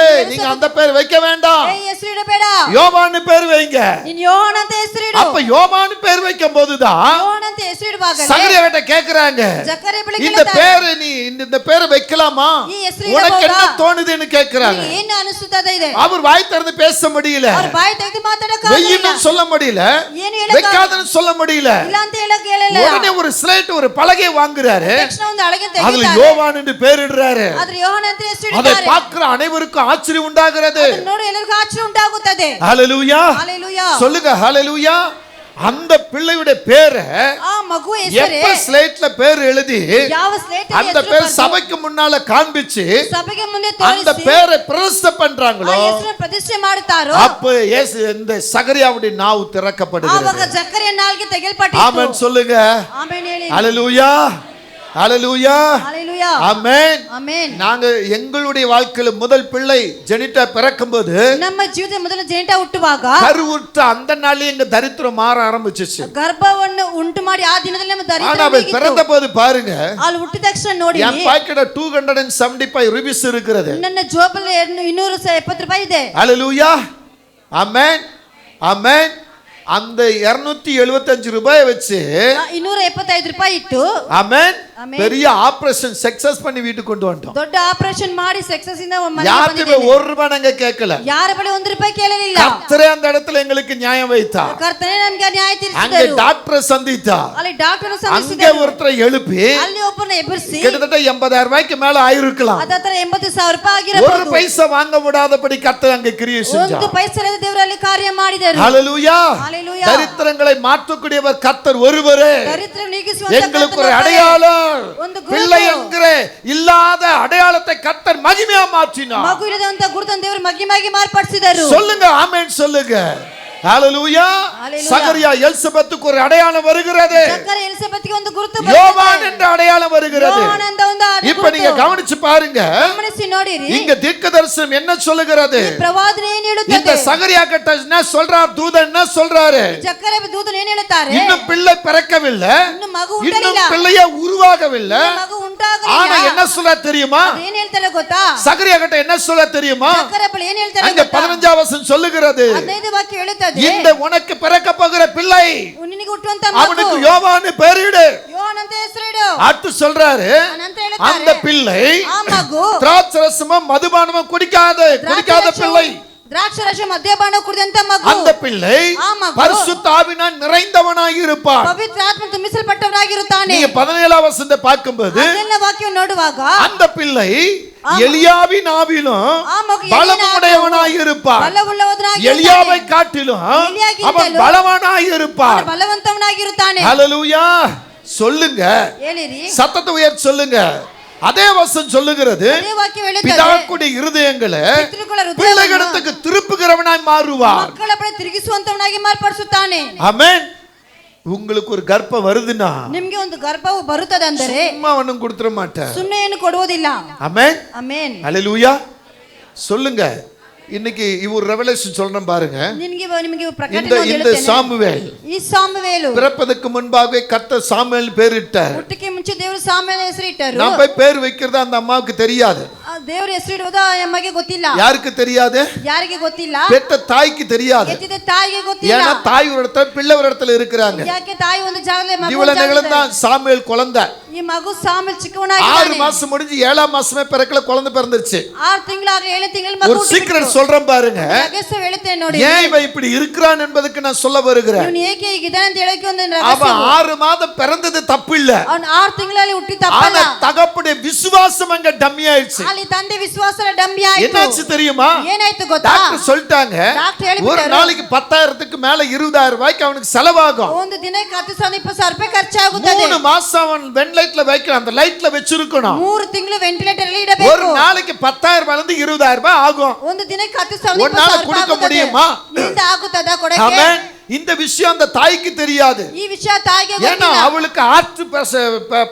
நீங்க அந்த பேர் வைக்க வேண்டாம், ಹೆಸರಿಡಬೇಡ, யோவான்னு பேர் வைங்க. ನೀನು ಯೋಹಾನ ಅಂತ ಹೆಸರಿಡು. அப்ப யோவான்னு பேர் வைக்கும் போதுதான் ಯೋಹಾನ ಅಂತ ಹೆಸರಿಡುವಾಗ சகரியா கிட்ட கேக்குறாங்க, ಜಕರ್ಯ ಬಳಿಗೆ இந்த பேரு நீ இந்த பேரை வைக்கலாமா, ಈ ಹೆಸರು உனக்கு என்ன தோணுதுன்னு கேக்குறாங்க. ಏನು ಅನಿಸುತ್ತದೆ ಇದೆ? அவர் வாய் திறந்து பேச முடியல, ಅವ್ರ ಬಾಯಿ ತೆಗೆದು ಮಾತಾಡಕ வெய்யின்னு சொல்ல முடியல, ಏನು ಹೇಳಕ வைக்காதன்னு சொல்ல முடியல. ಇಲ್ಲ ಅಂತ ಹೇಳಕ ಹೇಳಲ್ಲ. உடனே ஒரு ஸ்லேட் ஒரு பலகையை வாங்குறாரு, ತಕ್ಷಣ ಒಂದು ಅಳಗೆ அதுல ತೆಗಿತಾರೆ. யோவான் என்று பேரிடுறாரு. ಆದ್ರೆ ಯೋಹಾನ ಅಂತ அதை ಹೆಸರಿಡುತ್ತಾರೆ. பார்க்கிற அனைவருக்கும் ஆச்சரியம் உண்டாகிறது. ಅದನ್ನ ನೋಡಿ ಎಲ್ಲರಿಗೂ ಆಶ್ಚರ್ಯ ಉಂಟಾಗುತ್ತದೆ. ஹalleluya ஹalleluya சொல்லுங்க, ஹalleluya. அந்த பிள்ளையுடைய பேரை ಆ ಮಗು ಹೆಸರೇ எப்ப ஸ்லேட்ல பேர் எழுதி ಯಾವ ಸ್ಲೇಟ್ அந்த பேர் சபைக்கு முன்னால காண்பிச்சு ಸಭೆಗೆ ಮುಂದೆ அந்த ತೋರಿಸಿ பேரை பிரதிஷ்டை பண்றாங்களோ, ಆ ಹೆಸರನ್ನು ಪ್ರತಿಷ್ಠೆ ಮಾಡುತ್ತಾರೋ அப்ப இந்த சகரியாவுடைய நாவு திறக்கப்படுகிறது. ಆವಾಗ ಜಕರ್ಯ ನಾಲ್ಗೆ ತೆಗೆಯಲ್ಪಟ್ಟಿತು. ஆமென் சொல்லுங்க, ಆಮೆನ್ ಹೇಳಿ. ஹalleluya ஹalleluya ஹalleluya ஆமென். ஆமென். நாங்க எங்களுடைய வாழ்க்கையில முதல் பிள்ளை ஜெனிட்டா பிறக்கும்போது ನಮ್ಮ ಜೀವಿತದ ಮೊದಲ ಜೇಂಟ ಹುಟ್ಟುವಾಗ கருவுற்ற அந்த நாளே எங்க தரித்திரம் மாற ஆரம்பிச்சிச்சு. ಗರ್ಭವನ್ನು ಉಂಟು ಮಾಡಿ ಆ ದಿನದಲ್ಲಿ ನಮ್ಮ ஆனா ದರಿದ್ರ அவன் பிறந்த போது பாருங்க, ಅಲ್ಲಿ ಹುಟ್ಟಿದ ತಕ್ಷಣ ನೋಡಿ என் பாக்கெட்ல 275 rupees இருக்கிறது. ನನ್ನ ಜೋಬಲ್ಲಿ 270 ರೂಪಾಯಿ ಇದೆ. ஹalleluya ஆமென் ஆமென். அந்த 275 ரூபாயை வச்சு 275 ರೂಪಾಯಿ ಇಟ್ಟು ஆமென் பெரிய ஆபரேஷன் சக்சஸ் பண்ணி வீட்டுக்கு கொண்டு வந்துட்டோம். ದೊಡ್ಡ ಆಪರೇಷನ್ ಮಾಡಿ ಸಕ್ಸಸ್ ಇಂದ யார்கிட்ட 1 ரூபாய் நாங்க கேட்கல. ಯಾರ ಬಳಿ 1 ರೂಪಾಯಿ ಕೇಳಲಿಲ್ಲ. கர்த்தரே அந்த இடத்துல எங்களுக்கு நியாயம் வைத்தார். ಕರ್ತನೇ ನಮಗೆ ನ್ಯಾಯ அங்க ತೀರಿಸಿದರು. டாக்டரை சந்தித்தார். ಅಲ್ಲಿ ಡಾಕ್ಟರ್ அங்க ಸಲ್ಲಿಸಿದರು. ஒருத்தரை எழுப்பி ಅಲ್ಲಿ ಒಬ್ಬರನ್ನ ಎಬ್ಬರಿಸಿ கிட்டத்தட்ட 80,000 ரூபாய்க்கு மேல ஆயிருக்கலாம். ಅದರ 80,000 ರೂಪಾಯಿ ஒரு ಆಗಿರಬಹುದು. பைசா வாங்க முடியாதபடி கர்த்தர் அங்க கிரியை செஞ்சார். 1 ಪೈಸೆ ಇಲ್ಲದೆ ದೇವರಲ್ಲಿ ಕಾರ್ಯ ಮಾಡಿದರು. ஹalleluya ஹalleluya. தரித்திரங்களை மாற்றக்கூடியவர் கர்த்தர் ஒருவரே. ದರಿದ್ರ ನೀಗಿಸುವಂತ எங்களுக்கு ஒரு ಕರ್ತನ அடையாளம், ಒಂದು ಗುರುತು. பிள்ளை என்கிற இல்லாத அடையாளத்தை கர்த்தர் மகிமையா மாற்றினார். ಮಗು ಇರದಂತ ಗುರುತನ್ನು ದೇವರು ಮಹಿಮೆಯಾಗಿ ಮಾರ್ಪಡಿಸಿದರು. சொல்லுங்க ஆமென் சொல்லுங்க, ஹalleluya. ஹalleluya. சகரியா எலிசபெத்துக்கு ஒரு அடையாளம் வருகிறது. ಜಕರ್ಯ ಎಲಿಸಬೆತ್ಗೆ ಒಂದು ಗುರುತು யோவான் என்ற அடையாளம் வருகிறது. ಯೋಹಾನ ಅಂತ ಒಂದು இப்ப நீங்க கவனிச்சு பாருங்க, ಗಮನಿಸಿ ನೋಡಿರಿ. இங்க தீர்க்கதரிசனம் என்ன சொல்லுகிறது? ಪ್ರವಾದನೆ ಏನು இந்த ಹೇಳುತ್ತದೆ? சகரியா கிட்ட என்ன சொல்றார்? தூதன் என்ன சொல்றாரு? ಜಕರ್ಯ ದೂತನು ಏನು ಹೇಳುತ್ತಾರೆ? இன்னும் பிள்ளை பிறக்கவில்லை, ಇನ್ನು ಮಗು இன்னும் ಹುಟ್ಟಲಿಲ್ಲ, பிள்ளைய உருவாகவில்லை. ಮಗು ஆனா ಉಂಟಾಗಲಿಲ್ಲ. என்ன சொல்ல தெரியுமா? ಏನು ಹೇಳ್ತಾರೆ ಗೊತ್ತಾ? சகரியா கிட்ட என்ன சொல்ல தெரியுமா? ಜಕರ್ಯ ಬಳಿ ಏನು ಹೇಳ್ತಾರೆ அங்க ಗೊತ್ತಾ? 15 வசனம் சொல்லுகிறது, 15 ವಾಕ್ಯ ಹೇಳುತ್ತದೆ, இந்த உனக்கு பிறக்க போகிற பிள்ளை ನಿನಗೆ ಹುಟ್ಟುವಂತ அவனுக்கு ಮಗು யோவான்னு பெயரிடு. ಯೋಹಾನ ಅಂತ ಹೆಸರಿಡು. அடுத்து சொல்றாரு, ಅನಂತರ ಹೇಳ್ತಾರೆ, அந்த பிள்ளை ಆ ಮಗು திராட்சரசமும் மதுபானமும் குடிக்காத பிள்ளை. ದ್ರಾಕ್ಷಾರಸ ಮದ್ಯಪಾನ ಕುಡಿದಂತ ಮಗು. அந்த பிள்ளை ಆ ಮಗು பரிசுத்த ஆவியினால் நிறைந்தவனாய் இருப்பான். ಪವಿತ್ರ ಆತ್ಮ ತುಂಬಿಸಲ್ಪಟ್ಟವನಾಗಿರುತ್ತಾನೆ. நீங்க 17 வசனத்தை பார்க்கும்போது ಅದೆಲ್ಲ ವಾಕ್ಯ ನೋಡುವಾಗ அந்த பிள்ளை எலியாவின் ஆவிலும் ಆ ಮಗು பலமுடையவனாய் இருப்பான். ಬಲವುಳ್ಳವನಾಗಿರುತ್ತಾನೆ. எலியாவை காட்டிலும் அவன் பலவானாய் இருப்பான். ಬಲವಂತವನಾಗಿರುತ್ತಾನೆ. ஹalleluya சொல்லுங்க, ಹೇಳಿರಿ. சத்தத்தை உயர்த்தி சொல்லுங்க. அதே வசனம் சொல்லுகிறது, ಅದೇ ವಾಕ್ಯ ಹೇಳುತ್ತದೆ, பிதாக்குடைய இருதயங்களை ಪಿತೃಗಳ ಹೃದಯವನ್ನು பிள்ளைகளுக்கு திருப்புகிறவனாய் மாறுவார். ಮಕ್ಕಳ ಬಳಿ ತಿರುಗಿಸುವಂತವನಾಗಿ ಮಾರ್ಪಡಿಸುತ್ತಾನೆ. ஆமென். உங்களுக்கு ஒரு கர்ப்பம் வருதுன்னா ನಿಮಗೆ ಒಂದು ಗರ್ಭವು ಬರುತ್ತದಂದರೆ சும்மா ஒண்ணும் கொடுத்துற மாட்டேன். ಸುಮ್ಮನೆ ಏನು ಕೊಡುವುದಿಲ್ಲ. ஆமென் ಆಮೆನ್. ஹalleluya சொல்லுங்க. இன்னைக்கு இவர் ரெவலேஷன் சொல்றேன் பாருங்க. ನಿಮಗೆ ಪ್ರಕಟಣೆ இந்த ಹೇಳುತ್ತೇನೆ. சாமுவேல் ಈ ಸಾಮುವೇಲು பிறப்பதற்கு முன்பாகவே கர்த்தர் சாமுவேல் பேரிட்டார். ಹುಟ್ಟಿಗೆ ಮುಂಚೆ ದೇವರು ಸಾಮುವೇಲ್ ಹೆಸರಿಟ್ಟರು. நான் போய் பேர் வைக்கிறது அந்த அம்மாவுக்கு தெரியாது. ದೇವರ ಹೆಸರಿಡುವುದು ಅಮ್ಮಗೆ ಗೊತ್ತಿಲ್ಲ. யாருக்கு தெரியாது? ಯಾರಿಗೆ ಗೊತ್ತಿಲ್ಲ? பெத்த தாய்க்கு தெரியாது. ಎತ್ತಿದ ತಾಯಿಗೆ ಗೊತ್ತಿಲ್ಲ. ஏன்னா தாய் ஒரு இடத்துல பிள்ளை ஒரு இடத்துல இருக்கிறாங்க. ಯಾಕೆ ತಾಯಿ ಒಂದು ಜಾಗದಲ್ಲಿ ಮಗು இவ்வளவு நேரம் தான் சாமுவேல் குழந்தை. ಈ ಮಗು ಸಾಮುವೇಲ್ ಚಿಕ್ಕವನಾಗಿದ್ದಾನೆ. 6 மாசம் முடிஞ்சு 7ஆம் மாசமே பிறக்கல, குழந்தை பிறந்துருச்சு. 6 ತಿಂಗಳಾಗಲಿ 7 ತಿಂಗಳ ಮಗು ஒரு சீக்ரெட் சொல்றேன் பாருங்க. ರಹಸ್ಯ ಹೇಳುತ್ತೇನೆ ನೋಡಿ. ஏன் இவன் இப்படி இருக்கிறான் என்பதற்கு நான் சொல்ல வருகிறேன். ಇವನು ಏಕೆ ಹೀಗಿದ್ದಾನೆ ಅಂತ ಹೇಳಕ್ಕೆ ಒಂದು அவன் ರಹಸ್ಯ. 6 மாதம் பிறந்தது தப்பு இல்ல. ಅವನು 6 ತಿಂಗಳಲ್ಲಿ ಹುಟ್ಟಿ ತಪ್ಪಲ್ಲ. ஆனா தகப்பனுடைய விசுவாசம் அங்க டம்மி ஆயிடுச்சு. ಅಲ್ಲಿ ತಂದೆ ವಿಶ್ವಾಸದ ಡಂಬಿ ಆಯ್ತು. என்னாச்சு தெரியுமா? ಏನಾಯ್ತು ಗೊತ್ತಾ? டாக்டர் சொல்லிட்டாங்க ஒரு நாளைக்கு 10,000க்கு மேல 20,000 ரூபாய்க்கு அவனுக்கு செலவாகும். ಒಂದು ದಿನಕ್ಕೆ 10,000 ರೂಪಾಯಿ ಖರ್ಚಾಗುತ್ತದೆ. 3 மாசம் அவன் வென்டிலேட்டர்ல வைக்கணும், அந்த லைட்ல வெச்சிருக்கணும். 3 ತಿಂಗಳು ವೆಂಟಿಲೇಟರ್ ಅಲ್ಲಿ ಇಡಬೇಕು. ஒரு நாளைக்கு 10,000 ரூபாயிலிருந்து 20,000 ரூபாய் ஆகும். ಒಂದು ದಿನಕ್ಕೆ 10,000 ஒரு நாள் கொடுக்க முடியுமா? ಇಂದ ಆಗುತ್ತದಾ ಕೊಡಕ್ಕೆ? ஆமென். இந்த விஷயம் அந்த தாய்க்கு தெரியாது. ಈ ವಿಷಯ ತಾಯಿಗೆ ஏன்னா ಗೊತ್ತಿಲ್ಲ. அவளுக்கு ஹார்ட்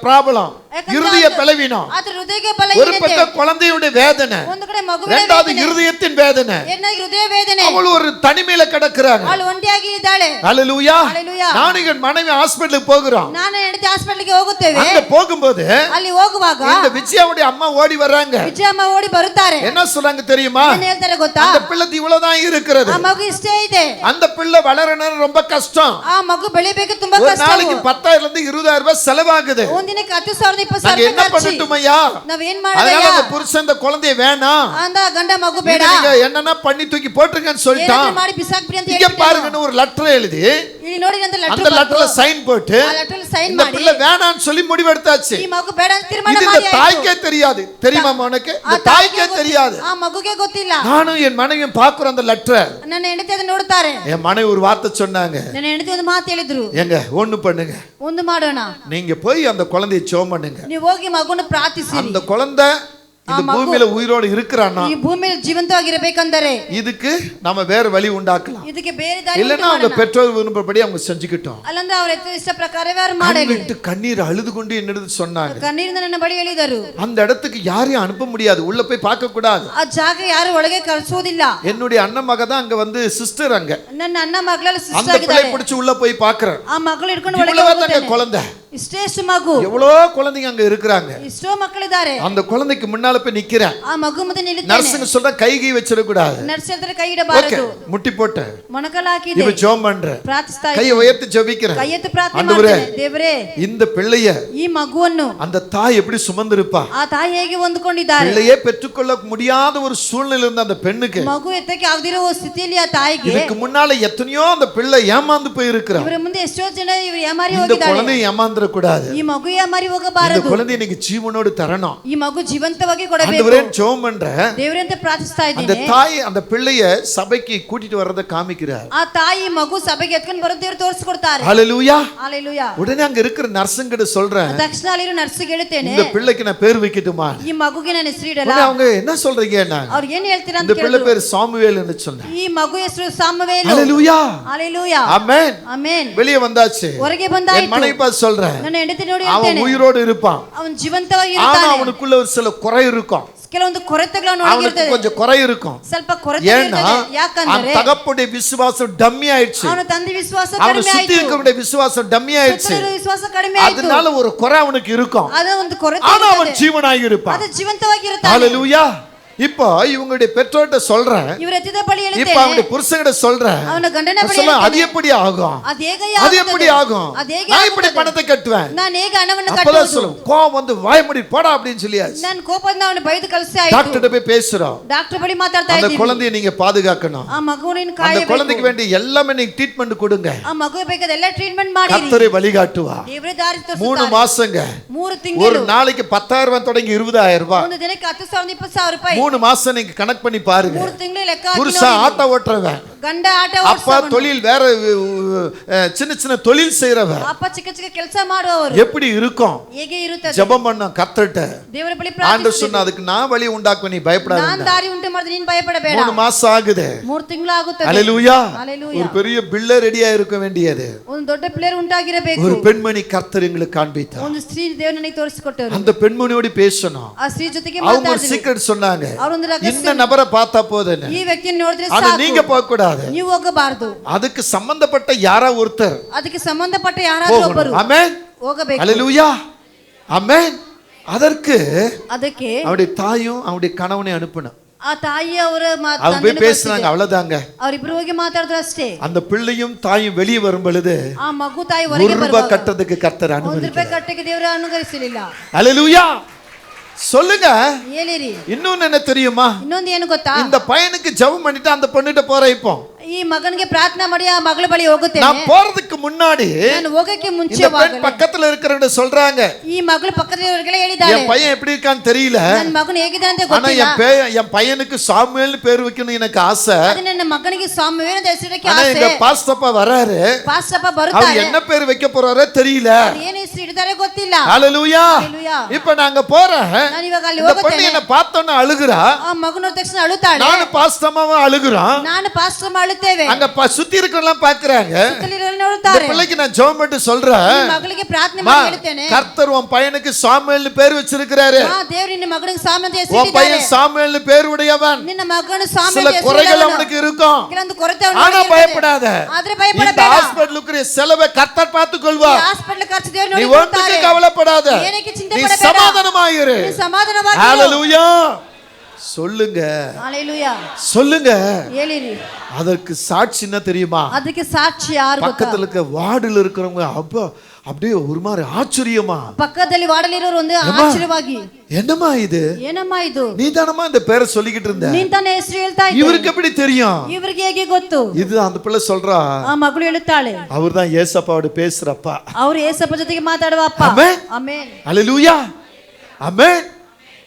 ப்ராப்ளம், இருதய பலவீனம். ಆದ್ರೆ ಹೃದಯ ஒரு ಬಲಹೀನತೆ. பக்கம் குழந்தையுடைய வேதனை, ಒಂದು ಕಡೆ ಮಗುವಿನ இரண்டாவது ವೇದನೆ, இருதயத்தின் வேதனை. ಎರಡನೇ ಹೃದಯ ವೇದನೆ. அவள் ஒரு தனிமையில கிடக்குறாங்க. ಅವಳು ಒಂಟಿಯಾಗಿ ಇದ್ದಾಳೆ. ஹல்லேலூயா. ஹல்லேலூயா. நான் என் மனைவி ஹாஸ்பிடலுக்கு போகிறோம். ನಾನು ಹೆಂಡತಿ ಹಾಸ್ಪಿಟಲ್ಗೆ ಹೋಗುತ್ತೇವೆ. அங்க போகும்போது ಅಲ್ಲಿ ಹೋಗುವಾಗ இந்த விஜயாவுடைய அம்மா ஓடி வர்றாங்க. ವಿಜಯಮ್ಮ ಓಡಿ ಬರುತ್ತಾರೆ. என்ன சொல்றாங்க தெரியுமா? ಏನು ಹೇಳ್ತಾರೆ ಗೊತ್ತಾ? அந்த பிள்ளை இவ்வளவுதான் இருக்கிறது. ಆ ಮಗು ಇಷ್ಟೇ ಇದೆ. அந்த பிள்ளை வளரணும் ரொம்ப கஷ்டம். ಆ ಮಗು ಬೆಳಿಬೇಕು ತುಂಬಾ ஒரு ಕಷ್ಟ. நாளைக்கு 10,000 இருந்து 20,000 ரூபாய் செலவாகுது. ಒಂದಿನಕ್ಕೆ 10,000 20,000 நாங்க என்ன பண்ணட்டும் ஐயா? ನಾವ್ ಏನ್ அதனால ಮಾಡಬೇಕು? அந்த புருஷன் இந்த குழந்தைய வேணாம், ಅಂದ ಗಂಡ ಮಗು ಬೇಡ, நீங்க என்னன்னா பண்ணி தூக்கி போட்டுருங்கன்னு சொல்லிட்டான். ಏನಾದ್ರೂ ಮಾಡಿ ಬಿಸಾಕ್ಬಿಡಿ ಅಂತ இங்க ಹೇಳ್ಬಿಟ್ಟು பாருங்கன்னு ஒரு லெட்டர் எழுதி ಇಲ್ಲಿ ನೋಡಿ ಅಂತ அந்த ಲೆಟರ್ லெட்டர்ல சைன் போட்டு ಆ ಲೆಟರ್ ಸೈನ್ இந்த ಮಾಡಿ பிள்ளை வேணாம்னு சொல்லி முடிவெடுத்தாச்சு. ಈ ಮಗು ಬೇಡ ಅಂತ ತೀರ್ಮಾನ இது இந்த ಮಾಡಿ தாய்க்கே தெரியாது. தெரியுமா உனக்கு? ಆ இந்த தாய்க்கே தெரியாது. ಆ ಮಗುಗೆ ಗೊತ್ತಿಲ್ಲ. நானும் என் மனைவியும் பாக்குறோம் அந்த லெட்டர். ನನ್ನ ಹೆಂಡತಿ ಅದನ್ನ ನೋಡ್ತಾರೆ. என் மனைவி ஒரு வார்த்தை சொன்னாங்க, ನನ್ನ ಹೆಂಡತಿ ಒಂದು ಮಾತು ಹೇಳಿದ್ರು, எங்க ஒண்ணு பண்ணுங்க, ಒಂದು ಮಾಡೋಣ, நீங்க போய் அந்த குழந்தையை ஜெபம் பண்ணுங்க. ನೀವು ಹೋಗಿ ಮಗುನ ಪ್ರಾರ್ಥಿಸಿರಿ. அந்த குழந்தை இந்த பூமியில உயிரோடு இருக்கிறானா, ಈ ಭೂಮಿಯಲ್ಲಿ ಜೀವಂತವಾಗಿರಬೇಕಂದರೆ இதுக்கு நம்ம வேற வழி உண்டாக்கலாம். ಇದಕ್ಕೆ ಬೇರೆ ದಾರಿ இல்லன்னா அவங்க பெற்றோர் விருப்பப்படி அவங்க செஞ்சுக்கிட்டோம். ಅಲ್ಲಂದ್ರೆ ಅವರ ಇಷ್ಟ ಪ್ರಕಾರವೇ ಅವರು ಮಾಡಲಿ. விட்டு கண்ணீர் அழுது கொண்டு என்னது சொன்னாங்க, ಕಣ್ಣೀರಿಂದ ನನ್ನ ಬಳಿ ಹೇಳಿದರು, அந்த இடத்துக்கு யாரையும் அனுப்ப முடியாது, உள்ள போய் பார்க்க கூடாது. ಆ ಜಾಗ ಯಾರು ಒಳಗೆ ಕಳಿಸೋದಿಲ್ಲ. என்னுடைய அண்ணன் மக தான் அங்க வந்து சிஸ்டர், அங்க ನನ್ನ ಅಣ್ಣ ಮಗಳಲ್ಲಿ அந்த ಸಿಸ್ಟರ್ பிள்ளை ಆಗಿದ್ದಾರೆ. பிடிச்சு உள்ள போய் பார்க்கறேன். ಆ ಮಕ್ಕಳು ಹಿಡ್ಕೊಂಡು ಒಳಗೆ இவ்வளவுதான் ಹೋಗುತ್ತೇನೆ. குழந்தை, ಇಷ್ಟೇಷ್ಟು ಮಗು, எவ்வளோ குழந்தைங்க அங்க இருக்கிறாங்க. ಇಷ್ಟೋ ಮಕ್ಕಳಿದ್ದಾರೆ. அந்த குழந்தைக்கு முன்னால போய் நிக்கிறேன். ಆ ಮಗು ಮುಂದೆ ನಿಲ್ಲುತ್ತೇನೆ. நர்சுங்க சொல்ற கை வச்சிட கூடாது. ನರ್ಸ್ ಹೇಳ್ತಾರೆ ಕೈ ಇಡಬಾರದು. முட்டி போட்டு ಮೊಣಕಾಲು ಹಾಕಿದೆ. இப்ப ஜெபம் பண்றேன், ಪ್ರಾರ್ಥಿಸ್ತಾ கையை உயர்த்தி ஜெபிக்கிறேன். ಕೈ ಎತ್ತಿ ಪ್ರಾರ್ಥನೆ ஆண்டவரே, ಮಾಡ್ತೇನೆ. ದೇವರೇ, இந்த பிள்ளைய ಈ ಮಗುವನ್ನು அந்த தாய் எப்படி சுமந்திருப்பா, ಆ ತಾಯಿ ಹೇಗೆ ಹೊಂದಿಕೊಂಡಿದ್ದಾರೆ. பிள்ளையே பெற்றுக்கொள்ள முடியாத ஒரு சூழ்நிலை இருந்த அந்த பெண்ணுக்கு, ಮಗು ಎತ್ತಕ್ಕೆ ಆಗದಿರೋ ಸ್ಥಿತಿಯಲ್ಲಿ ಆ ತಾಯಿಗೆ, இதுக்கு முன்னால எத்தனையோ அந்த பிள்ளை ஏமாந்து போய் இருக்கிறான். ಇವರ ಮುಂದೆ ಎಷ್ಟೋ ಜನ ಇವರು ಏಮಾರಿ இந்த ಹೋಗಿದ್ದಾರೆ. குழந்தை ஏமாந்துட கூடாது. ಈ ಮಗು ಏಮಾರಿ இந்த ಹೋಗಬಾರದು. குழந்தை இன்னைக்கு ஜீவனோடு தரணும். ಈ ಮಗು ಜೀವಂತವಾಗಿ ಕೊಡಬೇಕು. ஆண்டவரே ஜெபம் பண்றேன். ದೇವರೇ ಅಂತ ಪ್ರಾರ್ಥಿಸ್ತಾ அந்த ಇದ್ದೀನಿ. தாய் அந்த பிள்ளைய சபைக்கு கூட்டிட்டு வர்றத காமிக்கிறார். ಆ ತಾಯಿ ಮಗು ಸಭೆಗೆ ಎತ್ಕೊಂಡು ಬರೋದು ದೇವರು ತೋರಿಸ್ಕೊಡ್ತಾರೆ. ஹல்லேலூயா. ಹಲ್ಲೆಲೂಯಾ. உடனே அங்க இருக்கிற நர்சுங்கிட்ட சொல்றேன், ತಕ್ಷಣ ಅಲ್ಲಿರೋ ನರ್ಸಿಗೆ ಹೇಳ್ತೇನೆ, இந்த பிள்ளைக்கு நான் பேர் வைக்கட்டுமா? ಈ ಮಗುಗೆ ನಾನು ಹೆಸರು ಇಡಲ್ಲ. உடனே அவங்க என்ன சொல்றீங்க? நான் ಅವ್ರು ಏನ್ ಹೇಳ್ತೀರಾ இந்த ಅಂತ பிள்ளை ಕೇಳಿದ್ರು. பேர் சாமுவேல்னு சொன்னேன். ಈ ಮಗು ಹೆಸರು ಸಾಮುವೇಲು. ஹல்லேலூயா. ಹಲ್ಲೆಲೂಯಾ. ஆமென். ಆಮೆನ್. வெளியே வந்தாச்சு. ಹೊರಗೆ என் ಬಂದಾಯ್ತು. மனைவி பார்த்து சொல்றேன், ನನ್ನ ಹೆಂಡತಿ ನೋಡಿ அவன் ಹೇಳ್ತೇನೆ, உயிரோடு இருப்பான், ಅವನು ಜೀವಂತವಾಗಿ ஆனா ಇರ್ತಾನೆ. அவனுக்குள்ள ஒரு சில குறை இருக்கும், ಕೆಲವೊಂದು ಕೊರತೆಗಳನ್ನು அவனுக்கு ಒಳಗಿರ್ತದೆ. கொஞ்சம் குறை இருக்கும். ಸ್ವಲ್ಪ ಕೊರತೆ ஏன்னா ಇರ್ತದೆ. ಯಾಕಂದ್ರೆ அந்த தகப்பனுடைய விசுவாசம் டம்மி ஆயிடுச்சு. ಅವನ ತಂದೆ ವಿಶ್ವಾಸ அவனை ಕಡಿಮೆ சுத்தி ಆಯ್ತು. இருக்கக்கூடிய விசுவாசம் டம்மி ஆயிடுச்சு. ಸುತ್ತಲಿರೋ ವಿಶ್ವಾಸ ಕಡಿಮೆ ಆಯ್ತು. அதனால ஒரு குறை அவனுக்கு இருக்கும், ಅದ ಒಂದು ಕೊರತೆ ஆனா அவன் ಇರ್ತದೆ. ஜீவனாய் இருப்பான். ಅದು ಜೀವಂತವಾಗಿ ಇರುತ್ತಾನೆ. ஹல்லேலூயா. இப்போ இவங்களுடைய பெற்றோர்கிட்ட சொல்றேன், ಇವರ ಎತ್ತಿದ ಬಳಿ இப்ப ಹೇಳ್ತೇನೆ, அவனுடைய புருஷன்கிட்ட சொல்றேன், ಅವನ ಗಂಡನ ಬಳಿ சொல்ல அது ಹೇಳ್ತೇನೆ, எப்படி ஆகும், ಅದು ಹೇಗೆ அது எப்படி ஆகும், ಅದು ಹೇಗೆ நான் இப்படி ಆಗುತ್ತದೆ? பணத்தை கட்டுவேன். ನಾನು ಹೇಗೆ ಹಣವನ್ನು அப்பதான் ಕಟ್ಟುವುದು? சொல்லும், கோவம் வந்து வாய் மூடி போடா அப்படின்னு சொல்லியாச்சு. ನಾನು ಕೋಪದಿಂದ ಅವನು ಬೈದು ಕಳಿಸಿ ಆಯ್ತು. டாக்டர்கிட்ட போய் பேசுறோம், ಡಾಕ್ಟರ್ ಬಳಿ ಮಾತಾಡ್ತಾ அந்த ಇದ್ದೀವಿ. குழந்தையை நீங்க பாதுகாக்கணும், ಆ ಮಗುವಿನ அந்த ಕಾಯಬೇಕು. குழந்தைக்கு வேண்டிய எல்லாமே நீங்க ட்ரீட்மெண்ட் கொடுங்க, ಆ ಮಗುವಿಗೆ ಬೇಕಾದ ಎಲ್ಲ ಟ್ರೀಟ್ಮೆಂಟ್ ಮಾಡಿರಿ. கர்த்தரை வழிகாட்டுவா. ದೇವರೇ ದಾರಿ 3 ತೋರಿಸುತ್ತಾರೆ. மாசங்க, 3 ஒரு ತಿಂಗಳು, நாளைக்கு 10,000 தொடங்கி 20,000 ரூபாய், ಒಂದು ದಿನಕ್ಕೆ 10,000 20,000 ರೂಪಾಯಿ. 3 மாசம் நீங்க கணக்கு பண்ணி பாருங்க. 3 ತಿಂಗಳು ಲೆಕ್ಕ ಹಾಕಿ புருஷன் ನೋಡಿ. ஆட்டோ ஓட்டுறவன், ಗಂಡ ಆಟ அப்பா ಓಡಿಸೋನು, தொழில் வேற சின்ன சின்ன தொழில் செய்யறவன், ಅಪ್ಪ ಚಿಕ್ಕ ಚಿಕ್ಕ ಕೆಲಸ ಮಾಡುವವರು எப்படி இருக்கும்? ಹೇಗೆ ಇರುತ್ತದೆ? ஜெபம் பண்ண கர்த்தர்ட்ட ದೇವರ ಬಳಿ ஆண்டவர் ಪ್ರಾರ್ಥಿಸಿ. சொன்னா அதுக்கு நான் வழி உண்டாக்குவேன், நீ பயப்படாத. ನಾನು ದಾರಿ ಉಂಟು ಮಾಡಿದ್ರೆ ನೀನು ಭಯಪಡಬೇಡ. 3 மாசம் ஆகுது. 3 ತಿಂಗಳು ಆಗುತ್ತದೆ. ஹல்லேலூயா. ஹல்லேலூயா. ஒரு பெரிய பிள்ளை ரெடியா இருக்க வேண்டியது. ಒಂದು ದೊಡ್ಡ ಪ್ಲೇಯರ್ ಉಂಟಾಗಿರಬೇಕು. ஒரு பெண்மணி கர்த்தர் எங்களுக்கு காண்பித்தார். ಒಂದು ಸ್ತ್ರೀ ದೇವರು ನನಗೆ ತೋರಿಸಿಕೊಟ್ಟರು. அந்த பெண்மணியோடு பேசணும். ಆ ಸ್ತ್ರೀ ಜೊತೆಗೆ அவங்க ஒரு ಮಾತಾಡಿದ್ವಿ. சீக்ரெட் சொன்னாங்க, ಅವರೊಂದು ರಹಸ್ಯ, இந்த நபரை பார்த்தா போதுன்னு, ಈ ವ್ಯಕ್ತಿಯನ್ನು ನೋಡಿದ್ರೆ ஆனா ಸಾಕು, நீங்க போக கூடாது, ನೀವು ಹೋಗಬಾರದು. அதுக்கு சம்பந்தப்பட்ட யாரா ஒருத்தர் ಅದಕ್ಕೆ ಸಂಬಂಧಪಟ್ಟ ಯಾರಾದರೂ ಒಬ್ಬರು போகணும். ஆமென். ಹೋಗಬೇಕು. ஹல்லேலூயா. ஆமென். அதற்கு ಅದಕ್ಕೆ அவருடைய தாயும் அவருடைய கணவனை அனுப்பினான். ಆ ತಾಯಿ ಅವರ அவங்க போய் பேசுறாங்க, அவ்வளவுதாங்க. ಅವರಿಬ್ರು ಹೋಗಿ ಮಾತಾಡಿದ್ರು ಅಷ್ಟೇ. அந்த பிள்ளையும் தாயும் வெளியே வரும் பொழுது ಆ ಮಗು ತಾಯಿ ಹೊರಗೆ 1 ரூபாய் ಬರುವಾಗ கட்டறதுக்கு கர்த்தர் 1 ರೂಪಾಯಿ அனுமதிக்கிறார். ಕಟ್ಟಕ್ಕೆ ದೇವರು ಅನುಗ್ರಹಿಸಲಿಲ್ಲ. ஹல்லேலூயா. சொல்லுங்க. ಹೇಳಿರಿ. இன்னொன்னு என்ன தெரியுமா? ಇನ್ನೊಂದು ಏನು ಗೊತ್ತಾ? இந்த பையனுக்கு ஜெபம் பண்ணிட்டு அந்த பொண்ணுட்ட போற இப்போ ಈ ಮಗನಿಗೆ ಪ್ರಾರ್ಥನೆ ಮಾಡಿ ಆ ಮಗಳ ಬಳಿ ಹೋಗುತ್ತೇನೆ. நான் போறதுக்கு முன்னாடி ನಾನು ಹೋಗಕ್ಕೆ இந்த ಮುಂಚೆವಾಗಲೇ பெண் பக்கத்துல இருக்கிறவங்க சொல்றாங்க, ಈ ಮಗಳು ಪಕ್ಕದವರಿಗೆಲ್ಲ ಹೇಳಿದ್ದಾಳೆ, என் பையன் எப்படி இருக்கான்னு தெரியல, ನನ್ನ ಮಗನು ಹೇಗಿದ್ದಾನೆ ಅಂತ ஆனா ಗೊತ್ತಿಲ್ಲ, என் பையனுக்கு சாமுவேல்னு பேர் வைக்கணும் எனக்கு ஆசை. ಅದು ನನ್ನ ಮಗನಿಗೆ ಸಾಮುವೇಲ್ ಅಂತ ಹೆಸರಿಡಕ್ಕೆ ஆனா ಆಸೆ. எங்க பாஸ்டப்பா வராரு, ಪಾಸ್ಟಪ್ಪ அவர் ಬರುತ್ತಾರೆ, என்ன பேர் வைக்க போறாரோ தெரியல. ಅವ್ರು ಏನು ಹೆಸರು ಇಡ್ತಾರೆ ಗೊತ್ತಿಲ್ಲ. ஹalleluya. ಹalleluya. இப்ப நாங்க போறேன், ನಾನು ಇವಾಗ ಅಲ್ಲಿ இந்த பொண்ணு ಹೋಗುತ್ತೇನೆ. என்ன பார்த்தோன்னு அழுகுறா, ಆ ಮಗನ ತಕ್ಷಣ ಅಳುತ್ತಾಳೆ, நானு பாஸ்டம்மாவும் அழுகுறோம். ನಾನು ಪಾಸ್ಟರ್ ಅಳುತ್ತೇವೆ. அங்க சுத்தி இருக்கறவங்க பாக்குறாங்க, ಸುತ್ತಲಿರೋರು இந்த ನೋಡುತ್ತಾರೆ. பிள்ளைக்கு நான் ஜெபம் பண்ணி சொல்றேன், ಈ ಮಗಳಿಗೆ ಪ್ರಾರ್ಥನೆ ಮಾಡಿ ಹೇಳ್ತೇನೆ, கர்த்தர் உன் பையனுக்கு சாமுவேல்னு பேர் வச்சிருக்காரு, ದೇವರು ನಿನ್ನ ಮಗನಿಗೆ ಸಾಮುವೇಲ್ ಅಂತ உன் ಹೆಸರಿಟ್ಟಿದ್ದಾರೆ, பையன் சாமுவேல்னு பேர் உடையவன். ನಿನ್ನ ಮಗನು சில ಸಾಮುವೇಲ್ ಅಂತ குறைகள் ಹೆಸರಿಡವನು. அவனுக்கு இருக்கும், ಕೆಲವೊಂದು ಕೊರತೆ ஆனா ಅವನಿಗೆ ಇರ್ತದೆ. பயப்படாத, ಆದ್ರೆ இந்த ಭಯಪಡಬೇಡ. ஹாஸ்பிடலுக்கு செலவை கர்த்தர் பார்த்துக் கொள்வார். ಹಾಸ್ಪಿಟಲ್ ಖರ್ಚು ದೇವರು நீ ನೋಡಿಕೊಳ್ಳುತ್ತಾರೆ. ஒன்றுக்கு கவலைப்படாத, ಏನಕ್ಕೆ ಚಿಂತೆ நீ ಪಡಬೇಡ. சமாதானமாயிரு. ನೀ ಸಮಾಧಾನವಾಗಿರು. ஹalleluya. சொல்லுங்க, ஹalleluya. சொல்லுங்க. ಹೇಳಿರಿ. அதற்கு சாட்சி என்ன தெரியுமா? ಅದಕ್ಕೆ ಸಾಕ್ಷಿ ಯಾರು ಗೊತ್ತಾ? பக்கத்துல இருக்க வார்டுல இருக்கிறவங்க அப்பா அப்படியே ஒரு மாதிரி ஆச்சரியமா, ಪಕ್ಕದಲ್ಲಿ ವಾಡಲಿರೋರು ಒಂದು ஏம்மா, ಆಶ್ಚರ್ಯವಾಗಿ, என்னம்மா இது, ಏನಮ್ಮ ಇದು, நீ தானமா இந்த பேரை சொல்லிக்கிட்டு இருந்த, ನೀನ್ ತಾನೇ ಹೆಸರು ಹೇಳ್ತಾ ಇದ್ದೆ, இவருக்கு எப்படி தெரியும்? ಇವ್ರಿಗೆ ಹೇಗೆ ಗೊತ್ತು? இது அந்த பிள்ளை சொல்றா, ಆ ಮಗಳು ಹೇಳುತ್ತಾಳೆ, அவர்தான் ஏசப்பாவோட பேசுறப்பா. ಅವ್ರು ಏಸಪ್ಪ ಜೊತೆಗೆ ಮಾತಾಡುವ ಅಪ್ಪ. ಆಮೆನ್. ಆಮೆನ್. ஹalleluya. ஆமென்.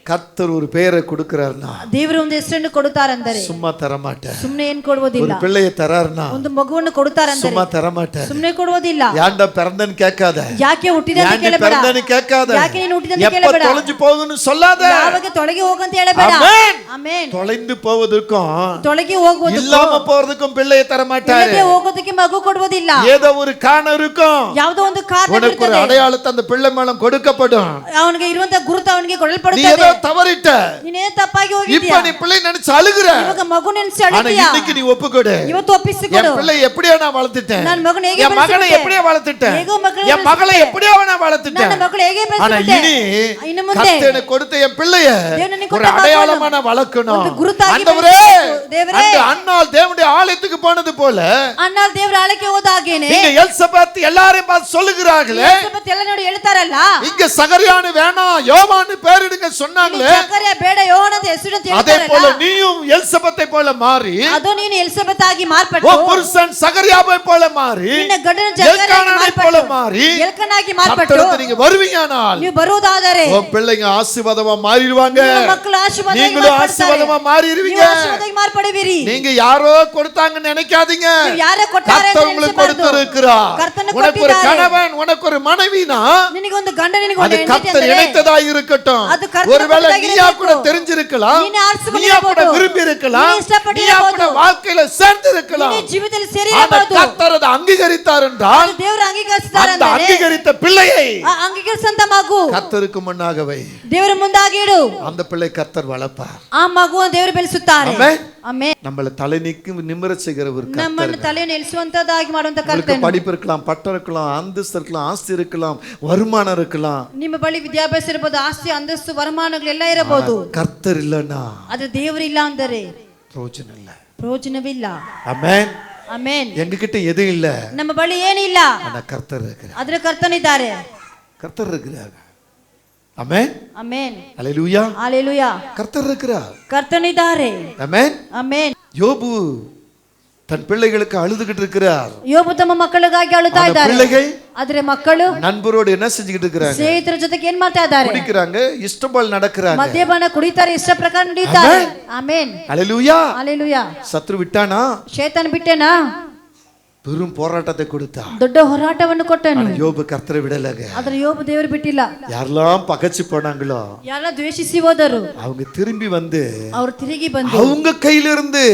கர்த்தர் ஒரு பெயரை கொடுக்கிறார்னா ದೇವರು ಒಂದು ಹೆಸರನ್ನು ಕೊಡುತ್ತಾರೆಂದರೆ சும்மா தர மாட்டார். ಸುಮ್ಮನೆ ಏನು ಕೊಡುವುದಿಲ್ಲ. ஒரு பிள்ளையை தரார்னா ಒಂದು ಮಗುವನ್ನು ಕೊಡುತ್ತಾರೆಂದರೆ சும்மா தர மாட்டார். ಸುಮ್ಮನೆ ಕೊಡುವುದಿಲ್ಲ. ஏன்டா பிறந்தன்னு கேட்காத, ಯಾಕೆ ಹುಟ್ಟಿದೆ ಅಂತ ஏன்டா ಕೇಳಬೇಡ, பிறந்தன்னு கேட்காத, ಯಾಕೆ ನೀನು ಹುಟ್ಟಿದೆ ಅಂತ எப்ப ಕೇಳಬೇಡ, தொலைஞ்சு போகுதுன்னு சொல்லாத. ಯಾವಾಗ ತೊಳಗಿ ಹೋಗಂತ ಹೇಳಬೇಡ. ஆமென். ಆಮೆನ್. தொலைந்து போவதற்கும் ತೊಳಗಿ ಹೋಗುವುದಕ್ಕೂ இல்லாம போறதுக்கும் பிள்ளையை தர மாட்டாரு. ಇಲ್ಲದೆ ಹೋಗೋದಕ್ಕೆ ಮಗು ಕೊಡುವುದಿಲ್ಲ. ஏதோ ஒரு காரணம் இருக்கும், ಯಾವುದೋ ಒಂದು ಕಾರಣ உனக்கு ஒரு ಇರುತ್ತದೆ. அடையாளத்தை அந்த பிள்ளை மேல கொடுக்கப்படும். ಅವನಿಗೆ ಇರುವಂತ ಗುರುತು ಅವನಿಗೆ நீ ಕೊಡಲ್ಪಡುತ್ತದೆ. ஏதோ தவறிட்ட, ನೀನೇ ತಪ್ಪಾಗಿ இப்ப ಹೋಗಿದ್ದೀಯ, நீ பிள்ளை நினைச்சு அழுகுற, ಇವಾಗ ಮಗು ನೆನೆಸಿ ஆனா ಅಳುತ್ತೀಯ. இன்னைக்கு நீ ஒப்புக்கொடு, ಇವತ್ತು ಒಪ್ಪಿಸಿಕೊಡು. என் பிள்ளை எப்படியா நான் வளர்த்துட்டேன், ನನ್ನ ಮಗನ ಹೇಗೆ என் மகனை ಬೆಳೆಸಿಬಿಟ್ಟೆ, எப்படியா வளர்த்துட்டேன், ಹೇಗೋ ಮಗಳನ್ನ என் மகளை ಬೆಳೆಸಿಬಿಟ್ಟೆ, எப்படியா நான் வளர்த்துட்டேன். ನನ್ನ ಮಗಳು ಹೇಗೆ ஆனா ಬೆಳೆಸಿಬಿಟ್ಟೆ. இனி ಇನ್ನು ಮುಂದೆ கர்த்தர் எனக்கு கொடுத்த என் பிள்ளைய ದೇವರು ನನಗೆ ஒரு ಕೊಟ್ಟ அடையாளமான வளர்க்கணும். ಒಂದು ಗುರುತಾಗಿ ஆண்டவரே, ಬೆಳೆಸು. ದೇವರೇ, அந்த அன்னாள் தேவனுடைய ஆலயத்துக்கு போனது போல ಅಣ್ಣ ದೇವರ ಆಳಕ್ಕೆ ಹೋದ ಹಾಗೇನೆ இங்க எலிசபெத் எல்லாரையும் பார்த்து சொல்லுகிறார்களே, ಎಲಿಸಬೆತ್ ಎಲ್ಲ ನೋಡಿ ಹೇಳ್ತಾರಲ್ಲ, இங்க சகரியானு வேணாம் யோவான்னு பேரிடுங்க சொன்னாங்களே, ಜಕರ್ಯ ಬೇಡ ಯೋಹಾನ ಅಂತ ಹೆಸರು ಅಂತ அதே போல ಹೇಳ್ತಾರಲ್ಲ, நீயும் எலிசபெத்தை போல மாறி, ಅದು ನೀನು ಎಲಿಸಬೆತ್ ಆಗಿ ஓ ಮಾರ್ಪಟ್ಟು புருஷன் சகரியாவை போல மாறி, ನಿನ್ನ ಗಂಡನ ಜಕರ್ಯನಾಗಿ எல்கானானை போல ಮಾರ್ಪಟ್ಟು மாறி ಎಲ್ಕನಾಗಿ ಮಾರ್ಪಟ್ಟು கர்த்தருக்கு நீங்க வருவீங்கனால் ನೀವು ಬರುವುದಾದರೆ உன் பிள்ளைங்க ஆசீர்வாதமா மாறிடுவாங்க, ನಿಮ್ಮ ಮಕ್ಕಳು ಆಶೀರ್ವಾದವಾಗಿ நீங்களும் ಮಾರ್ಪಡ್ತಾರೆ. ஆசீர்வாதமா மாறிடுவீங்க. ನೀವು ಆಶೀರ್ವಾದವಾಗಿ ಮಾರ್ಪಡುವಿರಿ. நீங்க யாரோ கொடுத்தாங்கன்னு நினைக்காதீங்க, ನೀವು ಯಾರೇ ಕೊಟ್ಟಾರೆ ಅಂತ கர்த்தர் உங்களுக்கு ನೆನೆಸಬಾರದು. கொடுத்திருக்கிறார். ಕರ್ತನು உனக்கு ஒரு ಕೊಟ್ಟಿದ್ದಾರೆ. கணவன், உனக்கு ஒரு மனைவினா ನಿನಗೊಂದು ಗಂಡ ನಿನಗೊಂದು அது ಹೆಂಡತಿ கர்த்தர் ಅಂದರೆ இணைத்ததா இருக்கட்டும். அது கர்த்தர் ஒருவேளை கொடுத்ததாಗಿ நீயா கூட ಇರಬೇಕು. தெரிஞ்சிருக்கலாம், ನೀನೇ ಆರಿಸಿಕೊಂಡು நீயா கூட ಇರಬಹುದು. விரும்பி இருக்கலாம், ನೀನೇ ಇಷ್ಟಪಟ್ಟು நீயா கூட ಇರಬಹುದು. வாழ்க்கையில சேர்ந்து இருக்கலாம். ನಿನ್ನ ಜೀವಿತದಲ್ಲಿ ಸೇರಿ ஆனா ಇರಬಹುದು. கர்த்தர் அதை அங்கீகரித்தார் என்றால் ಅದು ದೇವರು ಅಂಗೀಕರಿಸಿದ್ದಾರೆ அந்த ಅಂದರೆ அங்கீகரித்த பிள்ளையை ಆ ಅಂಗೀಕರಿಸಂತ ಮಗು கர்த்தருக்கு முன்னாகவே ದೇವರ ಮುಂದಾಗಿ ಇಡು. அந்த பிள்ளை கர்த்தர் வளர்ப்பார். ಆ ಮಗುವನ್ನು ದೇವರು ಬೆಳೆಸುತ್ತಾರೆ. ஆமென். ಆಮೆನ್. நம்மள தலை நிக்கு நிமிர செய்கிற ஒரு ನಮ್ಮನ್ನು கர்த்தர். ತಲೆಯನ್ನು ಎಲಿಸುವಂತದ್ದಾಗಿ ಮಾಡುವಂತ உங்களுக்கு ಕರ್ತನು. படிப்பு இருக்கலாம், பட்டம் இருக்கலாம், அந்தஸ்து இருக்கலாம், ஆஸ்தி இருக்கலாம், வருமானம் இருக்கலாம், ನಿಮ್ಮ ಬಳಿ ವಿದ್ಯಾಭ್ಯಾಸ ಇರಬಹುದು, ಆಸ್ತಿ ಅಂತಸ್ತು ವರಮಾನಗಳೆಲ್ಲ ಇರಬಹುದು. கர்த்தர் இல்லைன்னா ಅದು ದೇವರಿಲ್ಲ ಅಂದರೆ பிரயோஜனம் இல்ல. ಪ್ರಯೋಜನವಿಲ್ಲ. ஆமென். ಆಮೆನ್. எங்க கிட்ட எதுவும் இல்ல, ನಮ್ಮ ಬಳಿ ಏನಿಲ್ಲ, ஆனா கர்த்தர் இருக்கிறார். ಆದ್ರೆ ಕರ್ತನಿದ್ದಾರೆ. கர்த்தர் இருக்கிறார். ஆமென். ಆಮೆನ್. ஹalleluya. ಹalleluya. கர்த்தர் இருக்கிறார். ಕರ್ತನಿದ್ದಾರೆ. ஆமென். ಆಮೆನ್. யோபு தன் பிள்ளைகளுக்கு அழுதுகிட்டு இருக்கிறார். ಯೋಬು ತಮ್ಮ ಮಕ್ಕಳಿಗಾಗಿ ಅಳುತ್ತಾ அந்த ಇದ್ದಾರೆ. பிள்ளைகள் ಆದ್ರೆ ಮಕ್ಕಳು நண்பரோடு என்ன செஞ்சுக்கிட்டு இருக்கிறாங்க? ಸ್ನೇಹಿತರ ಜೊತೆಗೆ ಏನ್ ಮಾಡ್ತಾ ಇದ್ದಾರೆ? குடிக்கிறாங்க, இஷ்டம் போல நடக்கிறாங்க. ಮದ್ಯಪಾನ ಕುಡಿತಾರೆ, ಇಷ್ಟ ಪ್ರಕಾರ ನಡೀತಾರೆ. ಆಮೆನ್. ஹalleluya. ಹalleluya. சத்ரு விட்டானா? ಶೇತಾನ್ ಬಿಟ್ಟೇನಾ? பெரும் போராட்டத்தை கொடுத்தா. ದೊಡ್ಡ ಹೋರಾಟವನ್ನು ಕೊಟ್ಟನು. யோபு கர்த்தரை விடலங்க. ಆದ್ರೆ ಯೋಬು ದೇವರು ಬಿಟ್ಟಿಲ್ಲ. யாரெல்லாம் பகைச்சு போனாங்களோ ಯಾರ ದ್ವೇಷಿಸಿ ಹೋದರು அவங்க திரும்பಿ வந்து ಅವರು ತಿರುಗಿ ಬಂದು அவங்க கையில இருந்து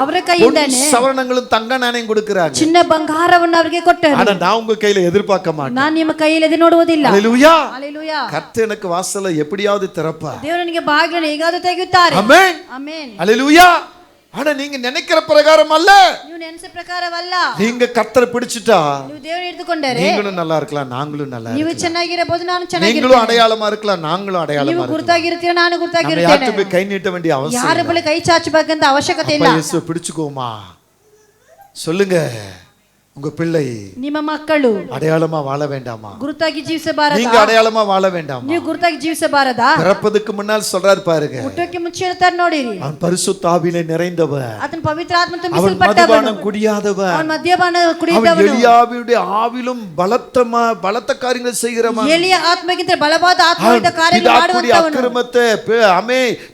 ಅವರ ಕೈಯಿಂದಾನೆ சவரணங்களும் தங்க நாணயம் கொடுக்கறாங்க. ಚಿನ್ನ ಬಂಗಾರವನ್ನು ಅವರಿಗೆ ಕೊಟ್ಟರು. ஆனா நான் உங்க கையில எதிர்பார்க்க மாட்டேன். ನಾನು ನಿಮ್ಮ ಕೈಯಲ್ಲಿ ಎದೆ ನೋಡುವುದಿಲ್ಲ. ஹalleluya. ಹalleluya. கர்த்தர் எனக்கு வாசலை எப்படியாவது திறப்பா. ದೇವರು ನನಗೆ ಬಾಗಿಲನ್ನು ಹೇಗಾದರೂ ತೆಗೆಯುತ್ತಾರೆ. ஆமென். ಆಮೆನ್. ஹalleluya. ஆனா நீங்க நினைக்கிற பிரகாரம் அல்ல, ನೀವು ನೆನೆಸ ಪ್ರಕಾರವಲ್ಲ. நீங்க கர்த்தரை பிடிச்சிட்டா ನೀವು ದೇವರು ಹಿಡಿದುಕೊಂಡರೆ நீங்களும் நல்லா இருக்கலாம், நாங்களும் நல்லா ನೀವು இருக்கலாம். ಚೆನ್ನಾಗಿರಬಹುದು, ನಾನು நீங்களும் ಚೆನ್ನಾಗಿರುತ್ತೇನೆ. அடையாளமா இருக்கலாம், நாங்களும் அடையாளமா ನೀವು இருக்கலாம். ಗುರುತಾಗಿರ್ತೀರ, ನಾನು நம்ம ಗುರುತಾಗಿರ್ತೇನೆ. யார்கிட்ட போய் கை நீட்ட வேண்டிய அவசியம் ಯಾರ இல்லை. ಬಳಿ ಕೈ ಚಾಚಬೇಕಂತ ಅವಶ್ಯಕತೆ ಇಲ್ಲ. அப்பா இயேசுவை பிடிச்சுக்கோமா சொல்லுங்க. உங்க பிள்ளை ನಿಮ್ಮ ಮಕ್ಕಳು அடையாளமா வாழ வேண்டாமா? ಗುರುತಾಗಿ ಜೀವಿಸಬಾರದಾ? நீங்க அடையாளமா வாழ வேண்டாமா? ನೀವು ಗುರುತಾಗಿ ಜೀವಿಸಬಾರದಾ? பிறப்பதுக்கு முன்னால் சொல்றாரு பாருங்க, ಹುಟ್ಟೋಕೆ ಮುಂಚೆ ಹೇಳ್ತಾರೆ ನೋಡಿರಿ, அவன் பரிசுத்த ஆவியிலே நிறைந்தவன், ಆತನ ಪವಿತ್ರ ಆತ್ಮ அவன் ತುಂಬಿಸಲ್ಪಟ್ಟವನು, மதுபானம் குடியாதவன், ಅವನು ಮದ್ಯಪಾನ அவன் ಕುಡಿದವನು, எலியாவினுடைய ஆவிலும் பலத்த காரியங்கள் செய்கிறவன், ಎಲಿಯ ಆತ್ಮಗಿಂತ ಬಲವಾದ ಆತ್ಮವಿದ್ದ ಕಾರ್ಯಗಳು பிதாக்குடைய ಮಾಡುವಂತವನು, அக்கிரமத்தை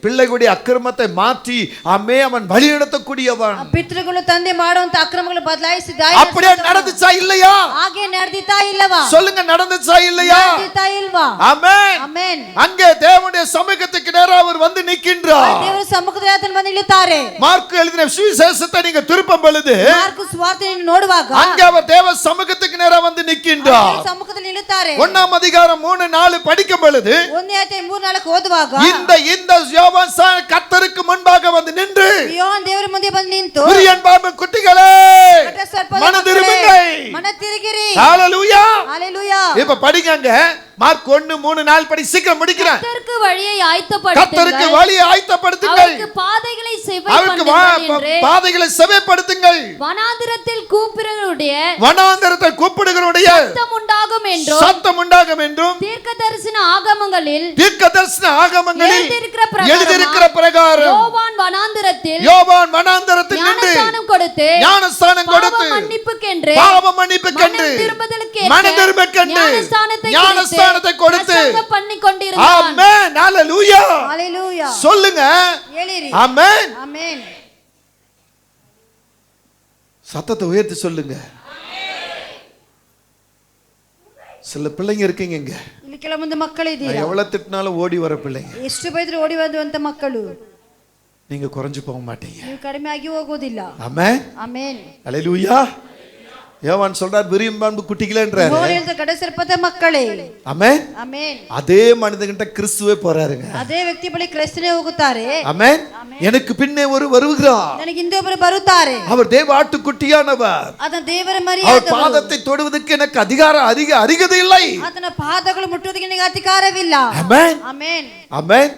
பிள்ளைகளுடைய அக்கிரமத்தை மாற்றி அவன் வழிநடத்தக்கூடியவன். ಪಿತೃಗಳು ತಂದೆ ಮಾಡುವಂತ ಅಕ್ರಮಗಳು ಬದಲಾಯಿಸಿ அப்படியே நடந்துச்சா இல்லையா? ಹಾಗೆ ನಡೆದಿತಾ ಇಲ್ಲವಾ? சொல்லுங்க, நடந்துச்சா இல்லையா? ನಡೆದಿತಾ ಇಲ್ವಾ? ஆமென். ಆಮೆನ್. அங்கே தேவனுடைய சமூகத்துக்கு நேரா அவர் வந்து நிற்கின்றார். ದೇವರ ಸಮ್ಮುಖದಲ್ಲಿ ಆತನು ಬಂದು ನಿಲ್ಲುತ್ತಾರೆ. மார்க்கு எழுதின சுவிசேஷத்தை நீங்க திருப்பும் பொழுது ಮಾರ್ಕು ಸುವಾರ್ತೆಯನ್ನು ನೋಡುವಾಗ அங்கே அவர் தேவ சமூகத்துக்கு நேரா வந்து நிற்கின்றார். ದೇವರ ಸಮ್ಮುಖದಲ್ಲಿ ನಿಲ್ಲುತ್ತಾರೆ. 1 அதிகாரம் 3-4 படிக்கும் பொழுது 1:3-4 ಓದುವಾಗ இந்த யோவான் கர்த்தருக்கு முன்பாக வந்து நின்று, ಯೋಹಾನ ದೇವರ ಮುಂದೆ ಬಂದು ನಿಂತು, விரியன் பாம்பு குட்டிகளே மனதிரும்புங்கள், ಮನತಿರುಗಿರಿ. ஹalleluya. ஹalleluya. இப்ப படிங்க, மார்க் 1:3-4 படி, சீக்கிரம் முடிக்கிறேன். கர்த்தருக்கு வழியை ஆயத்தப்படுத்துங்கள், கர்த்தருக்கு வழியை ஆயத்தப்படுத்துங்கள், அவருக்கு பாதைகளை செவ்வைப்படுத்துங்கள் என்று பாதைகளை செவ்வைப்படுத்துங்கள், வனாந்திரத்தில் கூப்பிடுகிறவருடைய சத்தம் உண்டாகும் என்றும் தீர்க்கதரிசன ஆகமங்களில் எழுதியிருக்கிற பிரகாரம் யோவான் வனாந்திரத்தில் நின்று ஞானஸ்நானம் கொடுத்து பாவ மன்னிப்புக்கென்று மனதிரும்புதலுக்கென்று ஞானஸ்நானத்தை கொடுத்து பண்ணிக் கொண்டிருந்தார். ஆமென். ஹalleluya. ஹalleluya. சொல்லுங்க, ಹೇಳಿರಿ. ஆமென். ஆமென். சத்தத்தை உயர்த்தி சொல்லுங்க. சில பிள்ளைங்க இருக்கீங்க இங்க, ಇಲ್ಲಿ ಕೆಲವೊಂದು ಮಕ್ಕಳಿದ್ದೀರಾ, எவ்வளவு திட்டினாலும் ஓடி வர பிள்ளைங்க, ಎಷ್ಟು ಬೈದ್ರು ಓಡಿ ಬಂದುವಂತ ಮಕ್ಕಳು. நீங்க குறைஞ்சு போக மாட்டீங்க. ನೀವು ಕಡಿಮೆ ಆಗಿ ಹೋಗೋದಿಲ್ಲ. ஆமென். ಆಮೆನ್. ஹalleluya. யோவான் சொல்றார், விரியும் பாம்பு குட்டிகளேன்றாரு. கடைசிற்பத மக்களே. ஆமென். ஆமென். அதே மனிதன்கிட்ட கிறிஸ்துவே போறாருங்க. ಅದೇ ವ್ಯಕ್ತಿ ಬಳಿ ಕ್ರಿಸ್ತನೇ ಹೋಗುತ್ತಾರೆ. ஆமென். எனக்கு பின்னே ஒரு வருகிறார், ನನಗೆ ಹಿಂದೆ ಒಬ್ಬರು ಬರುತ್ತಾರೆ, அவர் தேவ ஆட்டுக்குட்டியானவர், ಆತನ ದೇವರ அவர் ಮರಿಯಾದವನು, பாதத்தை தொடுவதற்கு எனக்கு அருகதை இல்லை, ಆತನ ಪಾದಗಳು ಮುಟ್ಟುವುದಕ್ಕೆ ನನಗೆ ಅಧಿಕಾರವಿಲ್ಲ. ஆமென். ಆಮೆನ್. ஆமென்.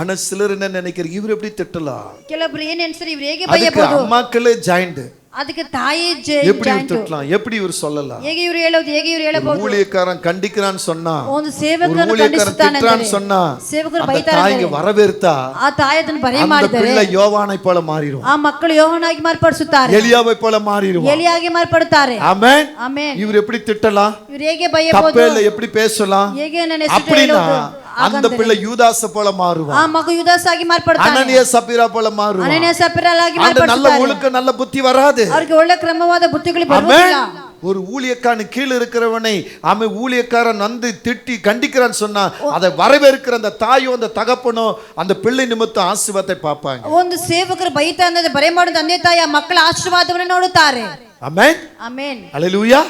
ஆனா சிலர் என்ன நினைக்கிறீங்க, இவர் எப்படி திட்டலாம், ಕೆಲವೊಬ್ರು ಏನ್ ಅನ್ಸರಿ, ಇವ್ರು ಹೇಗೆ அதுக்கு ಬೈಯಬಹುದು, அம்மாக்களே ஜாயிண்ட், ಅದಕ್ಕೆ ತಾಯಿ எப்படி திட்டலாம், எப்படி இவர் சொல்லலாம், ಹೇಗೆ ಇವರು ಹೇಳೋದು, ಹೇಗೆ ಇವರು ಹೇಳಬಹುದು. ஊழியக்காரன் கண்டிக்கிறான்னு சொன்னா, ಒಂದು ಸೇವಕರನ್ನು ஊழியக்காரன் ಖಂಡಿಸುತ್ತಾನೆ திட்டுறான்னு சொன்னா, ಸೇವಕರು அந்த ಬೈತಾರೆ, தாய்ங்க வரவேற்ತಾ ಆ ತಾಯಿ ಅದನ್ನು ಬರೆ அந்த ಮಾಡಿದರೆ பிள்ளை யோவானை போல மாறிடும், ಆ ಮಕ್ಕಳು ಯೋಹಾನಾಗಿ ಮಾರ್ಪಡಿಸುತ್ತಾರೆ, எலியாவை போல மாறிடும், ಎಲಿಯಾಗಿ ಮಾರ್ಪಡುತ್ತಾರೆ. ஆமென். ಆಮೆನ್. இவர் எப்படி திட்டலாம், ಇವರು ಹೇಗೆ ಬೈಯಬಹುದು, தப்பே எப்படி பேசலாம், ಹೇಗೆ ನನ್ನ ಹೆಸರು அப்படினா ಹೇಳೋದು. அந்த பிள்ளை யூதாஸ் போல ಆ மாறுவான், ಮಗು ಯುದಾಸಾಗಿ ಮಾರ್ಪಡ್ತಾನೆ, அனனியா சப்பீரா போல மாறுவான், ಅನನೀಯ ಸಫೀರಾಗಿ அந்த நல்ல ಮಾರ್ಪಡ್ತಾರೆ. ஒழுக்க நல்ல புத்தி வராது. ಅವರಿಗೆ ಒಳ್ಳೆ ಕ್ರಮವಾದ ಬುದ್ಧಿಗಳು ஆமென். ಬರುವುದಿಲ್ಲ. ஒரு ஊழியக்காரன் கீழ இருக்கிறவனை அவன் ஊழியக்காரன் வந்து திட்டி கண்டிக்கிறான்னு சொன்னா, அதை வரவேற்கிற அந்த தாயோ அந்த தகப்பனோ அந்த பிள்ளை நிமித்தம் ஆசீர்வாதத்தை பார்ப்பாங்க. ಒಂದು ಸೇವಕರು ಬೈತಾ ಅಂದ್ರೆ ಬರೆ ಮಾಡುವ ತಂದೆ ತಾಯಿ ಆ ಮಕ್ಕಳ ಆಶೀರ್ವಾದವನ್ನು ನೋಡುತ್ತಾರೆ. ஆமென். ಆಮೆನ್. ஹalleluya.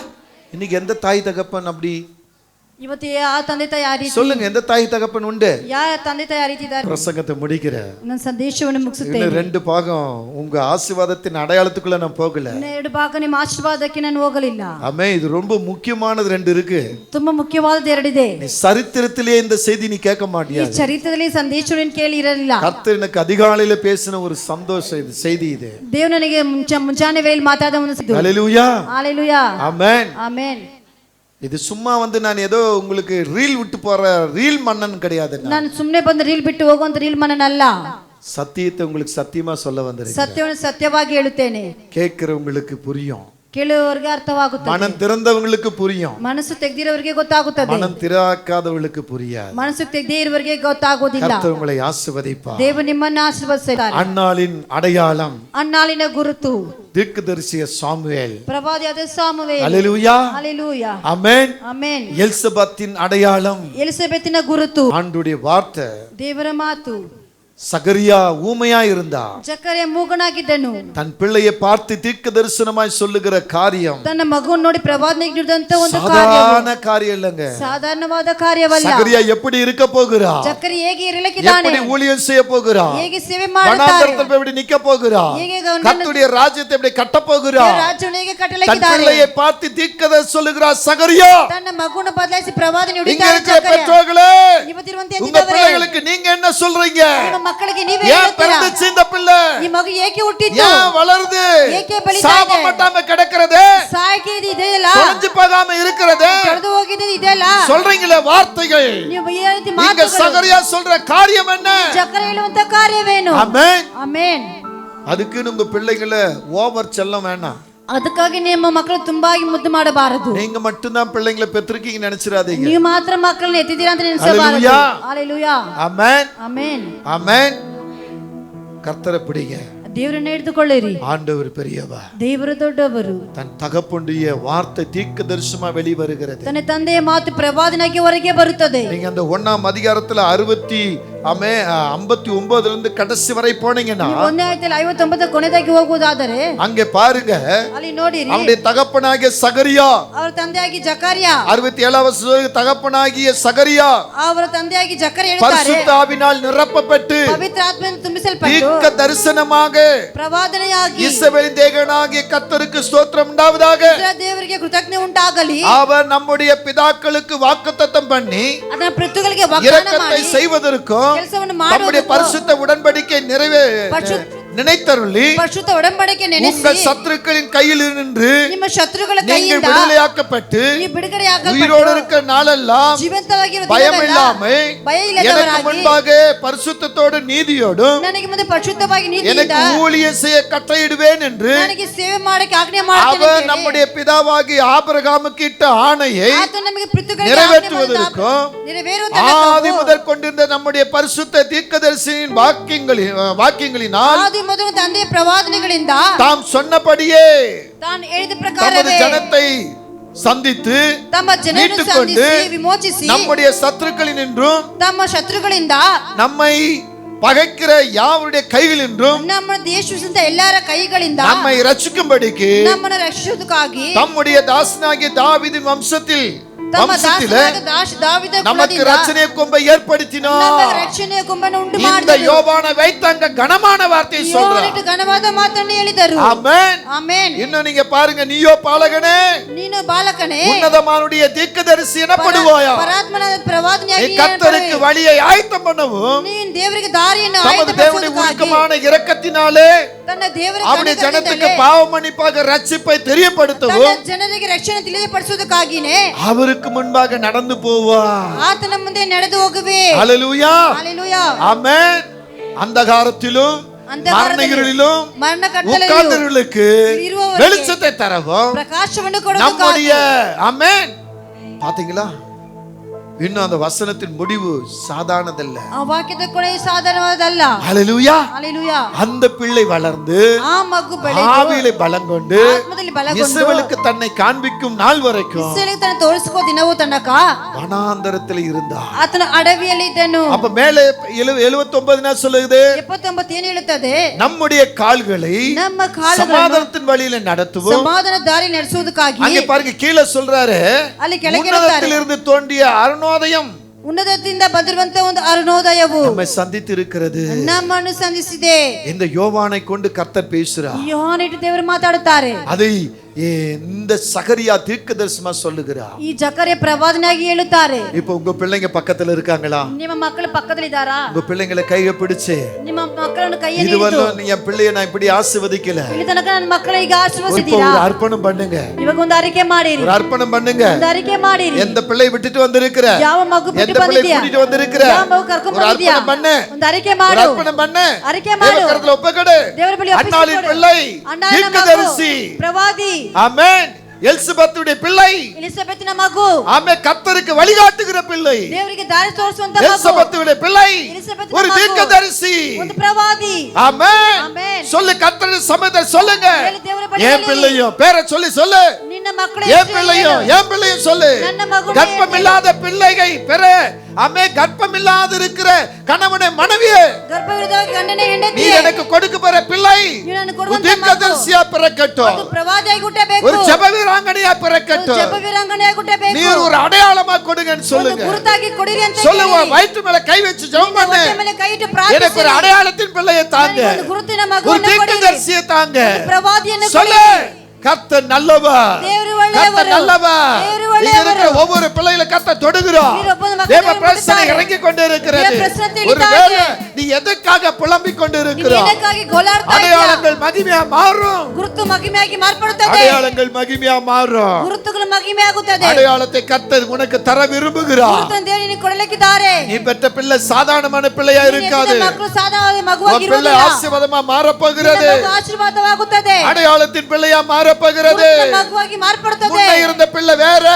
இன்னைக்கு எந்த தாய் தகப்பன் அப்படி ಇವತ್ತು ಆ ತಂದೆ ತಾಯಿ ಆ ರೀತಿ, சொல்லுங்க, எந்த தாய் தகப்பன் உண்டு? ಯಾರ ತಂದೆ ತಾಯಿ ಆ ರೀತಿ ಇದ್ದಾರೆ? பிரசங்கத்தை முடிக்கிற ನನ್ನ ಸಂದೇಶವನ್ನು ಮುಗಿಸುತ್ತೇನೆ. இன்னும் 2 பாகம் உங்க ஆசீர்வாதத்தின் அடையாளத்துக்குள்ள நான் போகல. ಇನ್ನು 2 ಭಾಗ ನಿಮ್ಮ ಆಶೀರ್ವಾದಕ್ಕೆ ನಾನು ಹೋಗಲಿಲ್ಲ. ஆமென். இது ரொம்ப முக்கியமானது 2 இருக்கு. ತುಂಬಾ ಮುಖ್ಯವಾದದ್ದು 2 ಇದೆ. நீ சரித்திரத்திலே இந்த செய்தி நீ கேட்க ಈ மாட்டியா? ಚರಿತ್ರದಲ್ಲಿ ಸಂದೇಶವನ್ನು ಕೇಳಿ ಇರಲಿಲ್ಲ. கர்த்தர் எனக்கு அதிகாலையில பேசின ஒரு சந்தோஷம் இது, செய்தி இது. ದೇವರು ನನಗೆ ಮುಂಜಾನೆ ವೇಳೆಯಲ್ಲಿ ಮಾತಾಡಿದ ಒಂದು ಸುದ್ದಿ. ஹalleluya. ஹalleluya. ஆமென். ಆಮೆನ್. இது சும்மா வந்து நான் ஏதோ உங்களுக்கு ரீல் விட்டு போற ரீல் மன்னன் கிடையாது. ನಾನು ಸುಮ್ಮನೆ ಬಂದು ರೀಲ್ ಬಿಟ್ಟು ಹೋಗುವಂತ ರೀಲ್ ಮನನಲ್ಲ. சத்தியத்தை உங்களுக்கு சத்தியமா சொல்ல வந்திருக்கேன். ಸತ್ಯವನ್ನು ಸತ್ಯವಾಗಿ ಹೇಳುತ್ತೇನೆ. கேட்கிறவங்களுக்கு புரியும், ಕೇಳುವವರಿಗೆ ಅರ್ಥವಾಗುತ್ತದೆ, மனம் திறந்தவங்களுக்கு புரியும், ಮನಸ್ಸು ತೆಗೆದಿರೋರಿಗೆ ಗೊತ್ತಾಗುತ್ತದೆ, மனம் திறக்காதவங்களுக்கு புரியாது. ಮನಸ್ಸು ತೆಗೆದೇ ಇರುವವರಿಗೆ ಗೊತ್ತಾಗೋದಿಲ್ಲ. கர்த்தர் உங்களை ஆசீர்வதிப்பார். ದೇವರು ನಿಮ್ಮನ್ನು ಆಶೀರ್ವದಿಸುತ್ತಾರೆ. அன்னாளின் அடையாளம் ಅನ್ನಾಳಿನ ಗುರುತು தீர்க்கதரிசிய சாமுவேல். ಪ್ರವಾದಿಯಾದ ಸಾಮುವೇಲ್. ஹalleluya. ஹalleluya. ஆமென். ಆಮೆನ್. எலிசபெத்தின் அடையாளம் ಎಲಿಸಬೆತಿನ ಗುರುತು ஆண்டுடைய வார்த்தை. ದೇವರ ಮಾತು. சகரியா ஊமையா இருந்தா, ಜಕರಿಯ ಮೂಗನಾಗಿದ್ದನು. தன் பிள்ளையை பார்த்து தீர்க்க தரிசனமாய் சொல்லுகிற காரியம் ತನ್ನ ಮಗುವನ್ನು ನೋಡಿ ಪ್ರವಾದನೆ ನೀಡಿದಂತ ಒಂದು சாதாரண காரியம் இல்லங்க, ಸಾಧಾರಣವಾದ ಕಾರ್ಯವಲ್ಲ. சகரியா எப்படி இருக்க போகிறா, ಜಕರಿ ಹೇಗೆ ಇರಲಿಕ್ಕಿದ್ದಾನೆ, எப்படி ஊழியம் செய்ய போகிறா, ಹೇಗೆ ಸೇವೆ ಮಾಡುತ್ತಾರೆ, வனாந்தரத்தில் எப்படி நிக்க போகிறா, ಹೇಗೆ கர்த்தருடைய ராஜ்யத்தை எப்படி கட்ட போகிறா, ರಾಜ್ಯವನ್ನು ಹೇಗೆ தன் ಕಟ್ಟಲಿಕ್ಕಿದ್ದಾನೆ. பிள்ளையை பார்த்து தீர்க்க சொல்லுகிறா சகரியா. ತನ್ನ ಮಗುವನ್ನು ಬದಲಾಯಿಸಿ ಪ್ರವಾದನೆ இங்க ನುಡಿತಾರೆ இருக்கிற ಜಕರಿಯ. பெற்றோர்களே, ಇವತ್ತಿರುವಂತೆ உங்க பிள்ளைகளுக்கு நீங்க என்ன சொல்றீங்க? ನಿಮ್ಮ ಮಕ್ಕಳಿಗೆ ನೀವೇ ஏன் ಹೇಳ್ತೀರಾ? பிறந்துச்சு இந்த பிள்ளை? ಈ ಮಗು ಏಕೆ ಹುಟ್ಟಿತು? ஏன் வளருது? ಏಕೆ ಬೆಳೀತಾ சாப ಇದೆ? மட்டாம கிடக்கிறது, ಸಾಯ್ಕೆ ಇದೆಯಲ್ಲ, தொலைஞ்சு போகாம இருக்கிறது. ಕಳೆದು ಹೋಗಿದೆ ಇದೆಯಲ್ಲ. சொல்றீங்களே வார்த்தைகள், ನೀವು ಈ ರೀತಿ நீங்க ಮಾತುಗಳು, சகரியா சொல்ற காரியம் என்ன? ಜಕರ ಹೇಳುವಂತ ಕಾರ್ಯವೇನು? ஆமென். ಆಮೆನ್. அதுக்கு உங்க பிள்ளைகளை ஓவர் செல்லம் வேணாம். ಅದಕ್ಕಾಗಿ ನಿಮ್ಮ ಮಕ್ಕಳು ತುಂಬಾಗಿ ಮುದ್ದು ಮಾಡಬಾರದು. நீங்க மட்டும்தான் பிள்ளைங்களை பெற்றிருக்கீங்கன்னு நினைச்சிடாதீங்க. ನೀವು ಮಾತ್ರ ಮಕ್ಕಳನ್ನ ಎತ್ತಿದ್ದೀರಾ ಅಂತ ನೆನೆಸಬಾರದು. ಹalleluya. ஆமென். ಆಮೆನ್. ஆமென். கர்த்தரை பிடிங்க. ದೇವರನ್ನ ಹಿಡಿದುಕೊಳ್ಳಿರಿ. ஆண்டவர் பெரியவர், ದೇವರು ದೊಡ್ಡವರು. தன் தகப்பனுடைய வார்த்தை தீர்க்கதரிசனமா வெளிவருகிறது. ತನ್ನ ತಂದೆಯ ಮಾತು ಪ್ರವಾದನಾಗಿ ಹೊರಗೆ ಬರುತ್ತದೆ. நீங்க அந்த 1ஆம் அதிகாரத்துல 59 இருந்து கடைசி வரை போனீங்கன்னா, 1ನೇ ಆಯತಲ್ಲಿ 59 ಕೊನೆದಾಗಿ ಹೋಗುವುದಾದರೆ அங்கே பாருங்க, ಅಲ್ಲಿ ನೋಡಿರಿ, அவனுடைய தகப்பனாகிய சகரியா, ಅವರ ತಂದೆಯಾಗಿ ಜಕರ್ಯ, 67 வருஷ தகப்பனாகிய சகரியா ಅವರ ತಂದೆಯಾಗಿ ಜಕರ್ಯ ಹೇಳ್ತಾರೆ, பரிசுத்த ஆவியினால் நிரப்பப்பட்டு ಪವಿತ್ರ ಆತ್ಮದಿಂದ ತುಂಬಿಸಲ್ಪಟ್ಟು தீர்க்க தரிசனமாக ಪ್ರವಾದನೆಯಾಗಿ இஸ்ரவேலின் தேவனாகிய கர்த்தருக்கு ஸ்தோத்திரம் உண்டாவதாக, ಇಸ್ರಾಯೇಲ್ ದೇವರಿಗೆ ಕೃತಜ್ಞತೆ ಉಂಟಾಗಲಿ, அவர் நம்முடைய பிதாக்களுக்கு வாக்குத்தத்தம் பண்ணி ಅದನ್ನ ಪ್ರತಿಗಳಿಗೆ ವಾಗ್ದಾನ இரக்கத்தை ಮಾಡಿ செய்வதற்கும் ಕೆಲಸವನ್ನು நம்முடைய ಮಾಡುವುದಕ್ಕೂ பரிசுத்த உடன்படிக்கை நினைத்தருளி ಪರಿಶುದ್ಧ ಒಡಂಬಡಿಕೆ ನೆನೆಸಿ உங்கள் சத்துருக்களின் கையில் நின்று ನಿಮ್ಮ ಶತ್ರುಗಳ நீங்கள் ಕೈಯಿಂದ விடுதலையாக்கப்பட்டு ನೀವು ಬಿಡುಗಡೆಯಾಗಲ್ಪಟ್ಟು உயிரோடு இருக்கிற நாளெல்லாம் ಜೀವಂತವಾಗಿರುವ பயம் ದಿನವೆಲ್ಲ இல்லாமல் ಭಯ எனக்கு ಇಲ್ಲದವರಾಗಿ முன்பாக பரிசுத்தத்தோடு நீதியோடும் ನನಗೆ ಮುಂದೆ ಪರಿಶುದ್ಧವಾಗಿ ನೀತಿಯಿಂದ எனக்கு ஊழியம் செய்ய கட்டளையிடுவேன் என்று ನನಗೆ ಸೇವೆ ಮಾಡಕ್ಕೆ ಆಜ್ಞೆ ಮಾಡ್ತೇನೆ அவர் நம்முடைய பிதாவாகிய ஆபிரகாமுக்கு இட்ட ஆணையை ಆತ ನಮಗೆ ಪ್ರತಿಗಳಿಗೆ நிறைவேற்றுவதற்கும் ನೆರವೇರುವುದಕ್ಕೂ ஆதி முதல் கொண்டிருந்த நம்முடைய பரிசுத்த தீர்க்கதரிசியின் வாக்கியங்களினால் ಆದಿ ಮೊದಲು ತಂದೆಯ ಪ್ರವಾದನೆಗಳಿಂದ தாம் சொன்னபடியே ತಾನು ಹೇಳಿದ தமது ಪ್ರಕಾರವೇ ஜனத்தை சந்தித்து ತಮ್ಮ ಜನರನ್ನು மீட்டுக்கொண்டு ಸಂಧಿಸಿ ವಿಮೋಚಿಸಿ நம்முடைய சத்துருக்களினின்றும் ತಮ್ಮ ಶತ್ರುಗಳಿಂದ நம்மை பகைக்கிற யாவருடைய கைகளினின்றும் ನಮ್ಮ ದೇಶದಿಂದ ಎಲ್ಲರ ಕೈಗಳಿಂದ நம்மை ரட்சிக்கும்படிக்கு ನಮ್ಮನ್ನು ರಕ್ಷಿಸುವುದಕ್ಕಾಗಿ தம்முடைய தாசனாகிய தாவீதின் வம்சத்திலே ತಮ್ಮ ದಾವಿದ நமக்கு ரட்சணை கொம்பை ஏற்படுத்தினார். ನಮಗೆ ರಕ್ಷಣೆಯ ಕೊಂಬನ್ನು ಉಂಟು இந்த ಮಾಡಿದರು. யோவானை வைத்தாங்க கனமான வார்த்தையை சொல்றார். ಯೋಹಾನನಿಗೆ ಘನವಾದ ಮಾತನ್ನು ಹೇಳಿದರು. ஆமென். ಆಮೆನ್. இன்னும் நீங்க பாருங்க, நீயோ பாலகனே, ನೀನು ಬಾಲಕನೇ, உன்னதமானுடைய தீர்க்கதரிசி எனப்படுவாயா. ಪರಾತ್ಮನಾದ ಪ್ರವಾದನೆಯಾಗಿ கர்த்தருக்கு வழியை ஆயத்தம் பண்ணவும் ನೀನು ದೇವರಿಗೆ ದಾರಿಯನ್ನು தமது தேவனுடைய உருக்கமான இரக்கத்தினாலே ತನ್ನ ದೇವರ அவருடைய ஜனத்துக்கு பாவ மன்னிப்பாக ரட்சிப்பை தெரியப்படுத்தவும் ತನ್ನ ಜನರಿಗೆ ರಕ್ಷಣೆ ತಿಳಿಯಪಡಿಸುವುದಕ್ಕಾಗಿನೇ அவருக்கு முன்பாக நடந்து போவார். ಆತನ ಮುಂದೆ ನಡೆದು ಹೋಗುವೆ. ஹல்லேலூயா. ஹalleluya. ஆமென். அந்தகாரத்திலும் மரணங்களிலும் உட்கார்ந்தவர்களுக்கு வெளிச்சத்தை தரவும் பிரகாசವನ್ನು ಕೊಡುವುದಕ್ಕಾಗಿ நம்முடைய ஆமென். பாத்தீங்களா, இன்னும் அந்த வசனத்தின் முடிவு சாதாரணதல்ல. ಆ ವಾಕ್ಯದ ಕೊನೆ ಸಾಧಾರಣವಾದಲ್ಲ. ஹல்லேலூயா. ஹalleluya. அந்த பிள்ளை வளர்ந்து ಆ ಮಗು ಬೆಳೆದು ஆவியிலே பலம் கொண்டு ಆತ್ಮದಲ್ಲಿ ಬಲಗೊಂಡು இஸ்ரவேலுக்கு தன்னை காண்பிக்கும் நாள் வரைக்கும் ಇಸ್ರಾಯೇಲಿಗೆ ತನ್ನ ತೋರಿಸಿಕೋ ದಿನವೂ ತನಕ வனாந்தரத்தில் இருந்தார். ಆತನ ಅಡವಿಯಲ್ಲಿ ಇದ್ದನು. அப்ப மேலே 79 சொல்லுது, 79 ಏನು ಹೇಳುತ್ತದೆ? நம்முடைய கால்களை ನಮ್ಮ ಕಾಲುಗಳನ್ನು சமாதானத்தின் வழியில நடத்துவோம். ಸಮಾಧಾನ ದಾರಿ ನಡೆಸುವುದಕ್ಕಾಗಿ. அங்கே பாருங்க, கீழே சொல்றாரு, ಅಲ್ಲಿ ಕೆಳಗೆ உன்னதத்திலிருந்து தோன்றிய அருணோதயம் ಉನ್ನತದಿಂದ ಬಂದಿರುವಂತ ಒಂದು ಅರುಣೋದಯವು நம்மை சந்தித்து இருக்கிறது. ನಮ್ಮನ್ನು ಸಂಧಿಸಿದೆ. இந்த யோவானை கொண்டு கர்த்தர் பேசுறார். ಯೋಹಾನನಿಗೆ ದೇವರು ಮಾತಾಡುತ್ತಾರೆ. அதை இந்த சகரியா தீர்க்கதரிசனமா சொல்லுகிறார். ಈ ಜಕರ್ಯ ಪ್ರವಾದನೆಯಾಗಿ ಹೇಳುತ್ತಾರೆ. இப்போ உங்க பிள்ளைங்க பக்கத்துல இருக்காங்களா? ನಿಮ್ಮ ಮಕ್ಕಳು ಪಕ್ಕದಲ್ಲಿದ್ದಾರಾ? உங்க பிள்ளைங்களை கையை பிடிச்சு, ನಿಮ್ಮ ಮಕ್ಕಳನ್ನು ಕೈಯಲ್ಲಿ இதுவரையும் என் பிள்ளைய நான் இப்படி ஆசீர்வதிக்கல, ಇಲ್ಲಿ ತನಕ ನನ್ನ ಮಕ್ಕಳಿಗೆ இப்போ ಆಶೀರ್ವದಿಸಿದ್ದೀರಾ? ஒரு அர்ப்பணம் பண்ணுங்க. ಇವಾಗ ಒಂದು ಅರಿಕೆ ಮಾಡಿರಿ. ஒரு அர்ப்பணம் பண்ணுங்க. ಒಂದು ಅರಿಕೆ ಮಾಡಿರಿ. எந்த பிள்ளை விட்டுட்டு வந்திருக்கிற, ಯಾವ ಮಗು ಬಿಟ್ಟು எந்த பிள்ளை ಬಂದಿದ್ಯಾ? கூட்டிட்டு வந்திருக்கிற, ಯಾವ ಮಗು ಕರ್ಕೊಂಡು ஒரு ಬಂದಿದ್ಯಾ? அர்ப்பணம் பண்ணு. ಒಂದು ಅರಿಕೆ ஒரு ಮಾಡು. அர்ப்பணம் பண்ணு. ಅರಿಕೆ ಮಾಡು. தேவகரத்துல ஒப்புக்கொடு. ದೇವರ ಬಳಿ அன்னாளின் ಒಪ್ಪಿಸಿಕೊಡು. பிள்ளை ಅಣ್ಣನ ಮಗು, தீர்க்கதரிசி. ಪ್ರವಾದಿ. ஆமென். எலிசபெத்துடைய பிள்ளை. ಎಲಿಸಬೆತಿನ ಮಗು. ஆமென். கர்த்தருக்கு வழிகாட்டுகிற பிள்ளை. ದೇವರಿಗೆ ದಾರಿ ತೋರಿಸುವಂತ ಮಗು. எலிசபெத்துடைய பிள்ளை ಎಲಿಸಬೆತಿನ ஒரு ಮಗು. தீர்க்கதரிசி. ಒಂದು ಪ್ರವಾದಿ. ஆமென். ಆಮೆನ್. சொல்லு, கர்த்தருடைய சமயத்தில் சொல்லுங்க. ಹೇಳಿ ದೇವರ ಬಳಿ என் ಹೇಳಿ. பிள்ளையும் பேரை சொல்லி சொல்லு. ನಿನ್ನ ಮಕ್ಕಳ என் பிள்ளையும் சொல்லு. ನನ್ನ ಮಗುವಿನ கர்ப்பம் இல்லாத பிள்ளையை பெற, ஆமே, கர்ப்பம் இல்லாத இருக்கிற கணவனை மனைவியே ಗರ್ಭವಿರದ ಗಂಡನ நீ ಹೆಂಡತಿ எனக்கு கொடுக்க போற பிள்ளை ನೀನು ஒரு ಕೊಡುವಂತ தீர்க்கதரிசியா பிறக்கட்டும், ಒಂದು ಪ್ರವಾದಿಯಾಗಿ ಹುಟ್ಟಬೇಕು. ஒரு ஜெப வீராங்கனையா பிறக்கட்டும், ಜಪ ವೀರಾಂಗನೆಯಾಗಿ ಹುಟ್ಟಬೇಕು. நீ ஒரு அடையாளமா கொடுங்கன்னு ಒಂದು சொல்லுங்க. ಗುರುತಾಗಿ ಕೊಡಿರಿ ಅಂತ சொல்லுங்க, வயிற்று மேல கை வச்சு ஜெபம் பண்ணு. ಹೊಟ್ಟೆ ಮೇಲೆ ಕೈ ಇಟ್ಟು எனக்கு ஒரு ಪ್ರಾರ್ಥಿಸಿ. அடையாளத்தின் பிள்ளையை தாங்க, ನನಗೆ ಒಂದು ಗುರುತಿನ ஒரு ಮಗುವನ್ನು ಕೊಡಿರಿ. தீர்க்கதரிசியை தாங்க. ಪ್ರವಾದಿಯನ್ನು சொல்லு, ಕೊಡಿರಿ. கர்த்தர் நல்லவர், ದೇವರು கர்த்தர் ಒಳ್ಳೆಯವರು. நல்லவர். ದೇವರು இங்க ಒಳ್ಳೆಯವರು. இருக்கிற ஒவ்வொரு பிள்ளைகளை கர்த்தர் தொடுகிறார். நீர் ஒவ்வொரு மக்களை தேவ பிரசன்னம் தொடுகிறார். இறங்கி கொண்டே இருக்கிறது. தேவ பிரசன்னத்தை ஒருவேளை நீ எதற்காக இருக்கிறார். எனக்காಗಿ ಗೋಳಾಡ್ತಾ ಇದ್ದೀಯ. அடையாளங்கள் மகிமையா மாறும். ಗುರುತು ಮಹಿಮೆಯಾಗಿ ಮಾರ್ಪಡುತ್ತದೆ. அடையாளங்கள் மகிமையா மாறும். ಗುರುತುಗಳು ಮಹಿಮೆ ಆಗುತ್ತದೆ. அடையாளத்தை கர்த்தர் உனக்கு தர விரும்புகிறார். ಗುರುತನ್ನು ದೇವರು ನಿನಗೆ ಕೊಡಲಿಕ್ಕಿದ್ದಾರೆ. நீ பெற்ற பிள்ளை சாதாரணமான பிள்ளையா இருக்காது. ಮಕ್ಕಳು ಸಾಧಾರಣ ಮಗುವಾಗಿ உன் பிள்ளை ಇರುವುದಿಲ್ಲ. ஆசீர்வாதமா மாறப்போகிறது. ಮಗು ಆಶೀರ್ವಾದವಾಗುತ್ತದೆ. அடையாளத்தின் பிள்ளையா மாறப்போகிறது. ಗುರುತಿನ ಮಗುವಾಗಿ ಮಾರ್ಪಡುತ್ತದೆ. முன்ன இருந்த பிள்ளை வேற,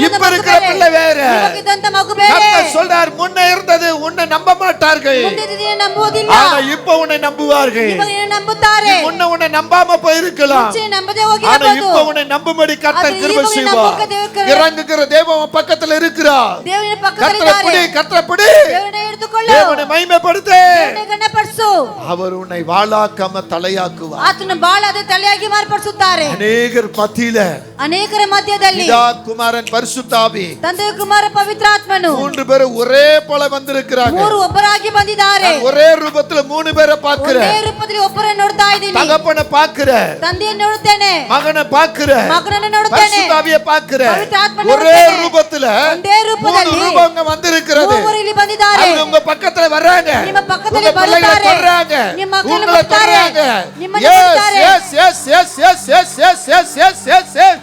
இப்ப இருக்கிற பிள்ளை வேற. ಇವಾಗಿದ್ದಂತ ಮಗು ಬೇರೆ. கர்த்தர் சொல்றார், முன்ன இருந்தது உன்னை நம்ப மாட்டார்கள், ಮುಂದಿನ ನಂಬುವುದಿಲ್ಲ. ஆனா இப்ப உன்னை நம்புவார்கள். ಇವಾಗ ನಿನ್ನ ನಂಬುತ್ತಾರೆ. முன்ன உன்னை நம்பாம போயிருக்கலாம், ಮುಂಚೆ ನಂಬದೆ ஆனா ಹೋಗಿರಬಹುದು. இப்ப உன்னை நம்பும்படி கர்த்தர் ஆனா கிருபை இவங்க செய்வார். நம்புக தேவ இறங்குகிற தேவன் உன் பக்கத்துல இருக்கிறார். ದೇವರ கர்த்தரை ಪಕ್ಕದಲ್ಲಿದ್ದಾರೆ. பிடி, கர்த்தரை பிடி. ದೇವರನ್ನ ಹಿಡಿದುಕೊಳ್ಳು. தேவனை மகிமைப்படுத்து. ದೇವರನ್ನ ಗಣಪಡಿಸು. அவர் உன்னை வாளாக்காம தலையாக்குவார். ಆತನ ಬಾಳಾದ ತಲೆಯಾಗಿ ಮಾರ್ಪಡಿಸುತ್ತಾರೆ. அநேகர் மத்தியில ಅನೇಕರ ಮಧ್ಯದಲ್ಲಿ பிதா, குமாரன், பரிசுத்த ஆவி ತಂದೆ ಕುಮಾರ ಪವಿತ್ರ ಆತ್ಮನು மூன்று பேரும் ஒரே போல வந்திருக்கிறாங்க. ಮೂರು ಒಬ್ಬರಾಗಿ ಬಂದಿದ್ದಾರೆ. நான் ஒரே ரூபத்துல மூணு பேரை பார்க்கிறேன். ಒಂದೇ ರೂಪದಲ್ಲಿ ಒಬ್ಬರನ್ನು ನೋಡ್ತಾ ಇದ್ದೀನಿ. தகப்பனை பார்க்கிறேன், ತಂದೆಯನ್ನು ನೋಡುತ್ತೇನೆ, மகனை பார்க்கிறேன், ಮಗನನ್ನು ನೋಡುತ್ತೇನೆ, பரிசுத்த ஆவியை பார்க்கிறேன். ಪವಿತ್ರ ಆತ್ಮನನ್ನು ஒரே ನೋಡುತ್ತೇನೆ. ரூபத்துல ಒಂದೇ மூணு ರೂಪದಲ್ಲಿ ரூபங்க வந்திருக்கிறது. ಮೂವರು ಇಲ್ಲಿ ಬಂದಿದ್ದಾರೆ. அவங்க உங்க பக்கத்துல வர்றாங்க, ನಿಮ್ಮ ಪಕ್ಕದಲ್ಲಿ உங்க பிள்ளைகளை ಬರುತ್ತಾರೆ. தொடுறாங்க, ನಿಮ್ಮ ಮಕ್ಕಳನ್ನು உங்களை ಮುಟ್ತಾರೆ. தொடுறாங்க. ನಿಮ್ಮನ್ನು Yes, ಮುಟ್ತಾರೆ. yes, yes, yes, yes, yes, yes, yes, yes, yes, yes.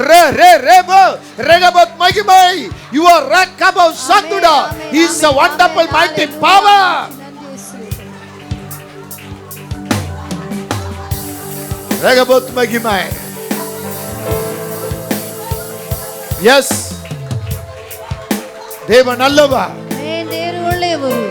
Re, re, rebo, regabat magimai. You are rakabau sanduda. He is a wonderful mighty power. Regabat magimai. Yes. தேவன் நல்லவா. ದೇವರು ಒಳ್ಳೆಯವರು.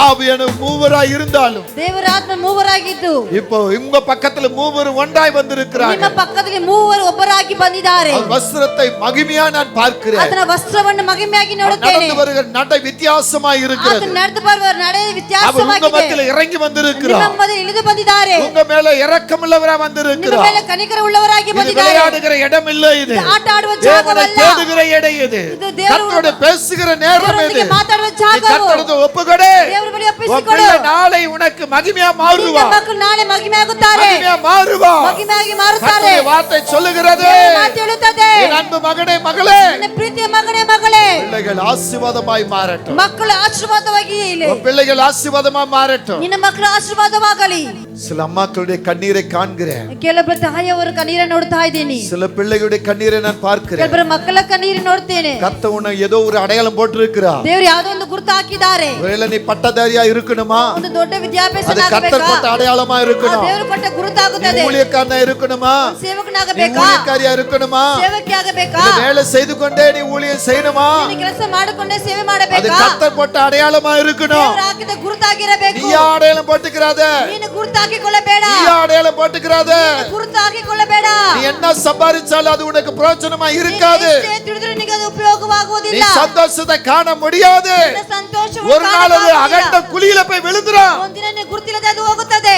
ஆவியான மூவராய் இருந்தாலும் ದೇವರ ಆತ್ಮ ಮೂವರಾಗಿದ್ದು இப்போ உங்க பக்கத்துல மூவர் ஒன்றாய் வந்திருக்கிறாங்க. ನಿಮ್ಮ ಪಕ್ಕದಲ್ಲಿ ಮೂವರು ಒಬ್ಬರಾಗಿ ಬಂದಿದ್ದಾರೆ. அவர் வஸ்திரத்தை மகிமையா நான் பார்க்கிறேன். ಆತನ ವಸ್ತ್ರವನ್ನು ಮಹಿಮೆಯಾಗಿ ನೋಡುತ್ತೇನೆ. நடந்து வருகிற நடை வித்தியாசமாய் இருக்கிறது. ಆತನ ನಡೆದು ಬರುವ ನಡೆ அவர் உங்க ವ್ಯತ್ಯಾಸವಾಗಿದೆ. மத்தியில இறங்கி வந்திருக்கிறார். ನಿಮ್ಮ ಮಧ್ಯದಲ್ಲಿ ಇಳಿದು ಬಂದಿದ್ದಾರೆ. உங்க மேல இரக்கமுள்ளவரா ನಿಮ್ಮ வந்திருக்கிறார். ಮೇಲೆ ಕನಿಕರವುಳ್ಳವರಾಗಿ இது ಬಂದಿದ್ದಾರೆ. விளையாடுகிற இடம் இல்ல, இது ಇದು ಆಟ ಆಡುವ தேவனை ಜಾಗವಲ್ಲ. தேடுகிற இடம், இது ಇದು ದೇವರು கர்த்தரோடு பேசுகிற நேரம், இது ದೇವರೊಂದಿಗೆ ಮಾತಾಡುವ நீ ಜಾಗವು. கர்த்தரோடு ஒப்புக்கொடு. ದೇವರ ಬಳಿ உன் ಒಪ್ಪಿಸಿಕೊಡು. பிள்ளை நாளை உனக்கு மகிமையா ನಿನ್ನ மாறுவா, ಮಕ್ಕಳು ನಾಳೆ ಮಹಿಮೆ ಆಗುತ್ತಾರೆ. மகிமையா மாறுவா. ಮಹಿಮೆಯಾಗಿ ಮಾರುತ್ತಾರೆ. கர்த்தருடைய வார்த்தை சொல்லுகிறது, ದೇವರ ಮಾತು ಹೇಳುತ್ತದೆ. என் அன்பு மகனே, மகளே, ನಿನ್ನ ಪ್ರೀತಿಯ ಮಗನೇ ಮಗಳೇ, பிள்ளைகள் ஆசீர்வாதமாய் மாறட்டும். ಮಕ್ಕಳು ಆಶೀರ್ವಾದವಾಗಿ ಇಲ್ಲಿ. உன் பிள்ளைகள் ஆசீர்வாதமா மாறட்டும். ನಿನ್ನ ಮಕ್ಕಳು ಆಶೀರ್ವಾದವಾಗಲಿ. சில அம்மாக்களுடைய கண்ணீரை காண்கிறேன், ಕೆಲವೊಬ್ಬರ ತಾಯಿಯವರ ಕಣ್ಣೀರನ್ನು ನೋಡ್ತಾ ಇದ್ದೀನಿ. சில பிள்ளைகளுடைய கண்ணீரை நான் பார்க்கிறேன். ಕೆಲವರ ಮಕ್ಕಳ ಕಣ್ಣೀರು ನೋಡ್ತೇನೆ. கர்த்தர் உன்னை ஏதோ ஒரு அடையாளம் போட்டிருக்கிறார். ದೇವರು ಯಾವುದೋ ಒಂದು ಗುರುತು ಹಾಕಿದ್ದಾರೆ. ஒருவேளை நீ பட்டதாரியா இருக்கணுமா, ಒಂದು ದೊಡ್ಡ ವಿದ್ಯಾಭ್ಯಾಸ அது கர்த்தர் போட்ட அடையாளமா இருக்கணும். ದೇವರು ಕೊಟ್ಟ ಗುರುತಾಗುತ್ತದೆ. நீ ஊழியக்காரனா இருக்கணுமா, நீ ಸೇವಕನಾಗಬೇಕಾ, ஊழியக்காரியா இருக்கணுமா, ಸೇವಕಿ ಆಗಬೇಕಾ, இந்த வேலை செய்து கொண்டே நீ ஊழியம் செய்யணுமா, ನೀನು ಕೆಲಸ ಮಾಡಿಕೊಂಡೇ ಸೇವೆ அது ಮಾಡಬೇಕಾ, கர்த்தர் போட்ட அடையாளமா இருக்கணும். ದೇವರು ಹಾಕಿದ ಗುರುತಾಗಿರಬೇಕು. நீ அடையாளம் போட்டுக்கிறாத, ನೀನು ಗುರುತು ಹಾಕಿಕೊಳ್ಳಬೇಡ. நீ அடையாளம் போட்டுக்கிறாத. ಗುರುತು ಹಾಕಿಕೊಳ್ಳಬೇಡ. நீ என்ன சம்பாதிச்சாலும் அது உனக்கு பிரயோஜனமா இருக்காது. ಎಷ್ಟೇ ದುಡಿದ್ರೂ ನಿನಗೆ ಅದು ಉಪಯೋಗವಾಗುವುದಿಲ್ಲ. நீ சந்தோஷத்தை காண முடியாது. ನಿನ್ನ ಸಂತೋಷವನ್ನು ஒரு நாள் அது அகண்ட ಕಾಣಲಾಗುವುದಿಲ್ಲ. குழியில போய் விழுந்துரும். ಒಂದಿನ ನಿನಗೆ ಗುರುತಿಲ್ಲದೆ ಅದು ಹೋಗುತ್ತದೆ.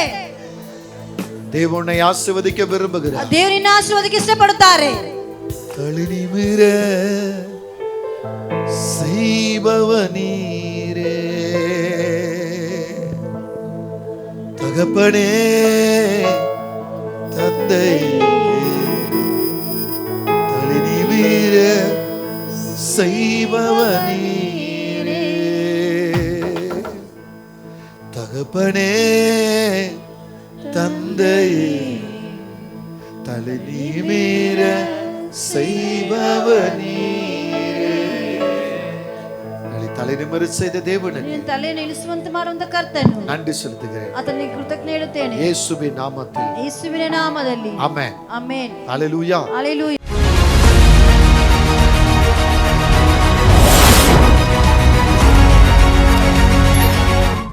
தேவனை ஆசீர்வதிக்க விரும்புகிறார். ದೇವರನ್ನ ಆಶೀರ್ವಾದಕ್ಕೆ ಇಷ್ಟಪಡುತ್ತಾರೆ. தளிநிமிர செய்பவனீரே, தகப்பனே, தந்தை, தளிநிமிர செய்பவனீரே, தகப்பனே, தந்தை, தலை நிமிர செய்பவனீரே. தலை நிமிர செய்த தேவனுக்கு ನಿನ್ನ ತಲೆಯನ್ನು ಇಳಿಸುವಂತೆ ಮಾಡುವಂತ ಕರ್ತನು நன்றி செலுத்துகிறேன். ಆತನಿಗೆ ಕೃತಜ್ಞತೆ ಹೇಳುತ್ತೇನೆ. இயேசுவின் நாமத்தில் ಯೇಸುವಿನ ನಾಮದಲ್ಲಿ ஆமென். ಆಮೆನ್. ஹalleluya. ಹಲ್ಲೆಲೂಯಾ.